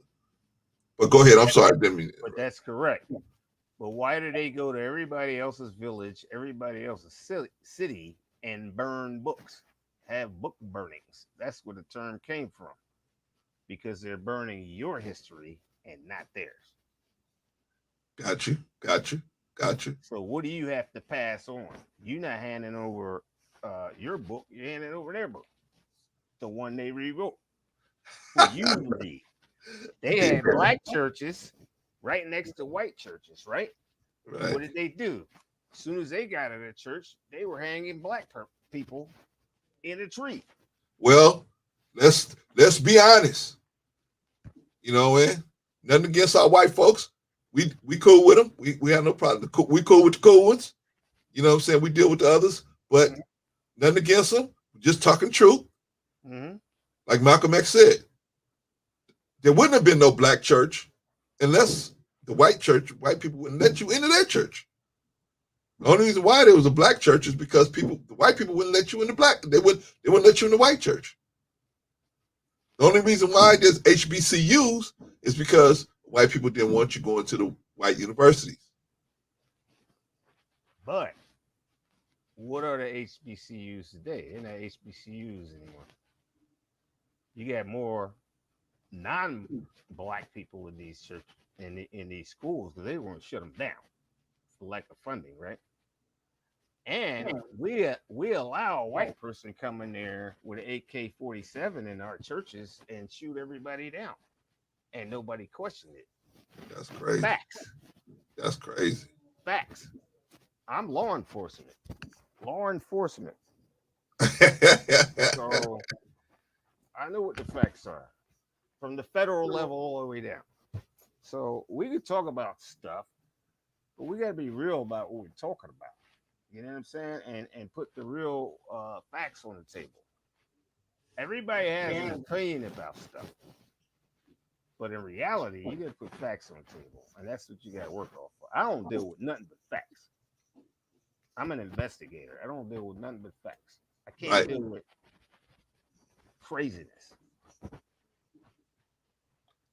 S1: But go ahead. I'm sorry, I didn't mean that.
S2: But that's correct. But why do they go to everybody else's village, everybody else's city, and burn books? Have book burnings. That's where the term came from. Because they're burning your history and not theirs.
S1: Got you. Got you. Got you.
S2: So what do you have to pass on? You're not handing over your book. You're handing over their book, the one they rewrote for you to read. They had black churches right next to white churches, right?
S1: Right.
S2: What did they do? As soon as they got out of church, they were hanging black people in a tree.
S1: Well, let's be honest. You know, man. Nothing against our white folks. We cool with them. We have no problem. We cool with the cool ones. You know what I'm saying? We deal with the others, but nothing against them. Just talking truth.
S2: Mm-hmm.
S1: Like Malcolm X said, there wouldn't have been no black church unless the white people wouldn't let you into their church. The only reason why there was a black church is because the white people wouldn't let you in the black. They wouldn't let you in the white church. The only reason why there's HBCUs is because white people didn't want you going to the white universities.
S2: But what are the HBCUs today? They're not HBCUs anymore. You got more non-black people in these churches in these schools because they won't shut them down for lack of funding, right? And we allow a white person come in there with an AK-47 in our churches and shoot everybody down, and nobody questioned it.
S1: That's crazy.
S2: Facts.
S1: That's crazy.
S2: Facts. I'm law enforcement. Law enforcement. So I know what the facts are from the federal level all the way down. So we could talk about stuff, but we got to be real about what we're talking about. You know what I'm saying? And put the real facts on the table. Everybody has an opinion about stuff, but in reality, you got to put facts on the table, and that's what you got to work off. I don't deal with nothing but facts. I'm an investigator. I don't deal with nothing but facts. I can't deal with craziness.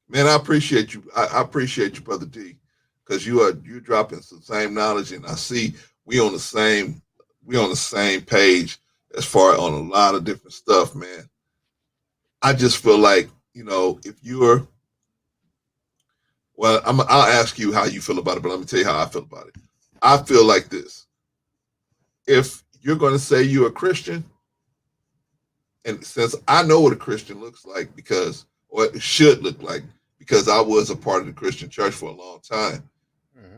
S1: Man, I appreciate you. I appreciate you, Brother D, because you're dropping some same knowledge, and I see we on the same page as far on a lot of different stuff, man. I just feel like, if you're well, I'll ask you how you feel about it, but let me tell you how I feel about it. I feel like this: if you're going to say you're a Christian, and since I know what a Christian looks like or it should look like, because I was a part of the Christian church for a long time. Mm-hmm.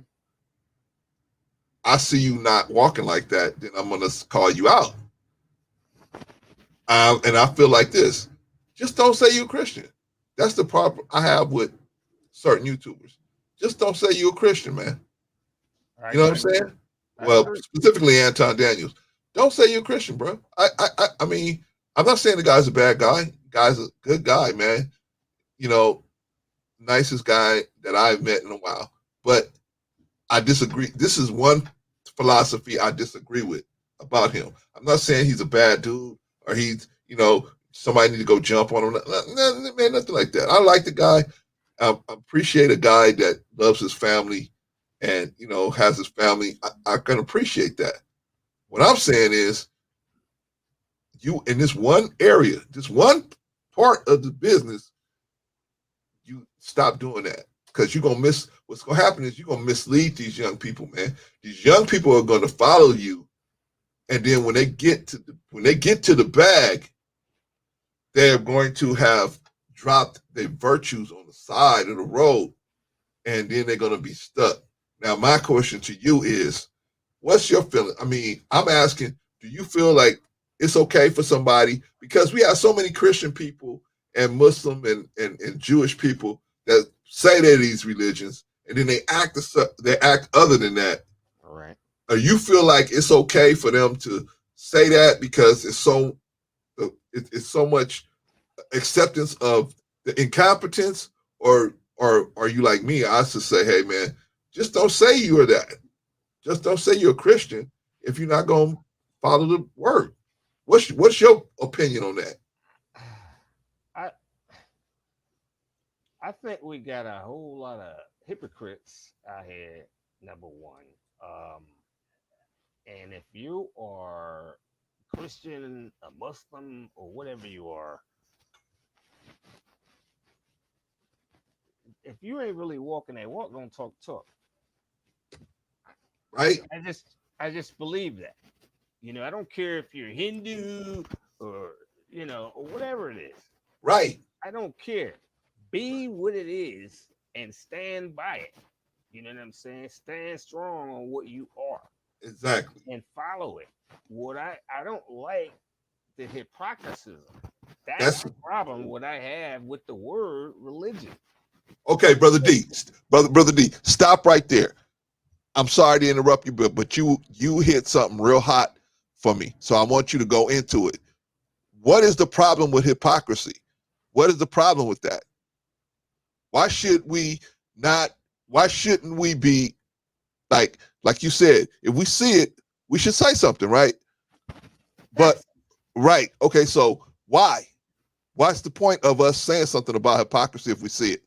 S1: I see you not walking like that, then I'm going to call you out. And I feel like this: just don't say you're a Christian. That's the problem I have with certain YouTubers. Just don't say you're a Christian, man. You know what I'm saying? Well, specifically Anton Daniels. Don't say you're a Christian, bro. I mean, I'm not saying the guy's a bad guy. The guy's a good guy, man. Nicest guy that I've met in a while. But I disagree. This is one philosophy I disagree with about him. I'm not saying he's a bad dude or he's, somebody need to go jump on him. Man, nothing like that. I like the guy. I appreciate a guy that loves his family and, has his family. I can appreciate that. What I'm saying is, you in this one area, this one part of the business, you stop doing that, because you're gonna miss. What's gonna happen is you're gonna mislead these young people, man. These young people are gonna follow you, and then when they get to the bag, they're going to have dropped their virtues on the side of the road, and then they're gonna be stuck. Now, my question to you is, what's your feeling? I mean, I'm asking, do you feel like it's okay for somebody, because we have so many Christian people and Muslim and Jewish people that say they're these religions, and then they act other than that.
S2: All right.
S1: Or you feel like it's okay for them to say that because it's so much acceptance of the incompetence, or are you like me? I should say, hey man, just don't say you are that. Just don't say you're a Christian if you're not going to follow the word. What's your opinion on that?
S2: I think we got a whole lot of hypocrites out here, number one. And if you are Christian, a Muslim, or whatever you are, if you ain't really walking that walk, don't talk.
S1: right?
S2: I just believe that. You know, I don't care if you're Hindu or or whatever it is.
S1: Right.
S2: I don't care. Be what it is and stand by it. You know what I'm saying? Stand strong on what you are
S1: Exactly.
S2: and follow it. What I don't like the hypocrisy. That's
S1: That's
S2: the problem. What I have with the word religion.
S1: okay, brother D. Brother D. Stop right there. I'm sorry to interrupt you, but you hit something real hot for me. So I want you to go into it. What is the problem with hypocrisy? What is the problem with that? Why should we not? Why shouldn't we be like you said? If we see it, we should say something, right? But right, okay. So why? What's the point of us saying something about hypocrisy if we see it?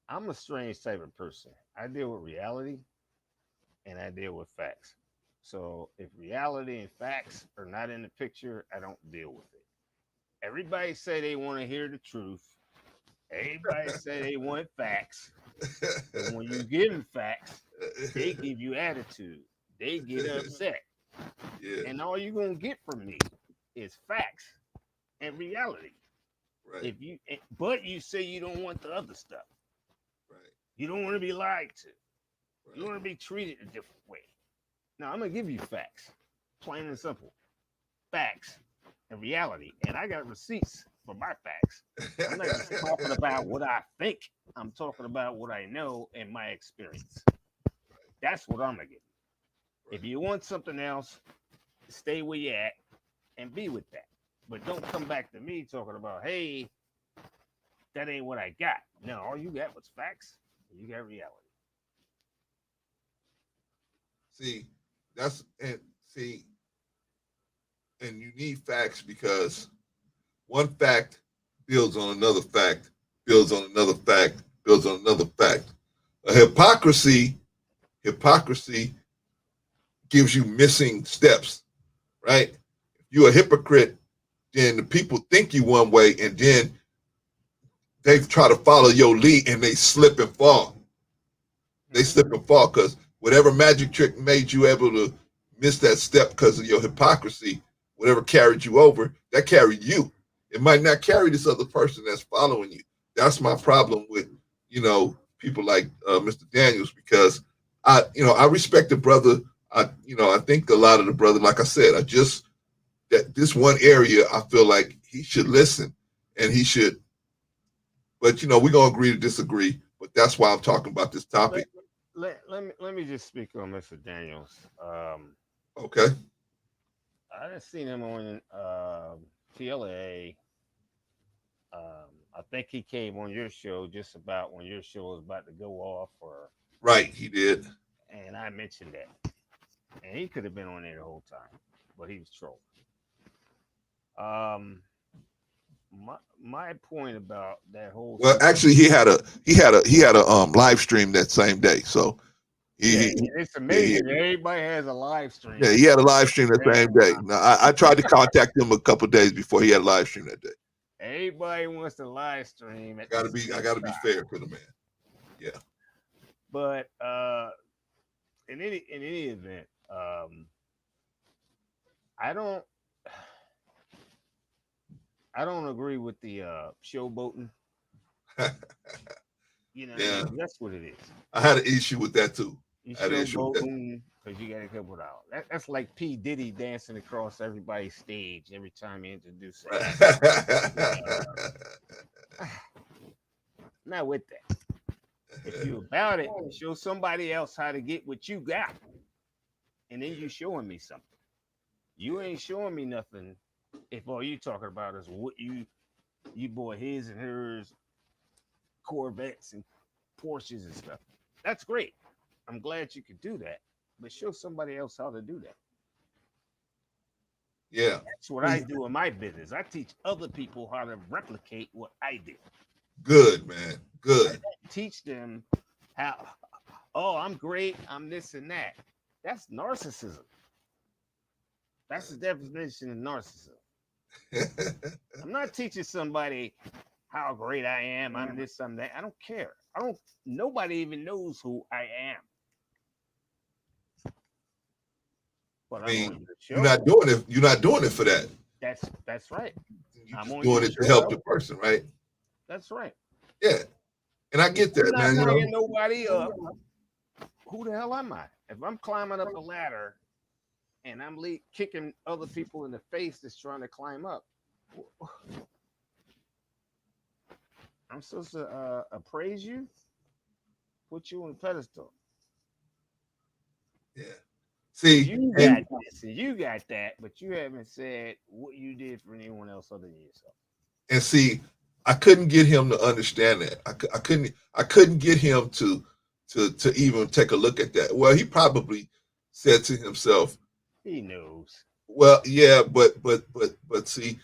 S2: I'm a strange type of person. I deal with reality and I deal with facts. So if reality and facts are not in the picture, I don't deal with it. Everybody say they want to hear the truth. Everybody say they want facts. And when you give them facts, they give you attitude. They get upset.
S1: Yeah,
S2: And all you're gonna get from me is facts and reality.
S1: right,
S2: If you but you say you don't want the other stuff.
S1: right,
S2: You don't want to be lied to. You
S1: right.
S2: want to be treated a different way. Now I'm gonna give you facts. Plain and simple. Facts and reality. And I got receipts for my facts. I'm not just talking about what I think. I'm talking about what I know and my experience. That's what I'm gonna give you. If you want something else, stay where you at and be with that. But don't come back to me talking about, hey, that ain't what I got. No, all you got was facts. You got reality.
S1: See, that's and see, and you need facts because one fact builds on another fact, builds on another fact, builds on another fact. A hypocrisy gives you missing steps, right? If you're a hypocrite, then the people think you one way, and then they try to follow your lead and they slip and fall. They slip and fall because whatever magic trick made you able to miss that step because of your hypocrisy, whatever carried you over, that carried you. It might not carry this other person that's following you. That's my problem with, people like Mr. Daniels because I respect the brother. I think a lot of the brother, like I said, that this one area, I feel like he should listen and he should, but we're going to agree to disagree. But that's why I'm talking about this
S2: Let,
S1: topic.
S2: let me just speak on Mr. Daniels.
S1: Okay.
S2: I done seen him on TLA. I think he came on your show just about when your show was about to go off, or
S1: Right, he did.
S2: and I mentioned that, and he could have been on there the whole time, but he was trolling. Um, my point about that whole
S1: Well, actually, he had a live stream that same day. So
S2: yeah,
S1: he
S2: it's
S1: yeah,
S2: amazing. Everybody has a live stream.
S1: he had a live stream that same day. Now, I tried to contact him a couple of days before he had a live stream that day.
S2: Everybody wants to live stream
S1: I
S2: at the
S1: gotta be I
S2: same
S1: gotta be
S2: time.
S1: fair to the man. Yeah.
S2: But in any event, I don't I don't agree with the showboating. You know what I
S1: Yeah.
S2: mean? That's what it is.
S1: I had an issue with that too.
S2: You
S1: I had an issue with that.
S2: showboating because you got a couple dollars. That's like P Diddy dancing across everybody's stage every time he introduces an act. Not with that. If you about it, show somebody else how to get what you got, and then you showing me something. You ain't showing me nothing if all you talking about is what you bought his and hers Corvettes and Porsches and stuff. That's great. I'm glad you could do that, but show somebody else how to do that.
S1: Yeah.
S2: That's what I do in my business. I teach other people how to replicate what I did.
S1: Good, man. Good.
S2: Teach them how, oh, I'm great, I'm this and that. That's narcissism. That's the definition of narcissism. I'm not teaching somebody how great I am, I'm this, I'm that. I don't care. Nobody even knows who I am. But
S1: I
S2: I'm on
S1: mean,
S2: your
S1: you're
S2: show.
S1: not doing it. You're not doing it for that.
S2: That's right.
S1: You're
S2: I'm
S1: just
S2: on
S1: doing
S2: your
S1: it to
S2: show,
S1: help
S2: though.
S1: the person, right?
S2: That's right.
S1: Yeah, and I
S2: If
S1: get
S2: I'm
S1: that,
S2: not
S1: man. You
S2: bringing
S1: know,
S2: nobody up, who the hell am I? If I'm climbing up a ladder and I'm kicking other people in the face that's trying to climb up, I'm supposed to appraise you, put you on a pedestal.
S1: yeah. See,
S2: You got this and you got that, but you haven't said what you did for anyone else other than yourself.
S1: and see, I couldn't get him to understand that. I couldn't get him to even take a look at that. Well, he probably said to himself,
S2: He knows.
S1: "Well, yeah, but see,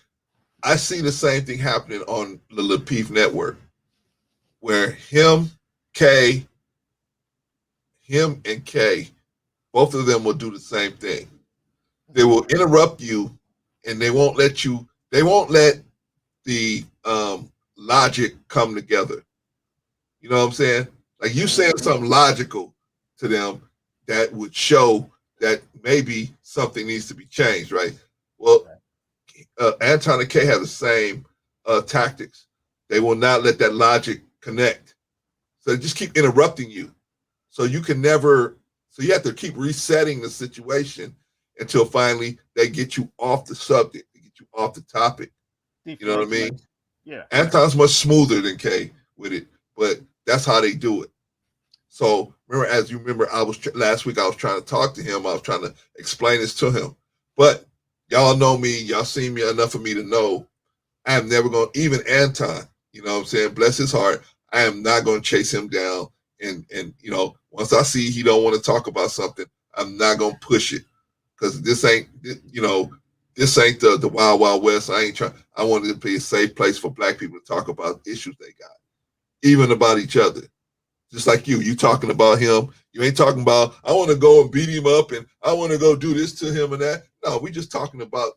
S1: I see the same thing happening on the Lapeef network, where K, him and K, both of them will do the same thing. They will interrupt you, and they won't let you. They won't let the logic come together. You know what I'm saying? Like you saying something logical to them that would show that maybe something needs to be changed, right? Well, Anton and Kay have the same tactics. They will not let that logic connect. So they just keep interrupting you. So you can never, so you have to keep resetting the situation until finally they get you off the subject, they get you off the topic. You know what I mean?
S2: Yeah.
S1: Anton's much smoother than Kay with it, but that's how they do it. So remember, as you remember, last week I was trying to talk to him. I was trying to explain this to him. But y'all know me, y'all seen me enough for me to know I am never going to, even Anton, you know what I'm saying? Bless his heart. I am not going to chase him down. And you know, once I see he don't want to talk about something, I'm not going to push it. Because this ain't, you know, this ain't the wild, wild west. I ain't trying. I want it to be a safe place for black people to talk about issues they got, even about each other. Just like you talking about him. You ain't talking about, I want to go and beat him up and I want to go do this to him and that. No, we just talking about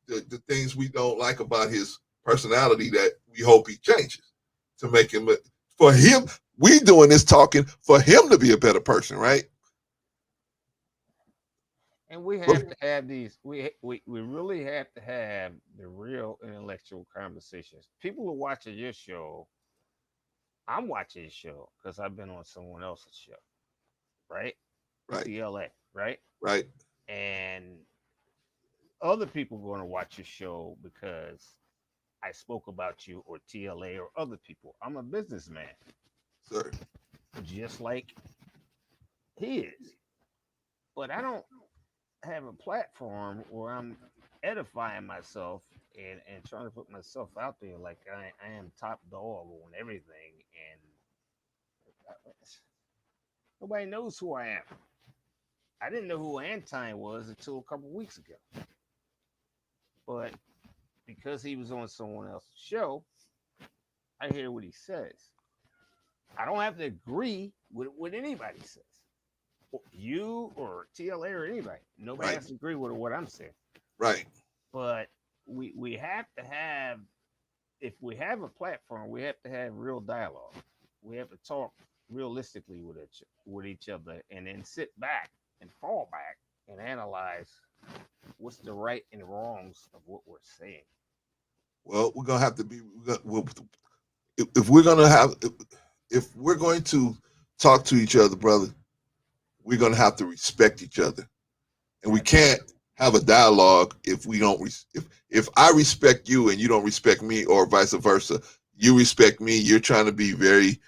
S1: the things we don't like about his personality that we hope he changes to make him, for him, we doing this talking for him to be a better person, right?
S2: And we have to have these. We really have to have the real intellectual conversations. People are watching your show. I'm watching your show because I've been on someone else's show, right?
S1: Right.
S2: TLA, right?
S1: Right.
S2: And other people going to watch your show because I spoke about you or TLA or other people. I'm a businessman,
S1: Sir.
S2: just like he is. But I don't have a platform where I'm edifying myself and trying to put myself out there like I am top dog on everything. And nobody knows who I am. I didn't know who Anton was until a couple weeks ago. But because he was on someone else's show, I hear what he says. I don't have to agree with what anybody says. You or TLA or anybody. Nobody has to agree with what I'm saying.
S1: Right.
S2: But we have to have, if we have a platform, we have to have real dialogue. We have to talk realistically with each other and then sit back and fall back and analyze what's the right and wrongs of what we're saying.
S1: Well, we're gonna have to be. If we're gonna have, if we're going to talk to each other, brother, we're gonna have to respect each other, and we can't have a dialogue if we don't. If I respect you and you don't respect me, or vice versa, you respect me, you're trying to be very,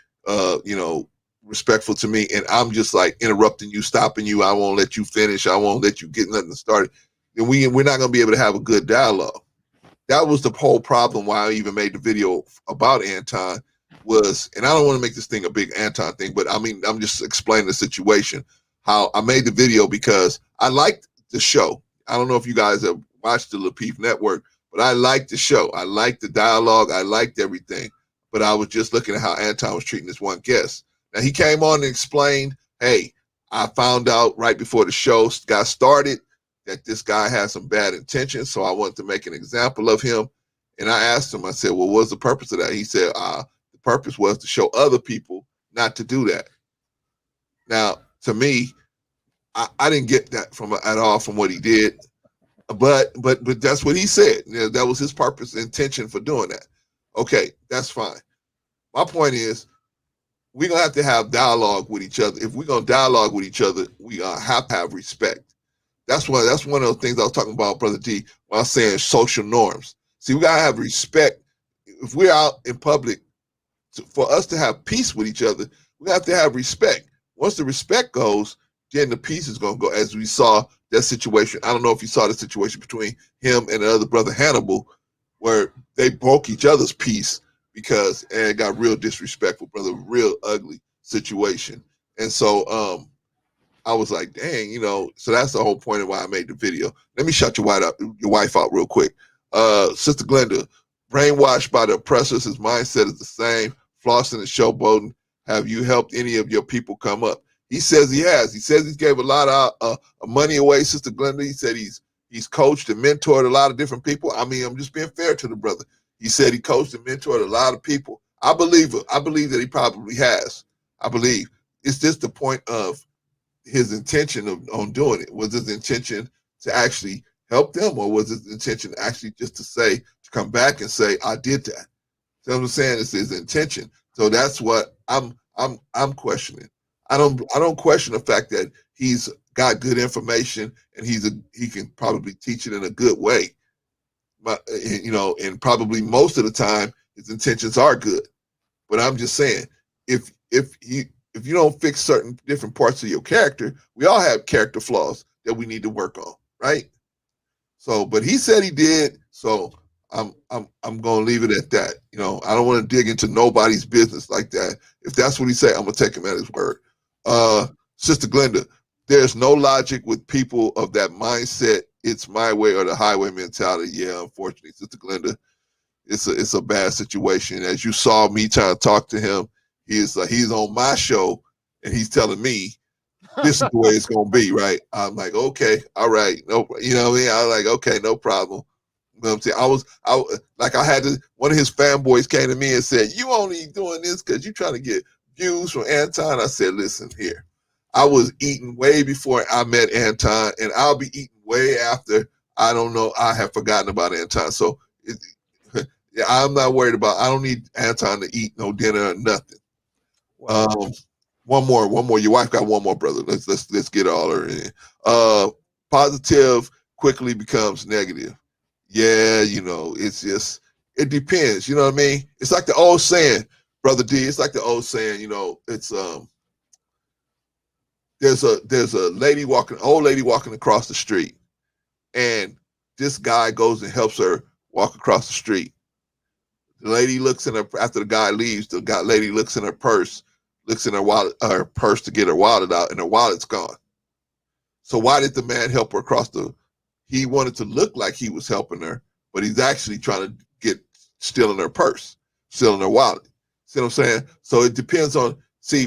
S1: you know, respectful to me, and I'm just like interrupting you, stopping you. I won't let you finish. I won't let you get nothing started. Then we're not gonna be able to have a good dialogue. That was the whole problem why I even made the video about Anton was, and I don't want to make this thing a big Anton thing, but I mean, I'm just explaining the situation, how I made the video because I liked the show. I don't know if you guys have watched the Lapeef Network, but I liked the show. I liked the dialogue. I liked everything, but I was just looking at how Anton was treating this one guest. Now he came on and explained, hey, I found out right before the show got started that this guy had some bad intentions, so I wanted to make an example of him. And I asked him, I said, well, what's the purpose of that? He said, the purpose was to show other people not to do that. Now, to me, I didn't get that from at all from what he did, but that's what he said. You know, that was his purpose, intention for doing that. Okay, that's fine. My point is, we're gonna have to have dialogue with each other. If we're gonna dialogue with each other, we have to have respect. That's one of those things I was talking about, Brother D, when I was saying social norms. See, we gotta have respect. If we're out in public, for us to have peace with each other, we have to have respect. Once the respect goes, then the peace is going to go. As we saw that situation, I don't know if you saw the situation between him and the other brother Hannibal, where they broke each other's peace because it got real disrespectful, brother, real ugly situation. And so I was like, dang, you know, so that's the whole point of why I made the video. Let me shut your wife out real quick. Sister Glenda, brainwashed by the oppressors, his mindset is the same. Flossing and showboating. Have you helped any of your people come up? He says he has. He says he's gave a lot of money away, Sister Glenda. He said he's coached and mentored a lot of different people. I mean, I'm just being fair to the brother. He said he coached and mentored a lot of people. I believe it. I believe that he probably has. I believe. It's just the point of his intention on doing it. Was his intention to actually help them, or was his intention actually just to come back and say, I did that? You know what I'm saying? It's his intention. So that's what I'm questioning. I don't question the fact that he's got good information and he can probably teach it in a good way. But you know, and probably most of the time his intentions are good. But I'm just saying, if you don't fix certain different parts of your character, we all have character flaws that we need to work on, right? So, but he said he did, so I'm gonna leave it at that. You know, I don't want to dig into nobody's business like that. If that's what he said, I'm gonna take him at his word. Sister Glenda, there's no logic with people of that mindset. It's my way or the highway mentality. Yeah, unfortunately, Sister Glenda, it's a bad situation. As you saw me trying to talk to him, he's on my show and he's telling me this is the way it's gonna be, right? I'm like, okay, all right, no, you know what I mean? I was like, okay, no problem. You know what I'm saying? I had one of his fanboys came to me and said, you only doing this because you're trying to get views from Anton. I said, listen here, I was eating way before I met Anton, and I'll be eating way after. I don't know, I have forgotten about Anton. So yeah, I'm not worried about, I don't need Anton to eat no dinner or nothing. Well, one more. Your wife got one more, brother. Let's get all her in. Positive quickly becomes negative. Yeah, you know, it depends. You know what I mean? It's like the old saying, Brother D. It's like the old saying. You know, it's there's a old lady walking across the street, and this guy goes and helps her walk across the street. The lady looks in her after the guy leaves. The lady looks in her purse, looks in her purse to get her wallet out, and her wallet's gone. So why did the man help her across he wanted to look like he was helping her, but he's actually trying to stealing her purse, stealing her wallet. See what I'm saying? So it depends on,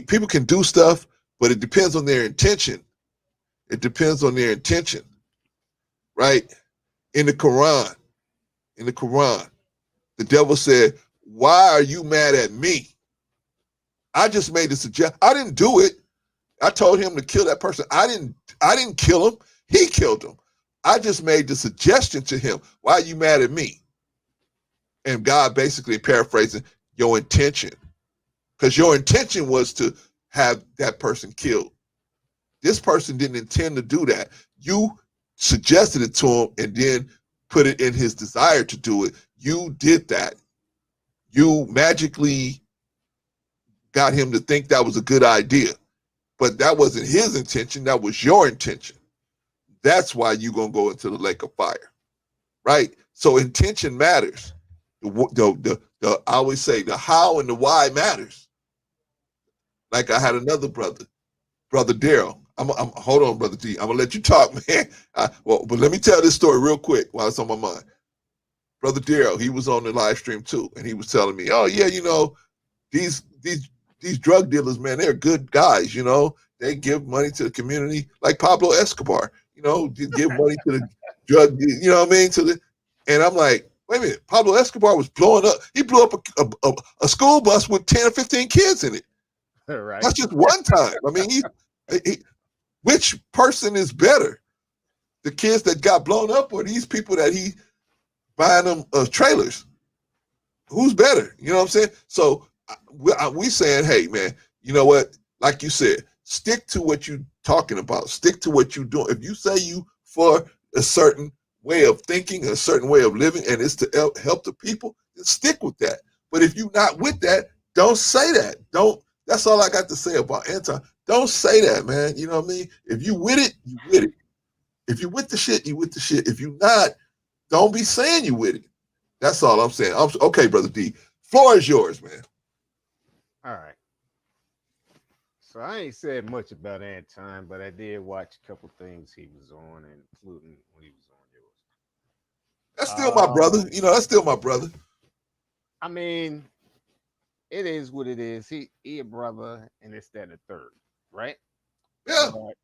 S1: people can do stuff, but it depends on their intention. It depends on their intention, right? In the Quran, the devil said, why are you mad at me? I just made the suggestion. I didn't do it. I told him to kill that person. I didn't kill him. He killed him. I just made the suggestion to him. Why are you mad at me? And God basically paraphrasing your intention. Because your intention was to have that person killed. This person didn't intend to do that. You suggested it to him and then put it in his desire to do it. You did that. You magically got him to think that was a good idea. But that wasn't his intention. That was your intention. That's why you're going to go into the lake of fire, right? So intention matters. I always say the how and the why matters. Like I had another brother Daryl. Hold on, Brother D. I'm going to let you talk, man. But let me tell this story real quick while it's on my mind. Brother Daryl, he was on the live stream too, and he was telling me, oh, yeah, you know, these drug dealers, man, they're good guys, you know. They give money to the community like Pablo Escobar, you know, give money to the drug, you know what I mean? And I'm like, wait a minute, Pablo Escobar was blowing up. He blew up a school bus with 10 or 15 kids in it.
S2: Right.
S1: That's just one time. I mean, which person is better? The kids that got blown up or these people that he buying them trailers? Who's better? You know what I'm saying? So we saying, hey, man, you know what? Like you said, stick to what you're talking about. Stick to what you're doing. If you say you for a certain way of thinking, a certain way of living, and it's to help the people, then stick with that. But if you're not with that, don't say that. Don't. That's all I got to say about Anton. Don't say that, man. You know what I mean? If you with it, you with it. If you with the shit, you with the shit. If you not, don't be saying you with it. That's all I'm saying. Okay, Brother D. Floor is yours, man.
S2: All right. So I ain't said much about Anton, but I did watch a couple things he was on, including when he was on yours.
S1: That's still my brother. You know, that's still my brother.
S2: I mean, it is what it is. He a brother, and it's that and the third, right?
S1: Yeah.
S2: But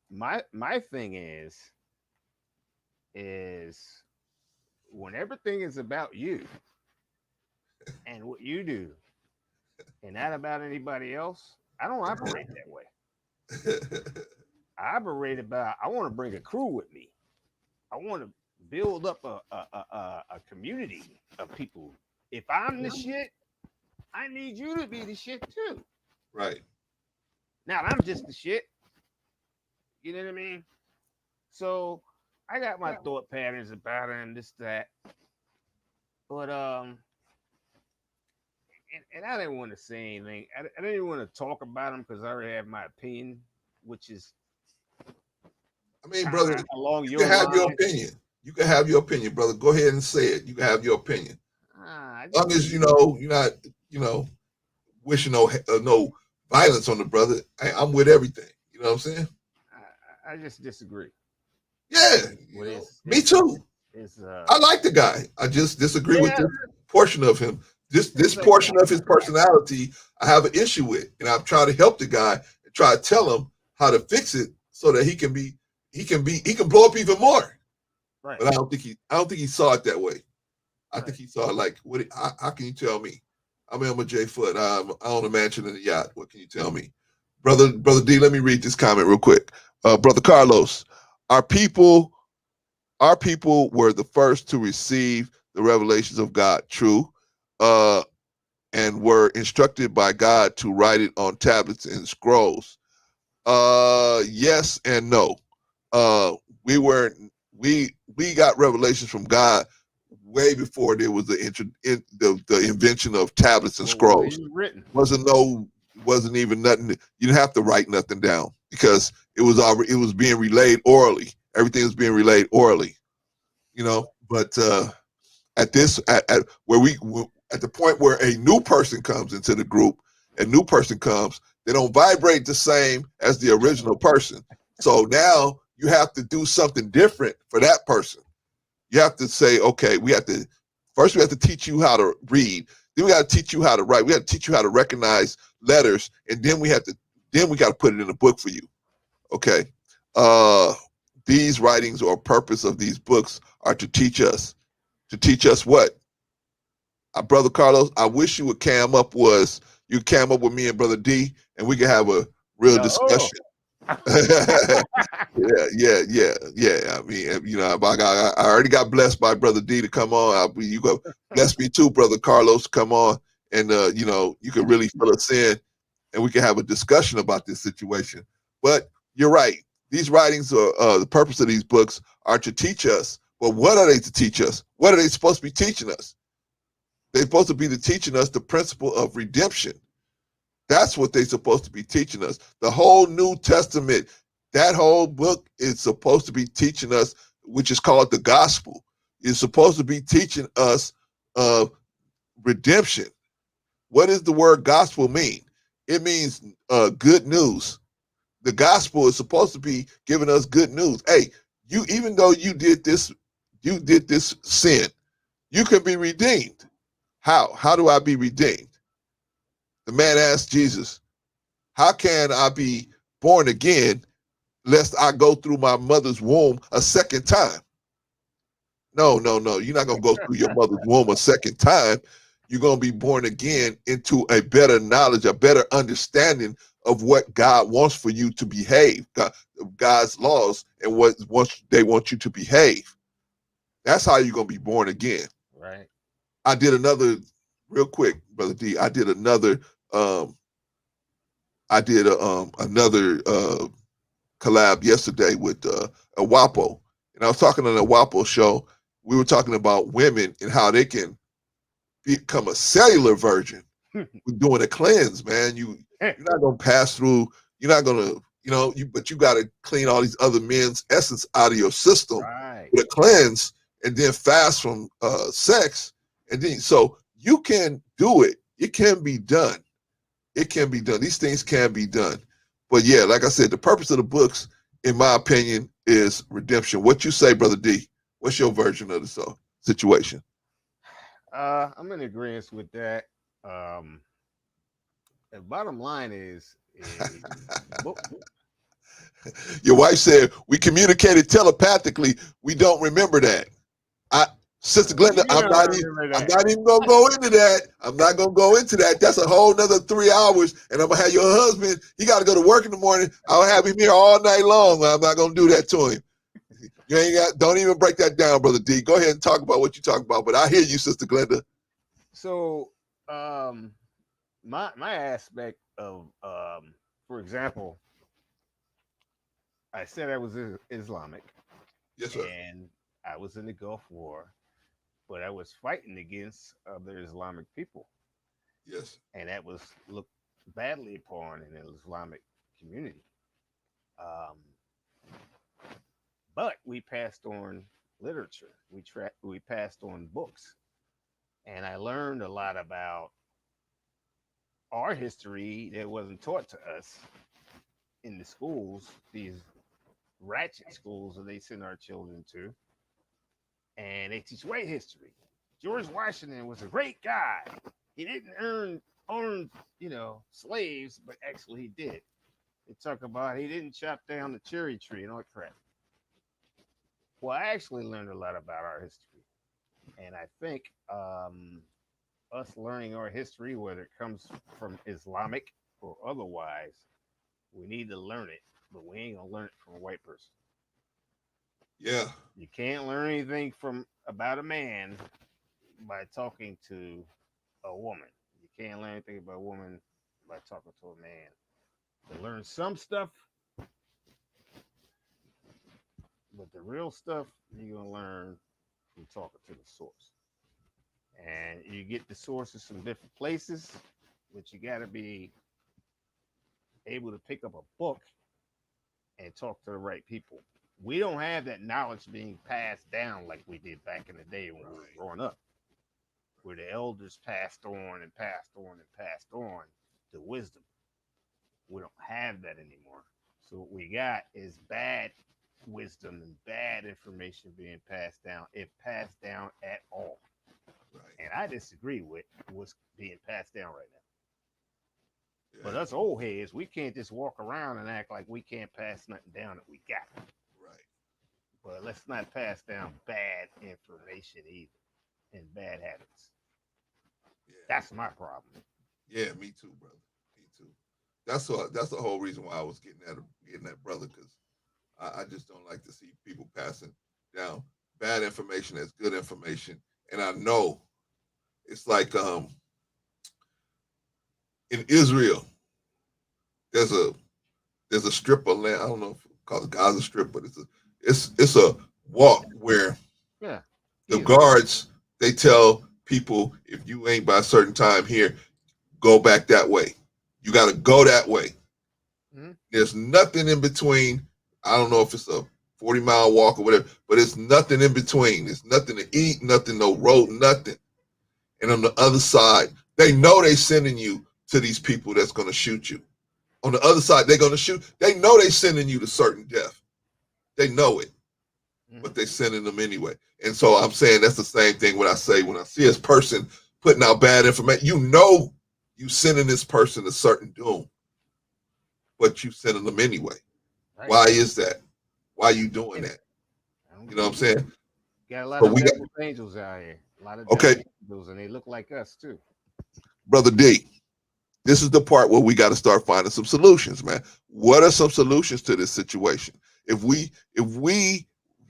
S2: my thing is when everything is about you and what you do, and not about anybody else, I don't operate that way. I operate about I want to bring a crew with me. I want to build up a community of people. If I'm the shit, I need you to be the shit too.
S1: Right.
S2: Now I'm just the shit. You know what I mean? So I got my thought patterns about it and this, that. But and I didn't want to say anything. I didn't want to talk about them because I already have my opinion, which is
S1: I mean, brother,
S2: along
S1: you
S2: your
S1: can have
S2: line.
S1: your opinion. You can have your opinion, brother. Go ahead and say it. You can have your opinion. As long as you know you're not, wishing no violence on the brother. I'm with everything. You know what I'm saying?
S2: I just disagree.
S1: Yeah, me too. I like the guy. I just disagree with this portion of him. This portion of his personality, I have an issue with, and I'm trying to help the guy and try to tell him how to fix it so that he can blow up even more.
S2: Right.
S1: But I don't think he saw it that way. I think he saw it like, how can you tell me? I'm a J Foot. I own a mansion and a yacht. What can you tell me? Brother D, let me read this comment real quick. Brother Carlos, our people were the first to receive the revelations of God, true, and were instructed by God to write it on tablets and scrolls. Yes and no. We got revelations from God way before there was the invention of tablets and scrolls. Wasn't even nothing. You didn't have to write nothing down because it was being relayed orally. Everything was being relayed orally. But at the point where a new person comes into the group, they don't vibrate the same as the original person. So now you have to do something different for that person. You have to say, okay, we have to teach you how to read. Then we got to teach you how to write. We have to teach you how to recognize letters, and then we got to put it in a book for you. Okay. These writings or purpose of these books are to teach us. To teach us what? Brother Carlos, I wish you would cam up with me and Brother D, and we could have a real discussion. Yeah. I mean, I already got blessed by Brother D to come on. You got bless me too, Brother Carlos, to come on, and you can really fill us in, and we can have a discussion about this situation. But you're right. These writings are the purpose of these books are to teach us. But what are they to teach us? What are they supposed to be teaching us? They're supposed to be teaching us the principle of redemption. That's what they're supposed to be teaching us. The whole New Testament, that whole book is supposed to be teaching us, which is called the gospel. It's supposed to be teaching us redemption. What does the word gospel mean? It means good news. The gospel is supposed to be giving us good news. Hey, even though you did this sin, you can be redeemed. How? How do I be redeemed? The man asked Jesus, how can I be born again lest I go through my mother's womb a second time? No. You're not going to go through your mother's womb a second time. you're going to be born again into a better knowledge, a better understanding of what God wants for you to behave, God's laws, and what they want you to behave. That's how you're going to be born again.
S2: Right.
S1: I did another, real quick, Brother D. I did another. Another collab yesterday with a WAPO, and I was talking on a WAPO show. We were talking about women and how they can become a cellular virgin. We're doing a cleanse, man. You're not gonna pass through. You're not gonna, but you got to clean all these other men's essence out of your system
S2: Right.
S1: with a cleanse, and then fast from sex, and then so you can do it. It can be done. It can be done. These things can be done. But yeah, like I said, the purpose of the books, in my opinion, is redemption. What you say, Brother D? What's your version of the situation?
S2: I'm in agreement with that. The bottom line is book.
S1: Your wife said we communicated telepathically. We don't remember that. Sister Glenda, I'm not even gonna go into that. I'm not gonna go into that. That's a whole nother 3 hours, and I'm gonna have your husband. He got to go to work in the morning. I'll have him here all night long. I'm not gonna do that to him. You ain't got. Don't even break that down, Brother D. Go ahead and talk about what you talk about. But I hear you, Sister Glenda.
S2: So, my aspect of, for example, I said I was Islamic.
S1: Yes, sir.
S2: And I was in the Gulf War, but I was fighting against other Islamic people.
S1: Yes.
S2: And that was looked badly upon in the Islamic community. Um, but we passed on literature. We passed on books, and I learned a lot about our history that wasn't taught to us in the schools. These ratchet schools that they send our children to, and they teach white history. George Washington was a great guy. He didn't own slaves, but actually he did. They talk about he didn't chop down the cherry tree and all that crap. Well, I actually learned a lot about our history, and I think us learning our history, whether it comes from Islamic or otherwise, we need to learn it, but we ain't gonna learn it from a white person.
S1: Yeah.
S2: You can't learn anything about a man by talking to a woman. You can't learn anything about a woman by talking to a man. To learn some stuff, but the real stuff you're gonna learn from talking to the source. And you get the sources from different places, but you gotta be able to pick up a book and talk to the right people. We don't have that knowledge being passed down like we did back in the day when we were growing up, where the elders passed on and passed on and passed on the wisdom. We don't have that anymore. So what we got is bad wisdom and bad information being passed down, if passed down at all.
S1: Right.
S2: And I disagree with what's being passed down right now.
S1: Yeah.
S2: But us old heads, we can't just walk around and act like we can't pass nothing down that we got.
S1: Right.
S2: But let's not pass down bad information either and bad habits.
S1: Yeah.
S2: That's my problem.
S1: Yeah, me too, brother. Me too. That's the whole reason why I was getting that brother, because I just don't like to see people passing down bad information as good information. And I know it's like in Israel, there's a strip of land. I don't know if it's called the Gaza Strip, but it's a walk where the guards, they tell people, if you ain't by a certain time here, go back that way. You got to go that way. Mm-hmm. There's nothing in between. I don't know if it's a 40-mile walk or whatever, but it's nothing in between. There's nothing to eat, nothing, no road, nothing. And on the other side, they know they sending you to these people that's going to shoot you. On the other side, they're going to shoot. They know they sending you to certain death. They know it, but they sending them anyway. And so I'm saying that's the same thing when I say, when I see this person putting out bad information, you know you sending this person a certain doom, but you sending them anyway. Right. Why is that? Why are you doing that? You know what I'm saying?
S2: Got a lot of devil's angels out here. A lot of
S1: Okay,
S2: those, and they look like us too.
S1: Brother D, this is the part where we got to start finding some solutions, man. What are some solutions to this situation? If we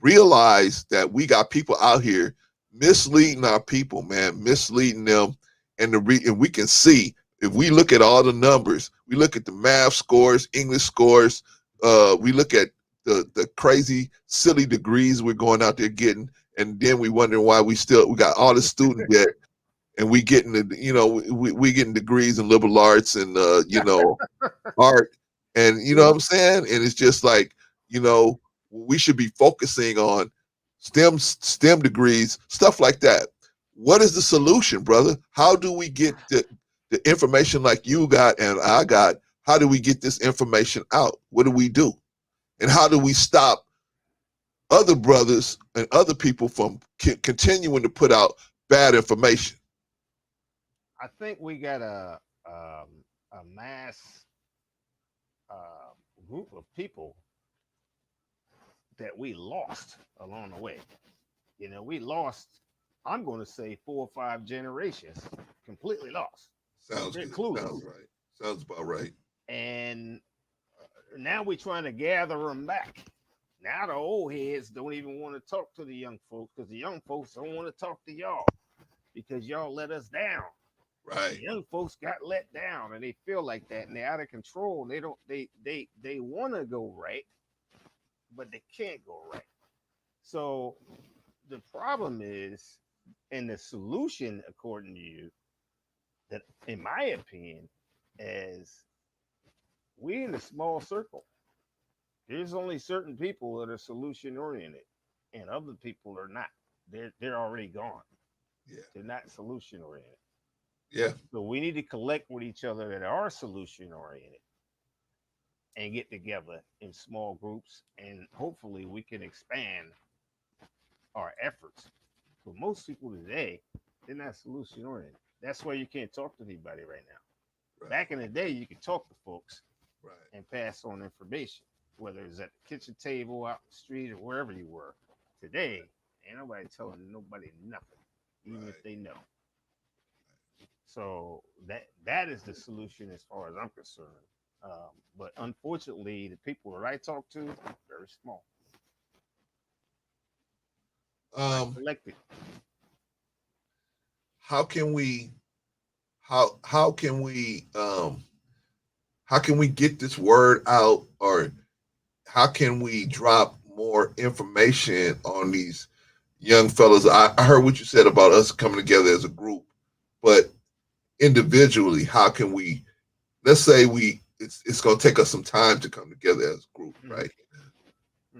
S1: realize that we got people out here misleading our people, man, misleading them, and we can see if we look at all the numbers, we look at the math scores, English scores, we look at the crazy, silly degrees we're going out there getting, and then we wonder why we got all the student debt, and we getting we getting degrees in liberal arts and art, and you know what I'm saying, and it's just like, we should be focusing on STEM degrees, stuff like that. What is the solution, brother? How do we get the information like you got and I got? How do we get this information out? What do we do? And how do we stop other brothers and other people from continuing to put out bad information?
S2: I think we got a mass group of people that we lost along the way. We lost. I'm going to say 4 or 5 generations, completely lost.
S1: Sounds
S2: They're
S1: good.
S2: clueless.
S1: Sounds right. Sounds about right.
S2: And now we're trying to gather them back. Now the old heads don't even want to talk to the young folks because the young folks don't want to talk to y'all because y'all let us down.
S1: Right.
S2: The young folks got let down and they feel like that and they're out of control. They don't they want to go right, but they can't go right. So the problem is, and the solution, according to you, that in my opinion, is we in a small circle. There's only certain people that are solution oriented, and other people are not. They're already gone.
S1: Yeah.
S2: They're not solution oriented.
S1: Yeah.
S2: So we need to collect with each other that are solution oriented and get together in small groups, and hopefully we can expand our efforts. But most people today, they're not solution oriented. That's why you can't talk to anybody right now.
S1: Right.
S2: Back in the day, you could talk to folks
S1: Right.
S2: and pass on information, whether it's at the kitchen table, out the street, or wherever you were. Today, ain't nobody telling nobody nothing, even if they know. So that is the solution as far as I'm concerned. But unfortunately, the people that I talk to, very small, collected.
S1: How can we how can we how can we get this word out, or how can we drop more information on these young fellas? I heard what you said about us coming together as a group, but individually, how can we, let's say it's going to take us some time to come together as a group, right?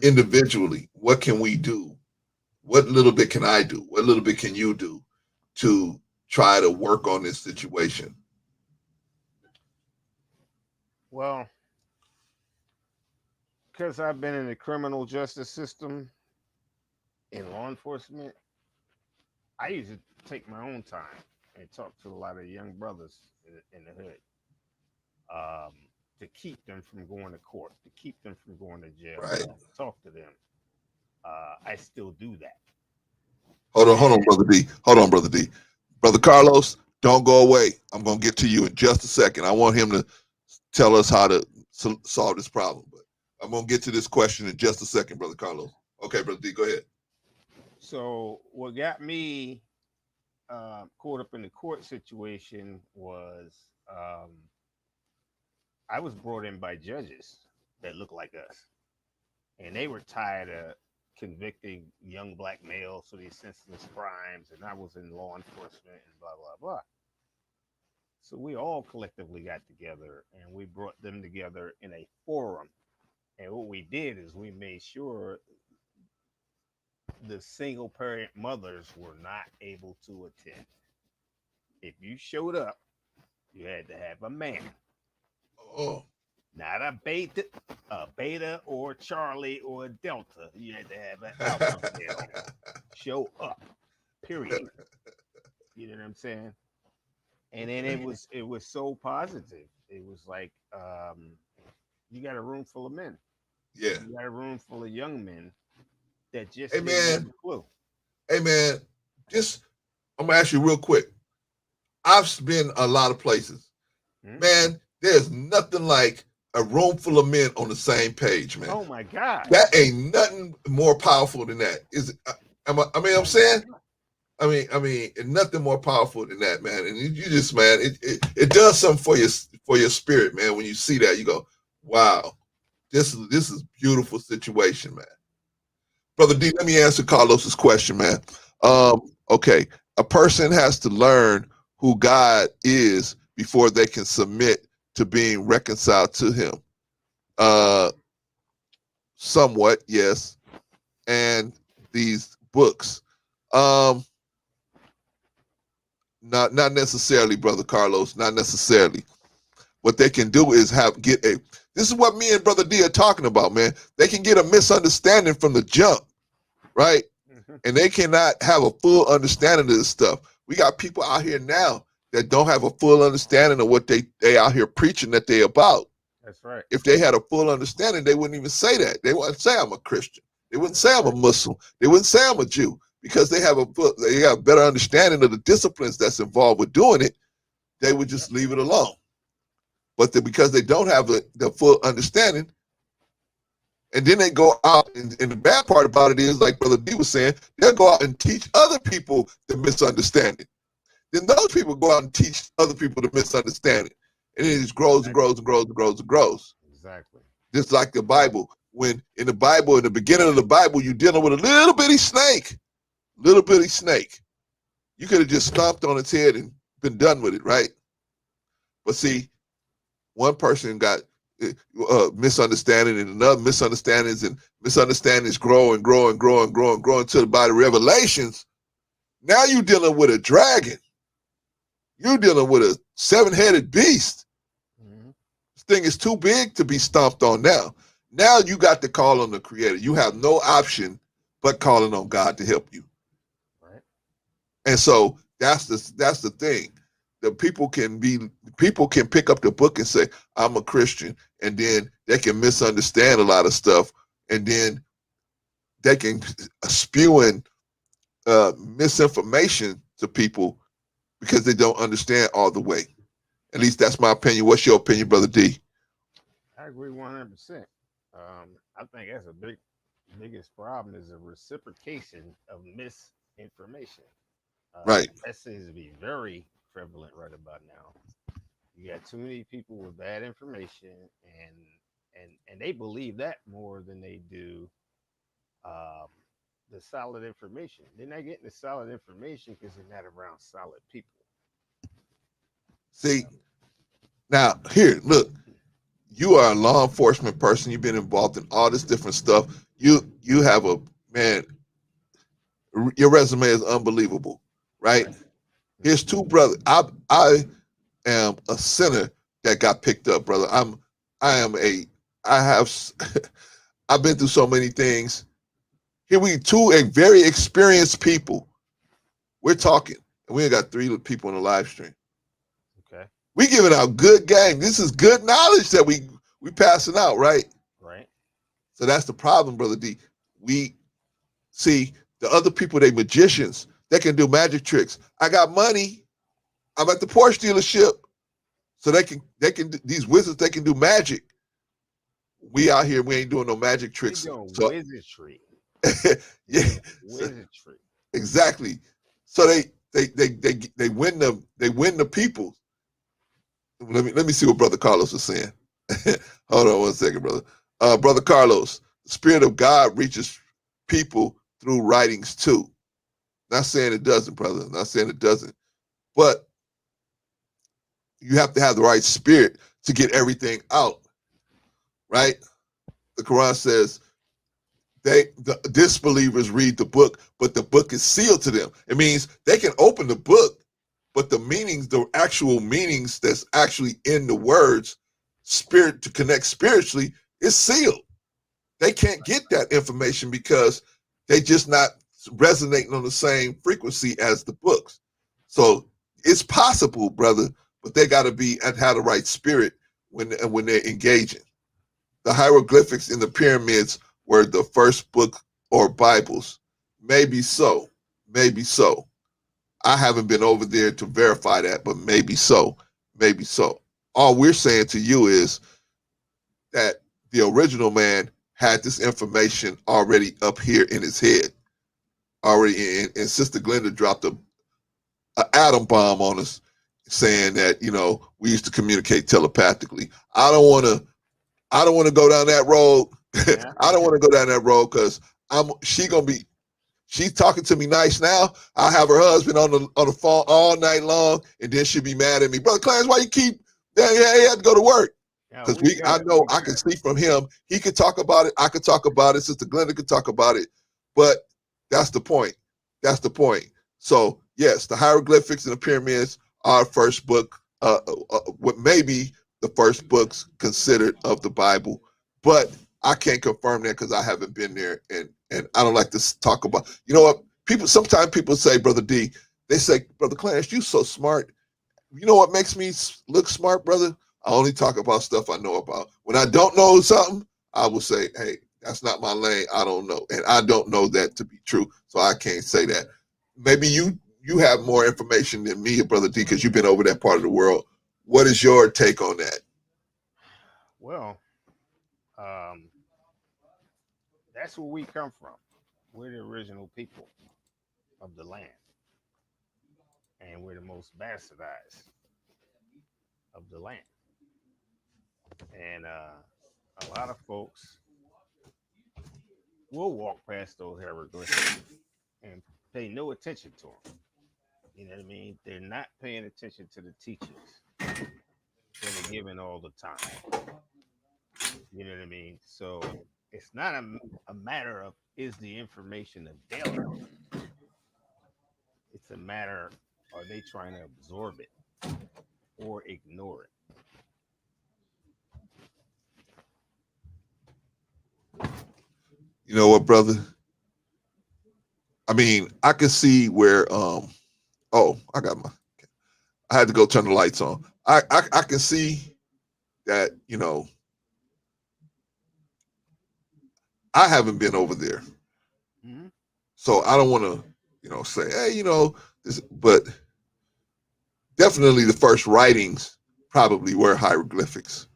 S1: Individually, what can we do? What little bit can I do? What little bit can you do to try to work on this situation?
S2: Well, because I've been in the criminal justice system in law enforcement, I usually take my own time and talk to a lot of young brothers in the hood, um, to keep them from going to court, to keep them from going to jail.
S1: Right.
S2: Talk to them. I still do that.
S1: Hold on, Brother D. Hold on, Brother D. Brother Carlos, don't go away. I'm going to get to you in just a second. I want him to tell us how to solve this problem, but I'm going to get to this question in just a second, Brother Carlos. Okay, Brother D, go ahead.
S2: So what got me caught up in the court situation was, I was brought in by judges that look like us, and they were tired of convicting young black males for these senseless crimes, and I was in law enforcement and blah blah blah. So we all collectively got together and we brought them together in a forum. And what we did is we made sure the single parent mothers were not able to attend. If you showed up, you had to have a man.
S1: Oh.
S2: Not a beta or Charlie or a Delta. You had to have an alpha male show up. Period. You know what I'm saying? And then it was so positive. It was like, you got a room full of men.
S1: Yeah.
S2: You got a room full of young men that just
S1: Hey,
S2: didn't have
S1: man.
S2: a clue.
S1: Hey, man, just I'm gonna ask you real quick. I've been a lot of places.
S2: Mhm.
S1: Man, there's nothing like a room full of men on the same page, man.
S2: Oh my God.
S1: That ain't nothing more powerful than that. Is it? I'm saying. I mean, nothing more powerful than that, man. And you just, man, it does something for your spirit, man. When you see that, you go, wow, this is beautiful situation, man. Brother D, let me answer Carlos's question, man. Okay, a person has to learn who God is before they can submit to being reconciled to Him. Somewhat, yes. And these books, not necessarily, Brother Carlos, not necessarily. What they can do is this is what me and Brother D are talking about, man. They can get a misunderstanding from the jump, right? And they cannot have a full understanding of this stuff. We got people out here now that don't have a full understanding of what they out here preaching that they about.
S2: That's right.
S1: If they had a full understanding, they wouldn't even say that. They wouldn't say I'm a Christian. They wouldn't say I'm a Muslim. They wouldn't say I'm a Jew, because they have a better understanding of the disciplines that's involved with doing it. They would just leave it alone. But because they don't have the full understanding, and then they go out, and the bad part about it is, like Brother D was saying, they'll go out and teach other people the misunderstanding. Then those people go out and teach other people the misunderstanding. And it just grows and grows and grows and grows and grows.
S2: Exactly.
S1: Just like the Bible. When in the Bible, in the beginning of the Bible, you're dealing with a little bitty snake. Little bitty snake. You could have just stomped on its head and been done with it, right? But see, one person got misunderstanding, and another misunderstandings, and misunderstandings grow and grow and grow and grow and grow until by the revelations, now you're dealing with a dragon. You're dealing with a 7-headed beast.
S2: Mm-hmm.
S1: This thing is too big to be stomped on now. Now you got to call on the Creator. You have no option but calling on God to help you.
S2: Right.
S1: And so that's the thing. The people can pick up the book and say, I'm a Christian, and then they can misunderstand a lot of stuff, and then they can spew in misinformation to people because they don't understand all the way. At least that's my opinion. What's your opinion, Brother D?
S2: I agree 100%. I think that's biggest problem is a reciprocation of misinformation.
S1: Right.
S2: That seems to be very prevalent right about now. You got too many people with bad information, and they believe that more than they do the solid information. They're not getting the solid information because they're not around solid people.
S1: See, now here, look, you are a law enforcement person. You've been involved in all this different stuff. You have your resume is unbelievable, right? Here's two brothers. I am a sinner that got picked up, brother. I've been through so many things. Here we two very experienced people. We're talking, and we got 3 people on the live stream.
S2: Okay.
S1: We giving out good game. This is good knowledge that we passing out, right?
S2: Right.
S1: So that's the problem, Brother D. We see the other people, they magicians. They can do magic tricks. I got money. I'm at the Porsche dealership. So these wizards, they can do magic. We out here, we ain't doing no magic tricks.
S2: They doing
S1: So,
S2: wizardry.
S1: yeah,
S2: Wizardry.
S1: exactly. So they win the people. Let me see what Brother Carlos is saying. Hold on one second, brother. Brother Carlos, the Spirit of God reaches people through writings too. Not saying it doesn't, brother. Not saying it doesn't. But you have to have the right spirit to get everything out, right? The Quran says the disbelievers read the book, but the book is sealed to them. It means they can open the book, but the meanings, the actual meanings that's actually in the words, spirit to connect spiritually, is sealed. They can't get that information because they just not resonating on the same frequency as the books. So it's possible, brother, but they got to be and have the right spirit when they're engaging. The hieroglyphics in the pyramids were the first book or Bibles. Maybe so. Maybe so. I haven't been over there to verify that, but maybe so. Maybe so. All we're saying to you is that the original man had this information already up here in his head, already in, and Sister Glenda dropped a atom bomb on us saying that, you know, we used to communicate telepathically. I don't want to go down that road.
S2: Yeah.
S1: I don't want to go down that road because she's talking to me nice now. I have her husband on the phone all night long, and then she'll be mad at me. Brother Clarence, why you keep he had to go to work? Because I know I can see from him. He could talk about it. I could talk about it. Sister Glenda could talk about it. But that's the point. That's the point. So yes, the hieroglyphics and the pyramids are first book, what may be the first books considered of the Bible. But I can't confirm that because I haven't been there, and I don't like to talk about. You know what? Sometimes people say, Brother D, they say, Brother Clarence, you so smart. You know what makes me look smart, brother? I only talk about stuff I know about. When I don't know something, I will say, hey, that's not my lane. I don't know. And I don't know that to be true, so I can't say that. Maybe you have more information than me, Brother D, because you've been over that part of the world. What is your take on that?
S2: Well, that's where we come from. We're the original people of the land, and we're the most bastardized of the land. And a lot of folks will walk past those hieroglyphics and pay no attention to them. You know what I mean? They're not paying attention to the teachings that are given all the time. You know what I mean? So it's not a matter of is the information available. It's a matter, are they trying to absorb it or ignore it?
S1: You know what, brother? I mean, I can see where I had to go turn the lights on. I can see that, you know, I haven't been over there.
S2: Mm-hmm.
S1: So I don't want to, you know, say, hey, you know, this, but definitely the first writings probably were hieroglyphics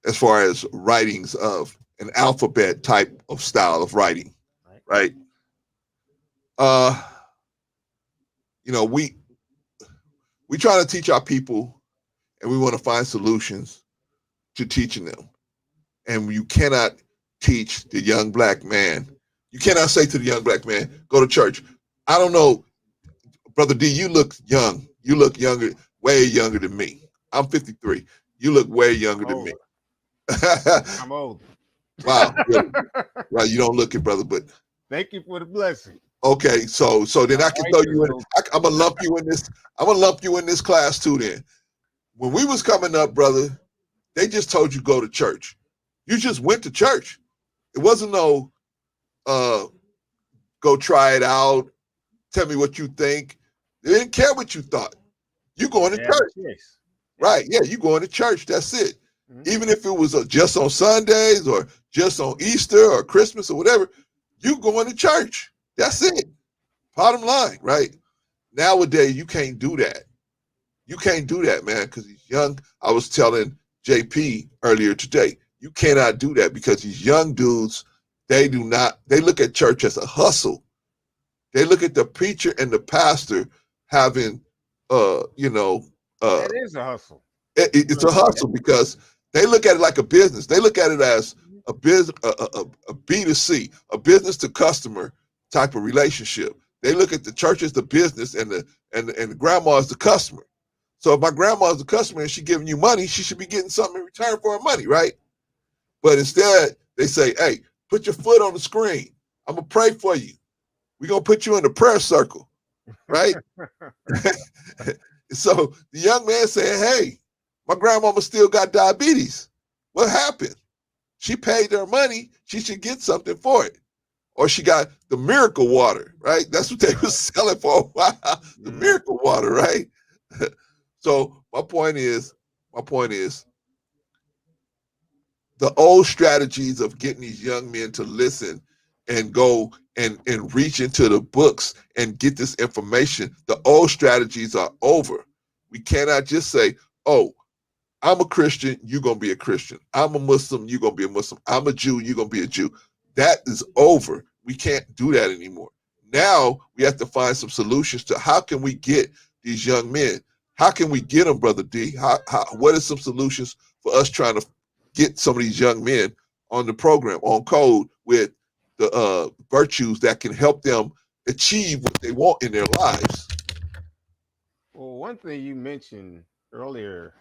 S1: as far as writings of an alphabet type of style of writing, right? You know, we try to teach our people and we want to find solutions to teaching them. And you cannot teach the young black man. You cannot say to the young black man, go to church. I don't know, Brother D, you look young. You look younger, way younger than me. I'm 53. You look way younger than me.
S2: I'm old.
S1: Wow. Really? Well, you don't look it, brother, but
S2: thank you for the blessing.
S1: Okay, so then I can throw you in. I'm gonna lump you in this. I'm gonna lump you in this class too. Then, when we was coming up, brother, they just told you go to church. You just went to church. It wasn't no go try it out. Tell me what you think. They didn't care what you thought. You going to church, right? Yeah, you going to church. That's it. Mm-hmm. Even if it was just on Sundays or just on Easter or Christmas or whatever, you going to church. That's it. Bottom line, right? Nowadays, you can't do that. You can't do that, man, because he's young. I was telling JP earlier today, you cannot do that because these young dudes, they look at church as a hustle. They look at the preacher and the pastor having,
S2: that is a hustle.
S1: It's a hustle because they look at it like a business. They look at it as a business, a B2C, a business to customer type of relationship. They look at the church as the business and the grandma as the customer. So if my grandma is the customer and she's giving you money, she should be getting something in return for her money, right? But instead, they say, hey, put your foot on the screen. I'm going to pray for you. We're going to put you in the prayer circle, right? So the young man said, hey, my grandmama still got diabetes. What happened? She paid her money. She should get something for it. Or she got the miracle water, right? That's what they were selling for a while, the miracle water, right? So my point is, the old strategies of getting these young men to listen and go and reach into the books and get this information. The old strategies are over. We cannot just say, oh, I'm a Christian, you're going to be a Christian. I'm a Muslim, you're going to be a Muslim. I'm a Jew, you're going to be a Jew. That is over. We can't do that anymore. Now we have to find some solutions to how can we get these young men? How can we get them, Brother D? What are some solutions for us trying to get some of these young men on the program, on code, with the virtues that can help them achieve what they want in their lives?
S2: Well, one thing you mentioned earlier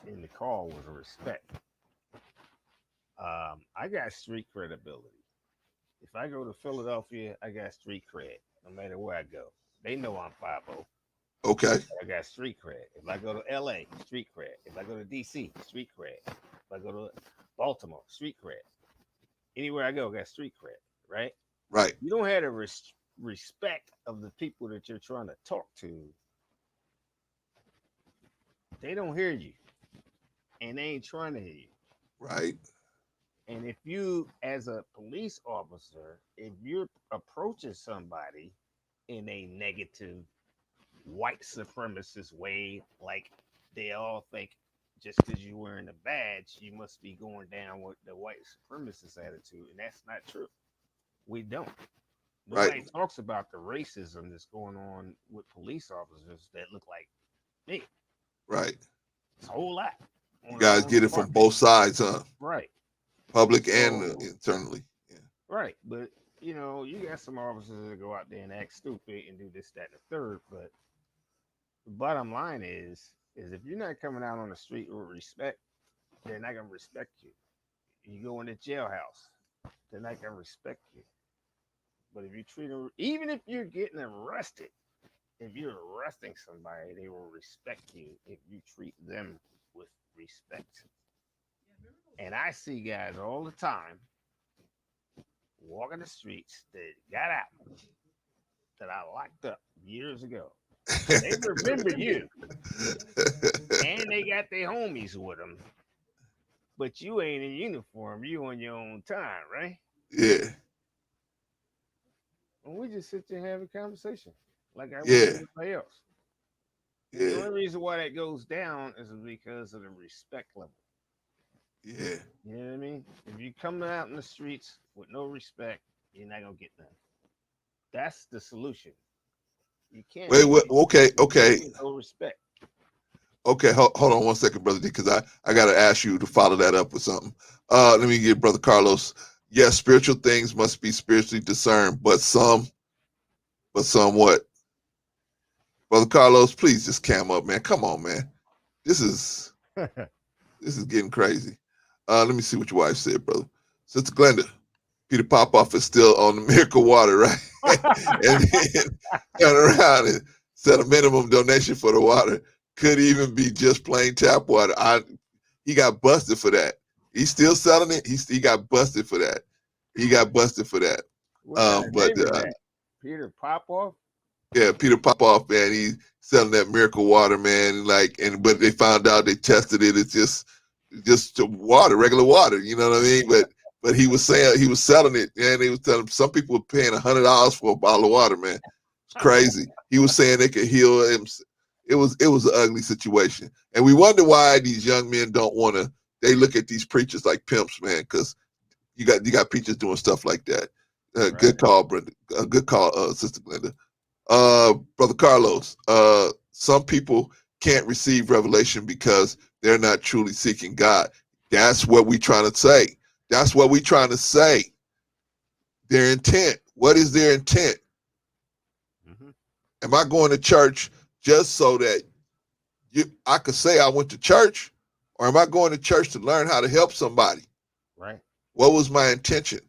S2: in the call was respect. I got street credibility. If I go to Philadelphia, I got street cred. No matter where I go, they know I'm 5'0".
S1: Okay.
S2: I got street cred. If I go to LA, street cred. If I go to DC, street cred. If I go to Baltimore, street cred. Anywhere I go, I got street cred, right?
S1: Right.
S2: You don't have the respect of the people that you're trying to talk to. They don't hear you, and they ain't trying to hear you.
S1: Right.
S2: And if you, as a police officer, if you're approaching somebody in a negative white supremacist way, like they all think just because you're wearing a badge, you must be going down with the white supremacist attitude, and that's not true. We don't. Nobody talks about the racism that's going on with police officers that look like me.
S1: Right.
S2: It's a whole lot.
S1: You guys get it from both sides, huh?
S2: Right.
S1: Public and internally. Yeah.
S2: Right. But, you know, you got some officers that go out there and act stupid and do this, that, and the third. But the bottom line is if you're not coming out on the street with respect, they're not going to respect you. You go in the jailhouse, they're not going to respect you. But if you treat them, even if you're getting arrested, if you're arresting somebody, they will respect you if you treat them with respect. And I see guys all the time walking the streets that got out, that I locked up years ago. They remember you. And they got their homies with them. But you ain't in uniform. You on your own time, right?
S1: Yeah.
S2: And we just sit there and have a conversation like I would anybody else.
S1: Yeah.
S2: The only reason why that goes down is because of the respect level.
S1: Yeah.
S2: You know what I mean? If you come out in the streets with no respect, you're not gonna get none. That's the solution. You can't.
S1: Wait. Okay.
S2: No respect.
S1: Okay. Hold on 1 second, Brother D, because I got to ask you to follow that up with something. Let me get Brother Carlos. Yes, spiritual things must be spiritually discerned, but some what? Brother Carlos, please just cam up, man. Come on, man. This is getting crazy. Let me see what your wife said, brother. Sister Glenda, Peter Popoff is still on the miracle water, right? And then turn around and set a minimum donation for the water. Could even be just plain tap water. He got busted for that. He's still selling it. He got busted for that. He got busted for that.
S2: Peter Popoff?
S1: Yeah, Peter Popoff, man. He's selling that miracle water, man. But they found out, they tested it. It's just water, regular water. You know what I mean? But he was saying he was selling it, and they was telling some people were paying $100 for a bottle of water, man. It's crazy. He was saying they could heal him. It was an ugly situation, and we wonder why these young men don't want to. They look at these preachers like pimps, man, because you got preachers doing stuff like that. Right. Good call, Brenda. Good call, Sister Glenda. Brother Carlos, some people can't receive revelation because they're not truly seeking God. That's what we're trying to say. That's what we're trying to say. Their intent. What is their intent? Mm-hmm. Am I going to church just so that I could say I went to church, or am I going to church to learn how to help somebody?
S2: Right.
S1: What was my intention?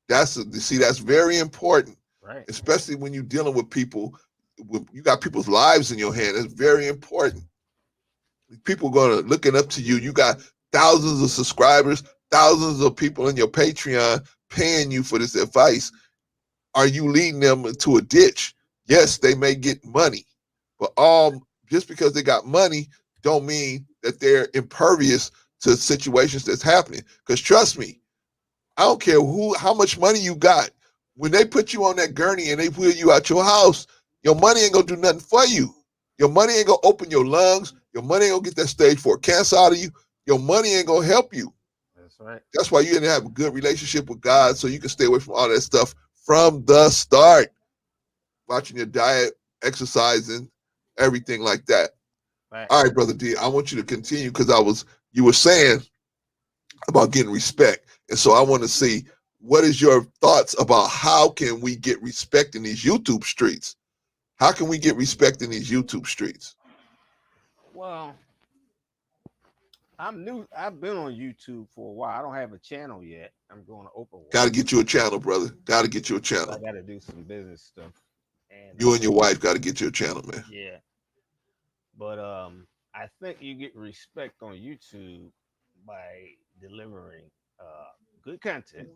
S1: That's very important.
S2: Right.
S1: Especially when you're dealing with people, you got people's lives in your hand. It's very important. People are looking up to you. You got thousands of subscribers, thousands of people in your Patreon paying you for this advice. Are you leading them into a ditch? Yes, they may get money, but just because they got money don't mean that they're impervious to situations that's happening. Because trust me, I don't care how much money you got. when they put you on that gurney and they wheel you out your house, your money ain't gonna do nothing for you. Your money ain't gonna open your lungs. Your money ain't gonna get that stage 4 cancer out of you. Your money ain't gonna help you.
S2: That's right.
S1: That's why you need to have a good relationship with God so you can stay away from all that stuff from the start. Watching your diet, exercising, everything like that.
S2: Right.
S1: All right, Brother D, I want you to continue because you were saying about getting respect. And so I want to see, what is your thoughts about how can we get respect in these YouTube streets? How can we get respect in these YouTube streets?
S2: Well, I'm new. I've been on YouTube for a while. I don't have a channel yet. I'm going to open one.
S1: Got to get you a channel, brother. Got to get you a
S2: I
S1: channel.
S2: got to do some business stuff. And
S1: You and your wife got to get you a channel, man.
S2: yeah. But I think you get respect on YouTube by delivering good content.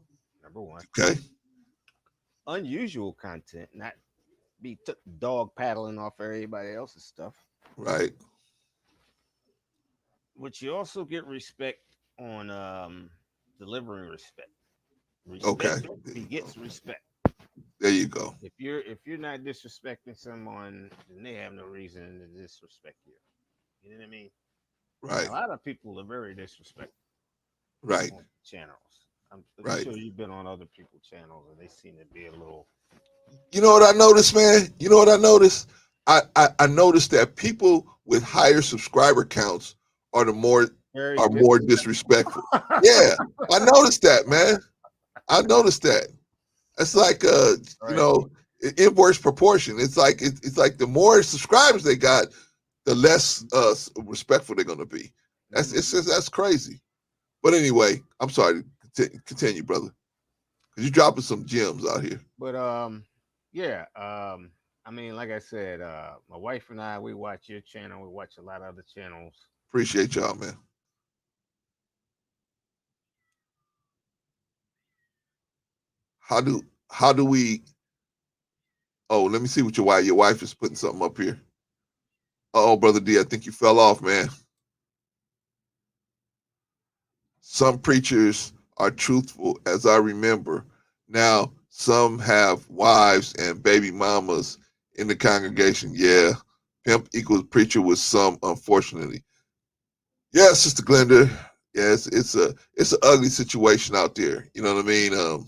S2: Number one,
S1: Okay.
S2: unusual content, not be dog paddling off everybody else's stuff.
S1: Right.
S2: But you also get respect on delivering respect.
S1: Okay.
S2: Respect begets respect.
S1: There you go.
S2: If you're not disrespecting someone, then they have no reason to disrespect you. You know what I mean?
S1: Right.
S2: A lot of people are very disrespectful
S1: Right.
S2: on channels. I'm
S1: Right.
S2: sure you've been on other people's channels and they seem to be a little.
S1: You know what I noticed, man? You know what I noticed? I noticed that people with higher subscriber counts are more disrespectful. Yeah, I noticed that, man. I noticed that. It's like
S2: Right.
S1: you know, inverse proportion. It's like the more subscribers they got, the less respectful they're gonna be. That's crazy. But anyway, I'm sorry. Continue, brother, because you're dropping some gems out here.
S2: But yeah. I mean, like I said, my wife and I, we watch your channel. We watch a lot of other channels.
S1: Appreciate y'all, man. How do we? Oh, let me see what your wife is putting something up here. Oh, Brother D, I think you fell off, man. Some preachers are truthful, as I remember. Now, some have wives and baby mamas in the congregation. Yeah, pimp equals preacher with some, unfortunately. Yeah, Sister Glenda. Yeah, it's an ugly situation out there. You know what I mean?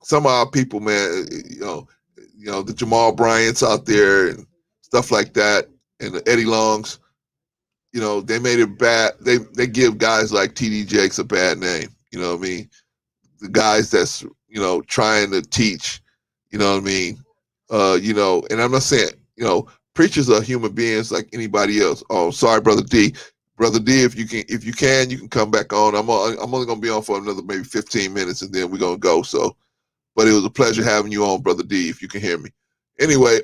S1: Some of our people, man, the Jamal Bryants out there and stuff like that, and the Eddie Longs. They made it bad. They give guys like TD Jakes a bad name. You know what I mean? The guys that's trying to teach. You know what I mean? And I'm not saying preachers are human beings like anybody else. Oh, sorry, Brother D. Brother D, if you can, you can come back on. I'm only gonna be on for another maybe 15 minutes, and then we're gonna go. So, but it was a pleasure having you on, Brother D. If you can hear me. Anyway,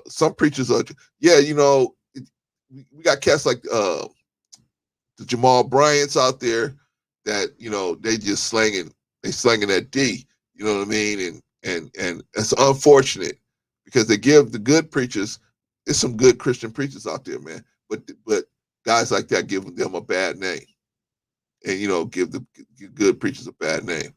S1: some preachers are, yeah, we got cats like the Jamal Bryants out there that they just slanging that D. You know what I mean? And it's unfortunate because they give the good preachers. There's some good Christian preachers out there, man. But guys like that give them a bad name, and give the good preachers a bad name.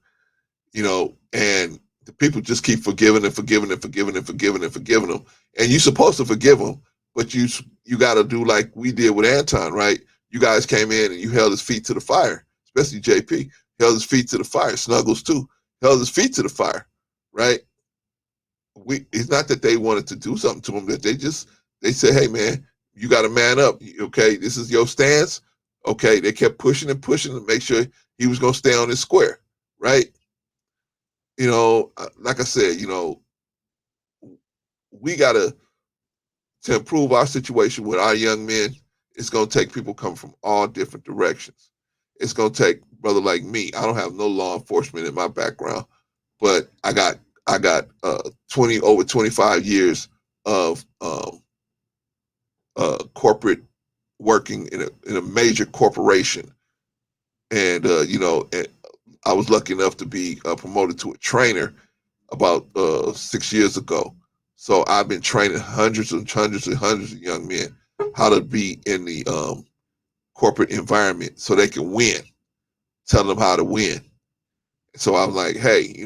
S1: And the people just keep forgiving and forgiving and forgiving and forgiving and forgiving them. And you're supposed to forgive them, but you got to do like we did with Anton, right? You guys came in and you held his feet to the fire, especially JP. Held his feet to the fire. Snuggles too. Held his feet to the fire, right? It's not that they wanted to do something to him, that they said, hey man, you got to man up. Okay, this is your stance. Okay, they kept pushing and pushing to make sure he was going to stay on his square, right? Like I said, we got to improve our situation with our young men. It's going to take people coming from all different directions. It's going to take brother like me. I don't have no law enforcement in my background, but I got 25 years of corporate working in a major corporation, and and I was lucky enough to be promoted to a trainer about 6 years ago. So I've been training hundreds of young men how to be in the corporate environment so they can win. Tell them how to win. So I'm like, hey,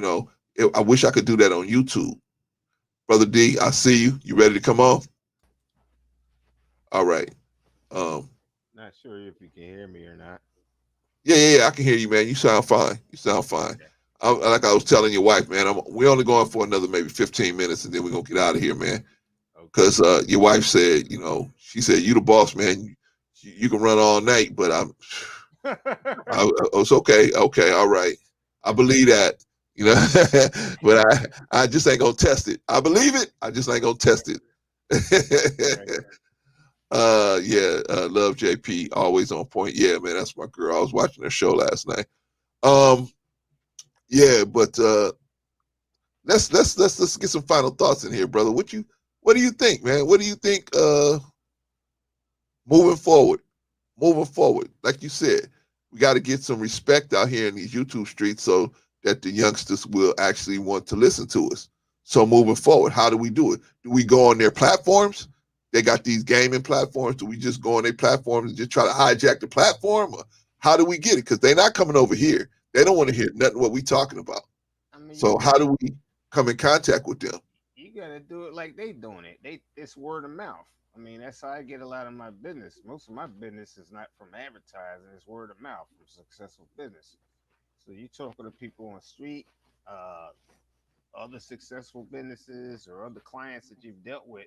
S1: I wish I could do that on YouTube. Brother D, I see you. You ready to come on? All right. Um,
S2: Not sure if you can hear me or not.
S1: yeah. I can hear you, man. You sound fine. You sound fine.
S2: Okay.
S1: Like I was telling your wife, man, we're only going for another maybe 15 minutes, and then we're gonna get out of here, man.
S2: Okay.
S1: Because your wife said, she said, you the boss, man. You can run all night, but it's okay. Okay, all right. I believe that, but I just ain't gonna test it. I believe it. I just ain't gonna test it.
S2: Right.
S1: Yeah. Love JP, always on point. Yeah, man, that's my girl. I was watching her show last night. Yeah, but let's get some final thoughts in here, brother. What do you think, man? What do you think? Moving forward. Like you said, we got to get some respect out here in these YouTube streets so that the youngsters will actually want to listen to us. So moving forward, how do we do it? Do we go on their platforms? They got these gaming platforms. Do we just go on their platforms and just try to hijack the platform? Or how do we get it? Because they're not coming over here. They don't want to hear nothing what we talking about.
S2: I mean,
S1: So how do we come in contact with them?
S2: you gotta do it like they doing it. It's word of mouth. I mean, that's how I get a lot of my business. Most of my business is not from advertising; it's word of mouth from successful business. So you talking to people on the street, uh, other successful businesses or other clients that you've dealt with.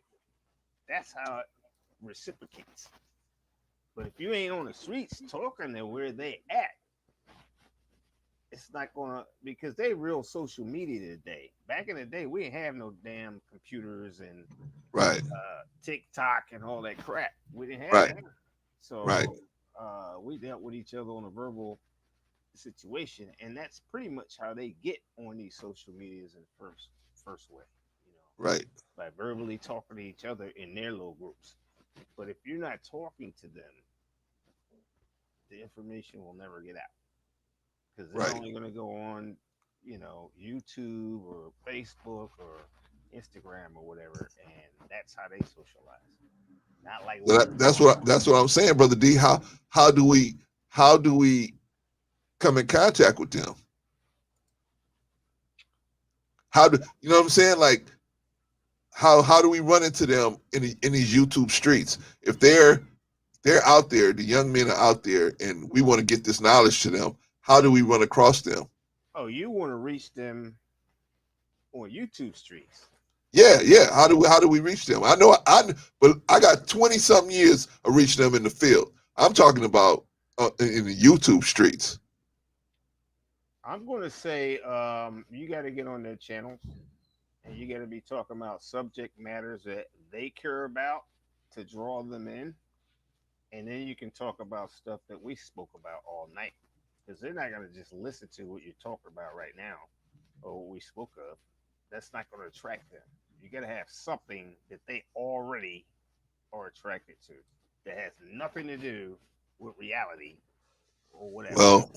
S2: That's how it reciprocates. But if you ain't on the streets talking to where they at, it's not gonna because they real social media today. Back in the day, we didn't have no damn computers and
S1: Right,
S2: TikTok and all that crap. We didn't have
S1: right,
S2: that.
S1: right,
S2: So we dealt with each other on a verbal situation, and that's pretty much how they get on these social medias in the first way. You know,
S1: right,
S2: by verbally talking to each other in their little groups. But if you're not talking to them, the information will never get out because they're
S1: right.
S2: only going to go on, YouTube or Facebook or Instagram or whatever, and that's how they socialize. Not like
S1: So
S2: word of mouth.
S1: that's what I'm saying, brother D. How do we come in contact with them? How do you know what I'm saying? Like how do we run into them in these YouTube streets? If they're out there, the young men are out there, and we want to get this knowledge to them. How do we run across them?
S2: Oh, you want to reach them on YouTube streets?
S1: Yeah. How do we reach them? I know but I got 20 something years of reaching them in the field. I'm talking about in the YouTube streets.
S2: I'm going to say you got to get on their channels and you got to be talking about subject matters that they care about to draw them in. And then you can talk about stuff that we spoke about all night because they're not going to just listen to what you're talking about right now or what we spoke of. That's not going to attract them. You got to have something that they already are attracted to that has nothing to do with reality or whatever.
S1: Well,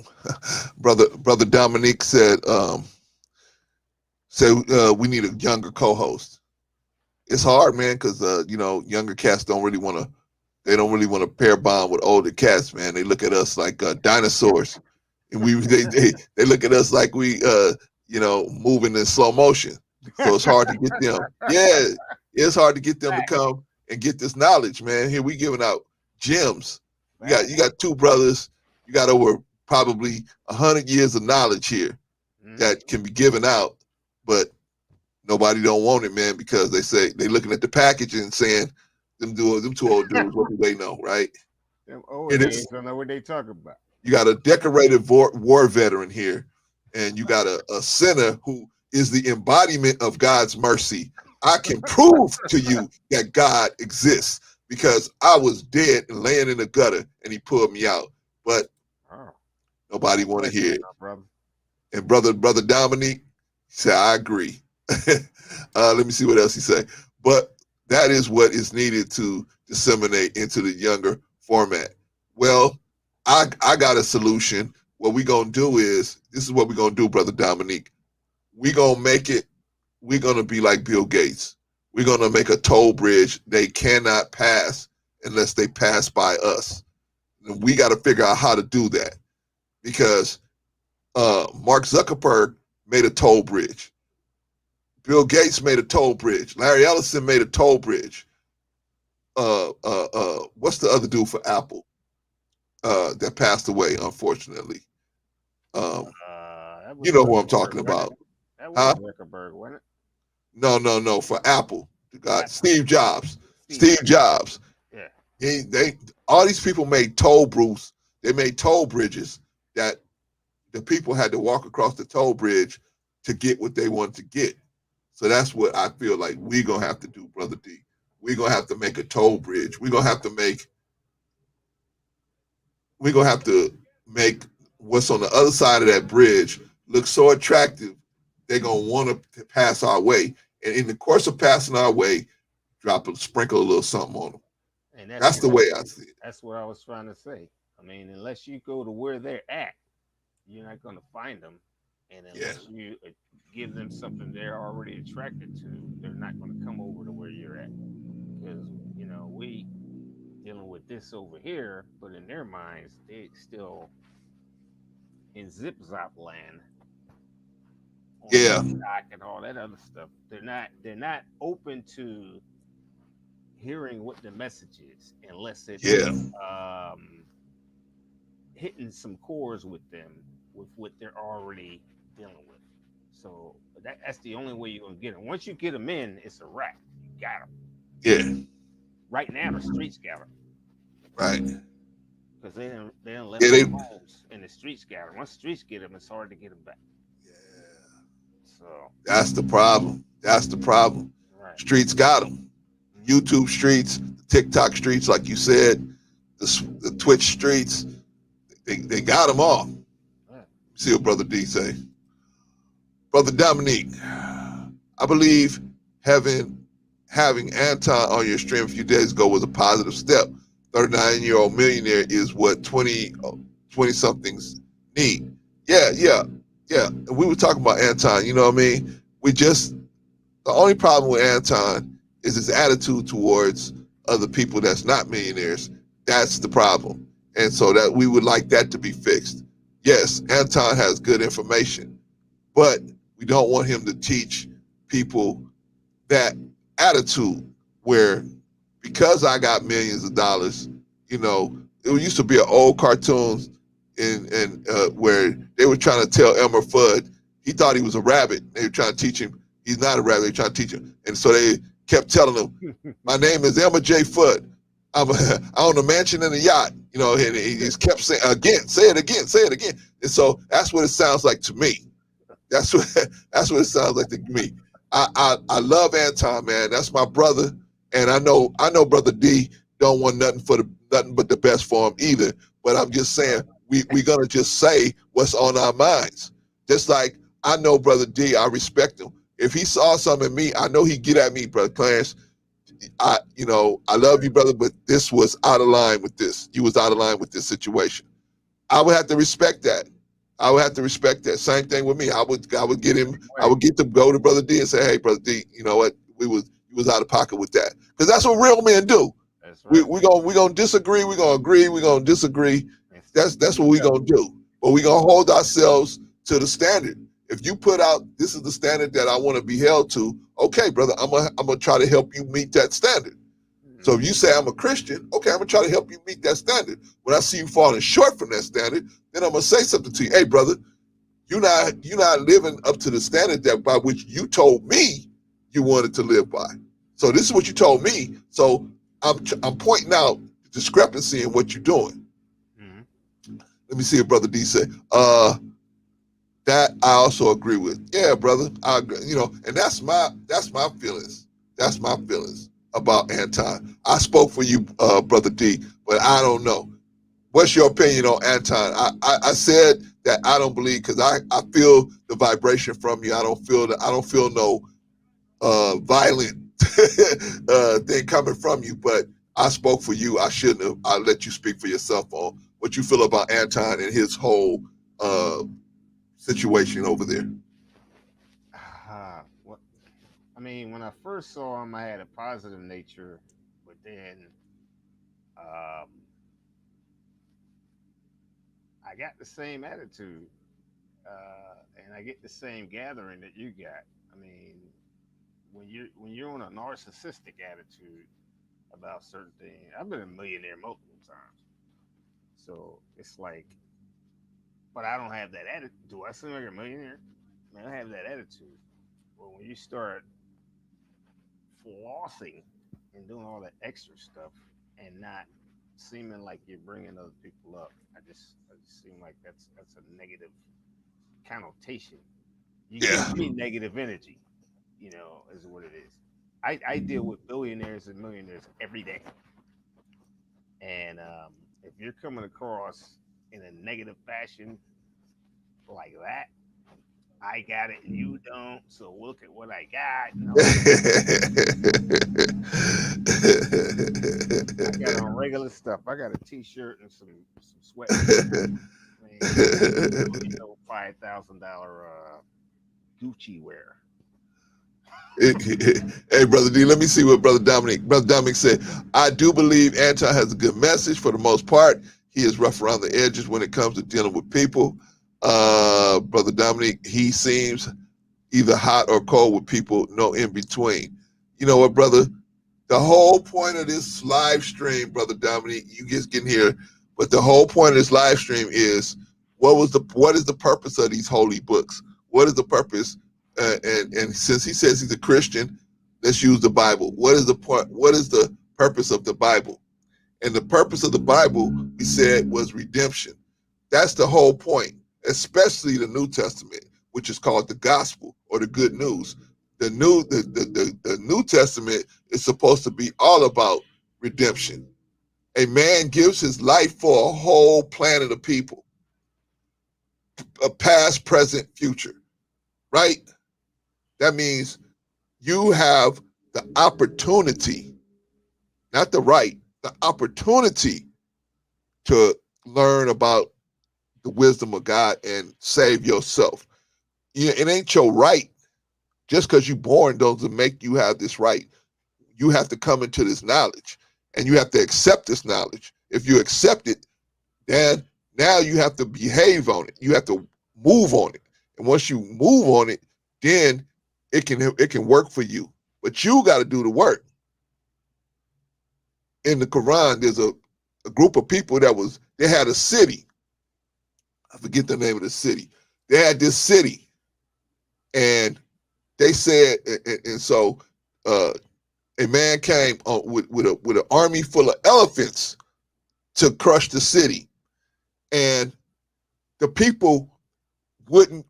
S1: brother Dominique said we need a younger co-host. It's hard, man, because younger cats they don't really want to pair bond with older cats, man. They look at us like dinosaurs, and they look at us like we moving in slow motion. So it's hard to get them. Yeah, it's hard to get them to
S2: Fact.
S1: come and get this knowledge, man. Here we giving out gems.
S2: Fact.
S1: You got two brothers. You got over probably 100 years of knowledge here that can be given out, but nobody don't want it, man, because they say they looking at the package and saying them two old dudes, what do they know, right?
S2: Them old
S1: And
S2: heads
S1: it's
S2: don't know what they talking about.
S1: you got a decorated war veteran here, and you got a sinner who is the embodiment of God's mercy. I can prove to you that God exists because I was dead and laying in the gutter, and He pulled me out. But
S2: Oh,
S1: nobody
S2: God
S1: want to
S2: bless you,
S1: hear it.
S2: my brother.
S1: And brother Dominique said, I agree. Let me see what else he said. But that is what is needed to disseminate into the younger format. Well, I got a solution. What we gonna do is this is what we're gonna do, brother Dominique. We gonna make it. We're gonna be like Bill Gates. We're gonna make a toll bridge they cannot pass unless they pass by us. And we got to figure out how to do that because Mark Zuckerberg made a toll bridge. Bill Gates made a toll bridge. Larry Ellison made a toll bridge. What's the other dude for Apple that passed away, unfortunately? Um,
S2: That
S1: you
S2: was
S1: know who I'm
S2: Zuckerberg,
S1: talking
S2: wasn't it?
S1: about?
S2: That was
S1: Huh?
S2: Zuckerberg, wasn't it?
S1: No. For Apple, God,
S2: Apple.
S1: Steve Jobs.
S2: Steve
S1: Steve
S2: Jobs.
S1: Jobs.
S2: Yeah.
S1: They all these people made toll booths. They made toll bridges that the people had to walk across the toll bridge to get what they wanted to get. So that's what I feel like we're gonna have to do, Brother D. We're gonna have to make a toll bridge. We're gonna have to make what's on the other side of that bridge look so attractive. They're gonna want to pass our way. And in the course of passing our way, sprinkle a little something on them.
S2: And that's
S1: That's the way I see it.
S2: that's what I was trying to say. I mean, unless you go to where they're at, you're not going to find them. And
S1: Yeah.
S2: unless you give them something they're already attracted to, they're not going to come over to where you're at. Because, we dealing with this over here, but in their minds, they still in zip zop land on
S1: Yeah.
S2: TikTok and all that other stuff. They're not open to hearing what the message is unless it's
S1: Yeah.
S2: um, hitting some chords with them with what they're already dealing with. So that's the only way you're gonna get them. Once you get them in, it's a wrap. You got them.
S1: Yeah.
S2: Right now, the streets got them
S1: Right.
S2: because they didn't
S1: Yeah.
S2: left their homes, and the streets got them. Once the streets get them, it's hard to get them back.
S1: Yeah.
S2: So
S1: That's the problem. That's the problem.
S2: right.
S1: Streets got them.
S2: Mm-hmm.
S1: YouTube streets, the TikTok streets, like you said, the Twitch streets. They got them all.
S2: Yeah.
S1: See what Brother D say. Brother Dominique, I believe having Anton on your stream a few days ago was a positive step. 39-year-old millionaire is what 20 somethings need. Yeah. We were talking about Anton, you know what I mean? The only problem with Anton is his attitude towards other people that's not millionaires. That's the problem. And so that we would like that to be fixed. Yes, Anton has good information, but we don't want him to teach people that attitude where because I got millions of dollars, it used to be an old cartoon where they were trying to tell Elmer Fudd he thought he was a rabbit. They were trying to teach him he's not a rabbit. They were trying to teach him, and so they kept telling him, "My name is Elmer J. Fudd. I own a mansion and a yacht." And he just kept saying again, say it again, and so that's what it sounds like to me. That's what that's what it sounds like to me. I love Anton, man. That's my brother, and I know Brother D don't want nothing but the best for him either. But I'm just saying we gonna just say what's on our minds. Just like I know Brother D, I respect him. If he saw something in me, I know he'd get at me, Brother Clarence. I love you, brother, but this was out of line with this. You was out of line with this situation. I would have to respect that. I would have to respect that. Same thing with me. I would get him. I would get to go to Brother D and say, "Hey, Brother D, you know what? You was out of pocket with that." Because that's what real men do.
S2: That's
S1: We
S2: right.
S1: we gonna disagree. We gonna agree. We gonna disagree.
S2: And
S1: That's what we gonna do. But we gonna hold ourselves to the standard. If you put out this is the standard that I want to be held to, okay, brother, I'm gonna try to help you meet that standard. So if you say I'm a Christian, okay, I'm gonna try to help you meet that standard. When I see you falling short from that standard, then I'm gonna say something to you. Hey, brother, you're not living up to the standard that by which you told me you wanted to live by. So this is what you told me. So I'm pointing out the discrepancy in what you're doing.
S2: Mhm.
S1: Let me see if Brother D say. That I also agree with. Yeah, brother. I agree, and that's my feelings. That's my feelings about Anton. I spoke for you, Brother D, but I don't know. What's your opinion on Anton? I said that I don't believe because I feel the vibration from you. I don't feel no violent thing coming from you, but I spoke for you. I shouldn't have. I let you speak for yourself on what you feel about Anton and his whole situation over there.
S2: What I mean, when I first saw him, I had a positive nature, but then um, I got the same attitude. and I get the same gathering that you got. I mean, when you're on a narcissistic attitude about certain things, I've been a millionaire multiple times, so it's like, but I don't have that attitude. Do I seem like a millionaire? Man, I have that attitude. Well, when you start flossing and doing all that extra stuff and not seeming like you're bringing other people up, I just seem like that's a negative connotation. You
S1: Yeah.
S2: give me negative energy, is what it is. I deal with billionaires and millionaires every day, and if you're coming across in a negative fashion like that, I got it and you don't. So look at what I got. I got on regular stuff. I got a t-shirt and some sweatpants. Man, $5,000 Gucci wear.
S1: Hey, Brother D, let me see what Brother Dominic said. I do believe Anton has a good message for the most part. He is rough around the edges when it comes to dealing with people. Brother Dominic, he seems either hot or cold with people, no in between. You know what, brother? The whole point of this live stream, Brother Dominic, you just getting here, but the whole point of this live stream is what is the purpose of these holy books? What is the purpose? And since he says he's a Christian, let's use the Bible. What is the point? What is the purpose of the Bible? And the purpose of the Bible, we said, was redemption. That's the whole point, especially the New Testament, which is called the gospel or the good news. The New Testament is supposed to be all about redemption. A man gives his life for a whole planet of people, a past, present, future, right? That means you have the opportunity, not the right, the opportunity to learn about the wisdom of God and save yourself. It ain't your right. Just because you're born doesn't make you have this right. You have to come into this knowledge and you have to accept this knowledge. If you accept it, then now you have to behave on it. You have to move on it. And once you move on it, then it can work for you. But you got to do the work. In the Quran, there's a group of people they had a city. I forget the name of the city. They had this city, and they said, and so a man came with an army full of elephants to crush the city, and the people wouldn't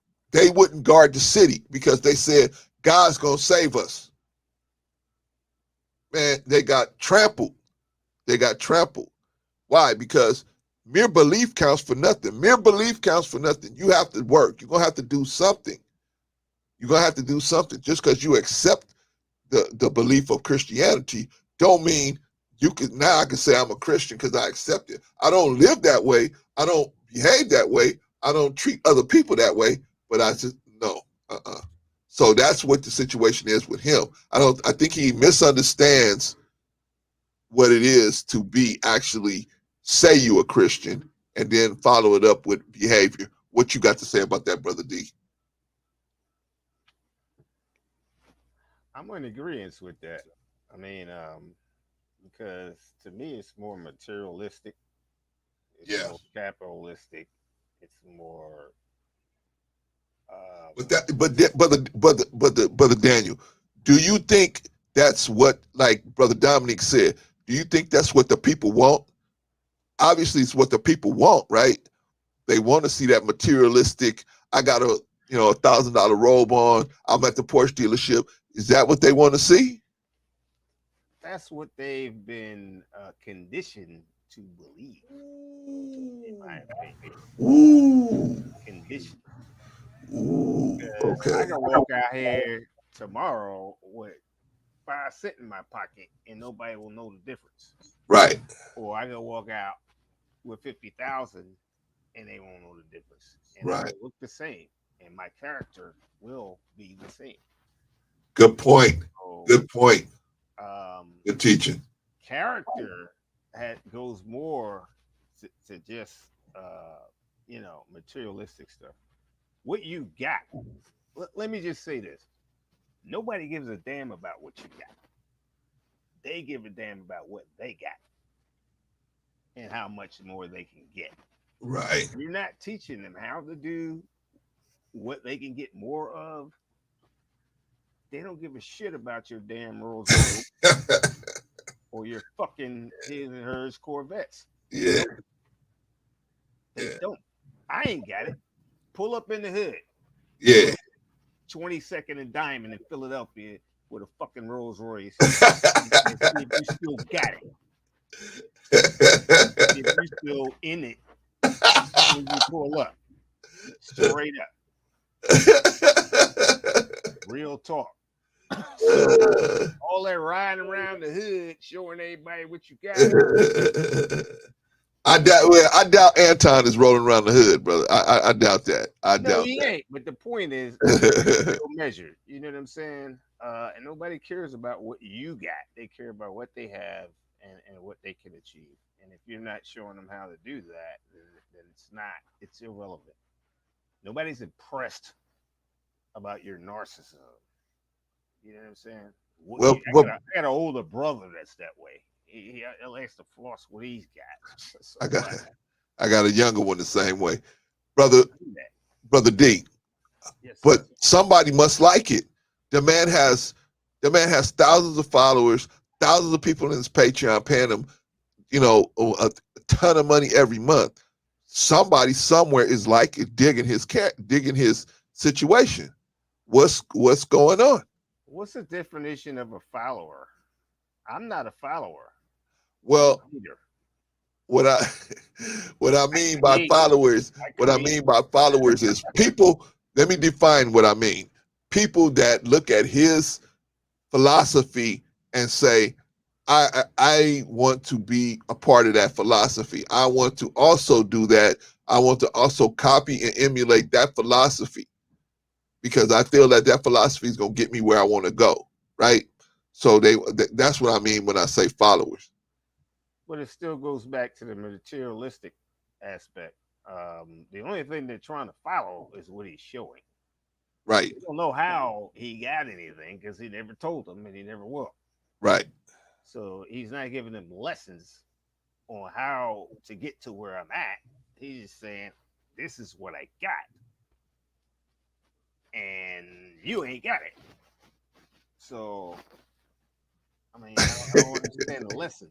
S1: guard the city because they said God's gonna save us. Man, they got trampled. They got trampled. Why? Because mere belief counts for nothing. Mere belief counts for nothing. You have to work. You're gonna have to do something. You're gonna have to do something. Just because you accept the belief of Christianity don't mean I can say I'm a Christian because I accept it. I don't live that way. I don't behave that way. I don't treat other people that way, but I just no. So that's what the situation is with him. I think he misunderstands what it is to be actually say you a Christian and then follow it up with behavior. What you got to say about that, Brother D?
S2: I'm in agreement with that. I mean, because to me, it's more materialistic. It's
S1: Yeah.
S2: more capitalistic. It's more. Um,
S1: Brother Daniel, do you think that's what, like Brother Dominic said? Do you think that's what the people want? Obviously, it's what the people want, right? They want to see that materialistic. I got a $1,000 robe on. I'm at the Porsche dealership. Is that what they want to see?
S2: that's what they've been conditioned to believe, in my opinion.
S1: Ooh,
S2: Conditioned.
S1: ooh,
S2: Because I
S1: okay,
S2: can walk out here tomorrow with 5 cents in my pocket and nobody will know the difference.
S1: right,
S2: Or I can walk out with 50,000 and they won't know the difference. And I
S1: right.
S2: will look the same and my character will be the same.
S1: Good point.
S2: So
S1: Good point.
S2: um,
S1: Good teaching.
S2: character goes more to just materialistic stuff. what you got. Let me just say this: nobody gives a damn about what you got. They give a damn about what they got and how much more they can get.
S1: Right.
S2: You're not teaching them how to do what they can get more of. They don't give a shit about your damn Rolls Royce or your fucking his and hers Corvettes. They
S1: Yeah.
S2: don't. They don't. I ain't got it. Pull up in the hood.
S1: Yeah.
S2: 22nd and Diamond in Philadelphia with a fucking Rolls Royce and see if you still got it. If you still in it when you pull up. Straight up. Real talk. So all that riding around the hood showing everybody what you got.
S1: I doubt Anton is rolling around the hood, brother. I doubt that. I
S2: No,
S1: doubt
S2: he
S1: that.
S2: ain't. But the point is, measured. You know what I'm saying? And nobody cares about what you got. They care about what they have and what they can achieve. And if you're not showing them how to do that, then it's irrelevant. Nobody's impressed about your narcissism. You know what I'm saying?
S1: Well,
S2: I got an older brother that's that way. He likes to floss what he's got. So
S1: I got a younger one the same way, brother D.
S2: Yes,
S1: but somebody must like it. The man has thousands of followers, thousands of people in his Patreon paying him, a ton of money every month. Somebody somewhere is like it, digging his situation. What's going on?
S2: What's the definition of a follower? I'm not a follower.
S1: Well, what I mean by followers is people. Let me define what I mean. People that look at his philosophy and say, I want to be a part of that philosophy. I want to also do that. I want to also copy and emulate that philosophy because I feel that philosophy is going to get me where I want to go, right? So that's what I mean when I say followers.
S2: But it still goes back to the materialistic aspect. The only thing they're trying to follow is what he's showing.
S1: Right.
S2: They don't know how he got anything because he never told them and he never will.
S1: Right.
S2: So he's not giving them lessons on how to get to where I'm at. He's just saying, this is what I got. And you ain't got it. So, I mean, I don't understand the lesson.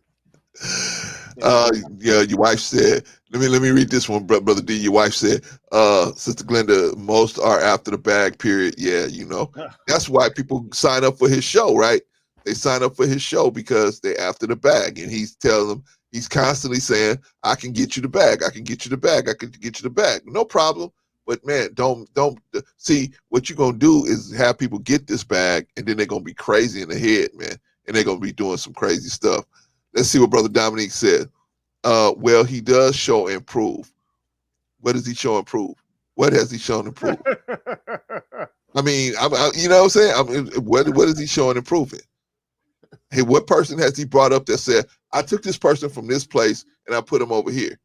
S1: Yeah, your wife said, let me read this one, Brother D. Your wife said, Sister Glenda, most are after the bag, period. Yeah, that's why people sign up for his show, right? They sign up for his show because they're after the bag. And he's telling them, he's constantly saying, I can get you the bag. I can get you the bag. I can get you the bag. No problem. But man, don't see what you're going to do is have people get this bag and then they're going to be crazy in the head, man. And they're going to be doing some crazy stuff. Let's see what Brother Dominique said. Well, he does show improve. What does he show improve? What has he shown improve? I mean, you know what I'm saying? I mean, what is he showing improvement? Hey, what person has he brought up that said, I took this person from this place and I put him over here?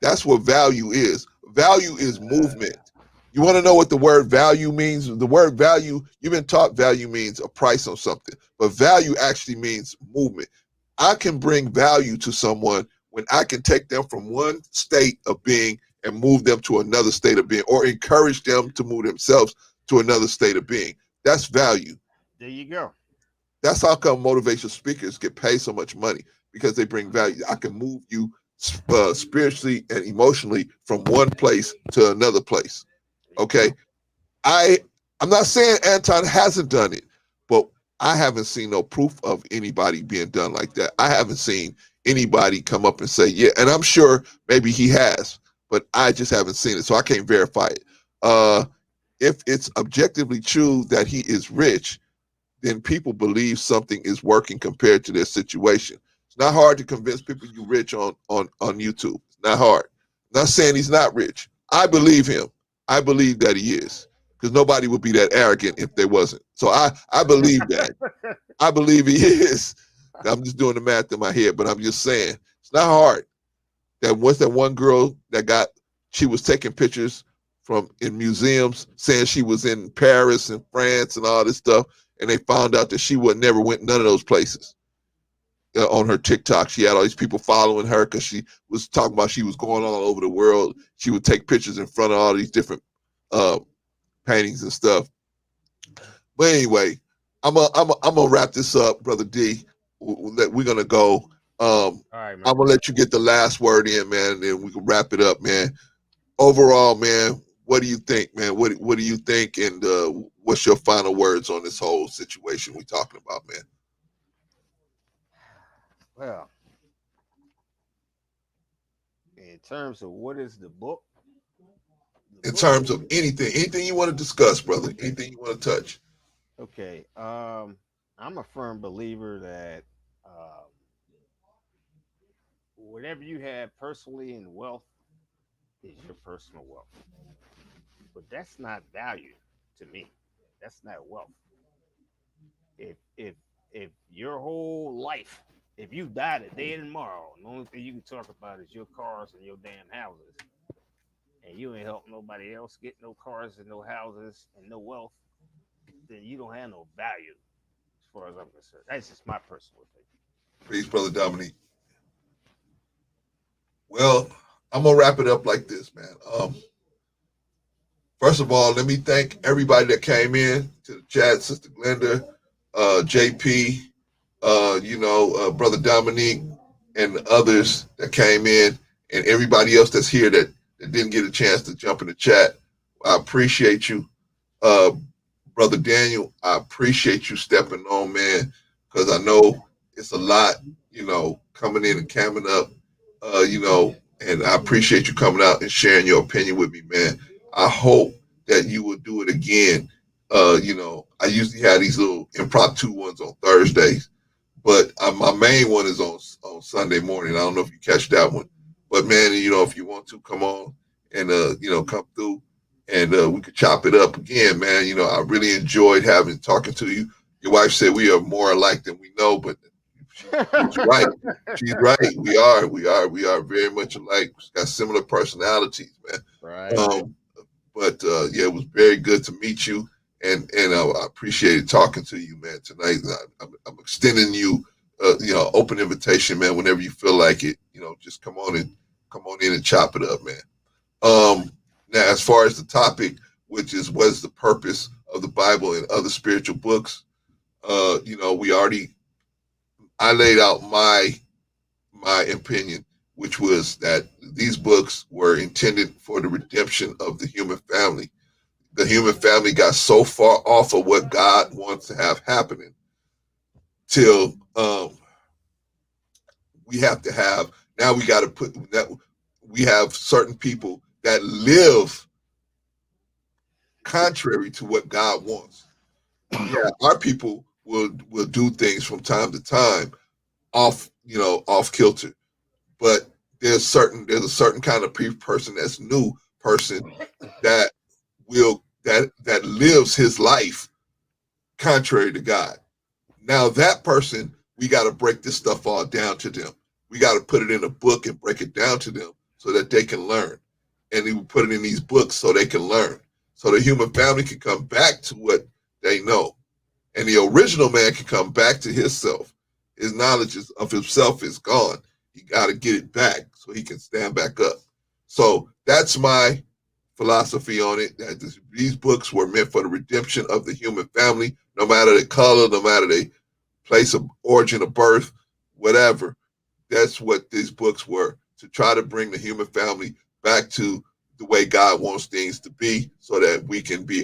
S1: That's what value is. Value is movement. You want to know what the word value means? The word value, you've been taught value means a price on something, but value actually means movement. I can bring value to someone when I can take them from one state of being and move them to another state of being, or encourage them to move themselves to another state of being. That's value.
S2: There you go.
S1: That's how come motivational speakers get paid so much money, because they bring value. I can move you spiritually and emotionally from one place to another place. Okay. I'm not saying Anton hasn't done it, but I haven't seen no proof of anybody being done like that. I haven't seen anybody come up and say, yeah, and I'm sure maybe he has, but I just haven't seen it. So I can't verify it. If it's objectively true that he is rich, then people believe something is working compared to their situation. It's not hard to convince people you're rich on YouTube. It's not hard. I'm not saying he's not rich. I believe him. I believe that he is, because nobody would be that arrogant if they wasn't. So I believe that. I believe he is. I'm just doing the math in my head, but I'm just saying it's not hard. That once that one girl she was taking pictures from in museums saying she was in Paris and France and all this stuff, and they found out that she would never went none of those places. On her TikTok, she had all these people following her because she was talking about she was going all over the world. She would take pictures in front of all these different uh, paintings and stuff. But anyway, I'm gonna wrap this up, brother D. We're gonna go.
S2: All right, man.
S1: I'm gonna let you get the last word in, man, and then we can wrap it up, man. Overall, man, what do you think, man? What do you think, and what's your final words on this whole situation we're talking about, man?
S2: Well, in terms of what is the book?
S1: In terms of anything you want to discuss, brother, anything you want to touch.
S2: Okay. I'm a firm believer that whatever you have personally in wealth is your personal wealth. But that's not value to me. That's not wealth. If your whole life, if you die today and tomorrow, the only thing you can talk about is your cars and your damn houses, and you ain't help nobody else get no cars and no houses and no wealth, then you don't have no value as far as I'm concerned. That's just my personal opinion.
S1: Peace, brother Dominique. Well, I'm gonna wrap it up like this, man. First of all, let me thank everybody that came in to the chat, Sister Glenda, JP, Brother Dominique, and the others that came in, and everybody else that's here that didn't get a chance to jump in the chat. I appreciate you. Uh, Brother Daniel, I appreciate you stepping on, man, because I know it's a lot, coming in and camming up, and I appreciate you coming out and sharing your opinion with me, man. I hope that you will do it again. I usually have these little impromptu ones on Thursdays, but my main one is on Sunday morning. I don't know if you catch that one, but man, if you want to come on and come through and we could chop it up again, man. I really enjoyed talking to you. Your wife said we are more alike than we know, but she's right. She's right. We are very much alike. We've got similar personalities, man.
S2: Right.
S1: But yeah, it was very good to meet you, and I appreciated talking to you, man. Tonight, I'm extending you, open invitation, man. Whenever you feel like it, just come on in and chop it up, man. Now, as far as the topic, which is what is the purpose of the Bible and other spiritual books, I laid out my opinion, which was that these books were intended for the redemption of the human family. The human family got so far off of what God wants to have happening till we have to have, now we got to put that, we have certain people that live contrary to what God wants. Yeah, our people will do things from time to time off kilter, but there's a certain kind of person that's new person that that lives his life contrary to God. Now that person, we got to break this stuff all down to them. We got to put it in a book and break it down to them so that they can learn. And we put it in these books so they can learn. So the human family can come back to what they know. And the original man can come back to himself. His knowledge of himself is gone. He got to get it back so he can stand back up. So that's my philosophy on it, that these books were meant for the redemption of the human family, no matter the color, no matter the place of origin of birth, whatever. That's what these books were, to try to bring the human family back to the way God wants things to be, so that we can be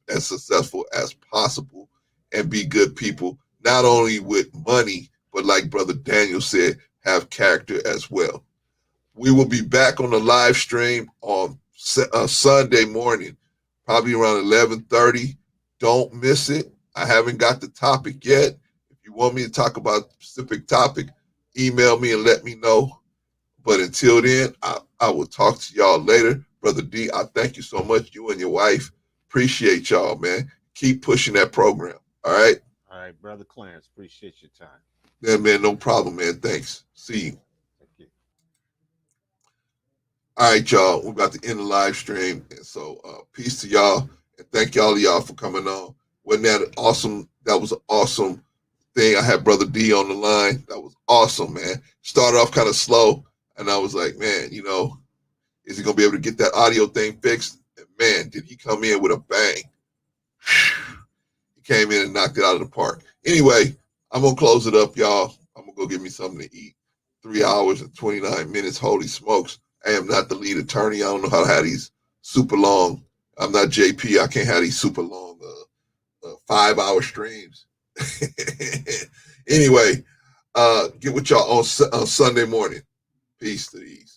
S1: as successful as possible and be good people, not only with money, but like Brother Daniel said, have character as well. We will be back on the live stream on Sunday morning, probably around 11:30. Don't miss it. I haven't got the topic yet. If you want me to talk about a specific topic, email me and let me know. But until then, I will talk to y'all later. Brother D, I thank you so much, you and your wife. Appreciate y'all, man. Keep pushing that program. All right?
S2: All right, Brother Clarence. Appreciate your time.
S1: Yeah, man, no problem, man. Thanks. See you.
S2: Thank you.
S1: All right, y'all. We're about to end the live stream. And so peace to y'all. And thank y'all for coming on. Wasn't that awesome? That was an awesome thing. I had Brother D on the line. That was awesome, man. Started off kind of slow. And I was like, man, you know, is he going to be able to get that audio thing fixed? And man, did he come in with a bang. He came in and knocked it out of the park. Anyway, I'm going to close it up, y'all. I'm going to go get me something to eat. 3 hours and 29 minutes. Holy smokes. I am not the lead attorney. I don't know how to have these super long. I'm not JP. I can't have these super long 5-hour streams. Anyway, get with y'all on Sunday morning. Peace to these.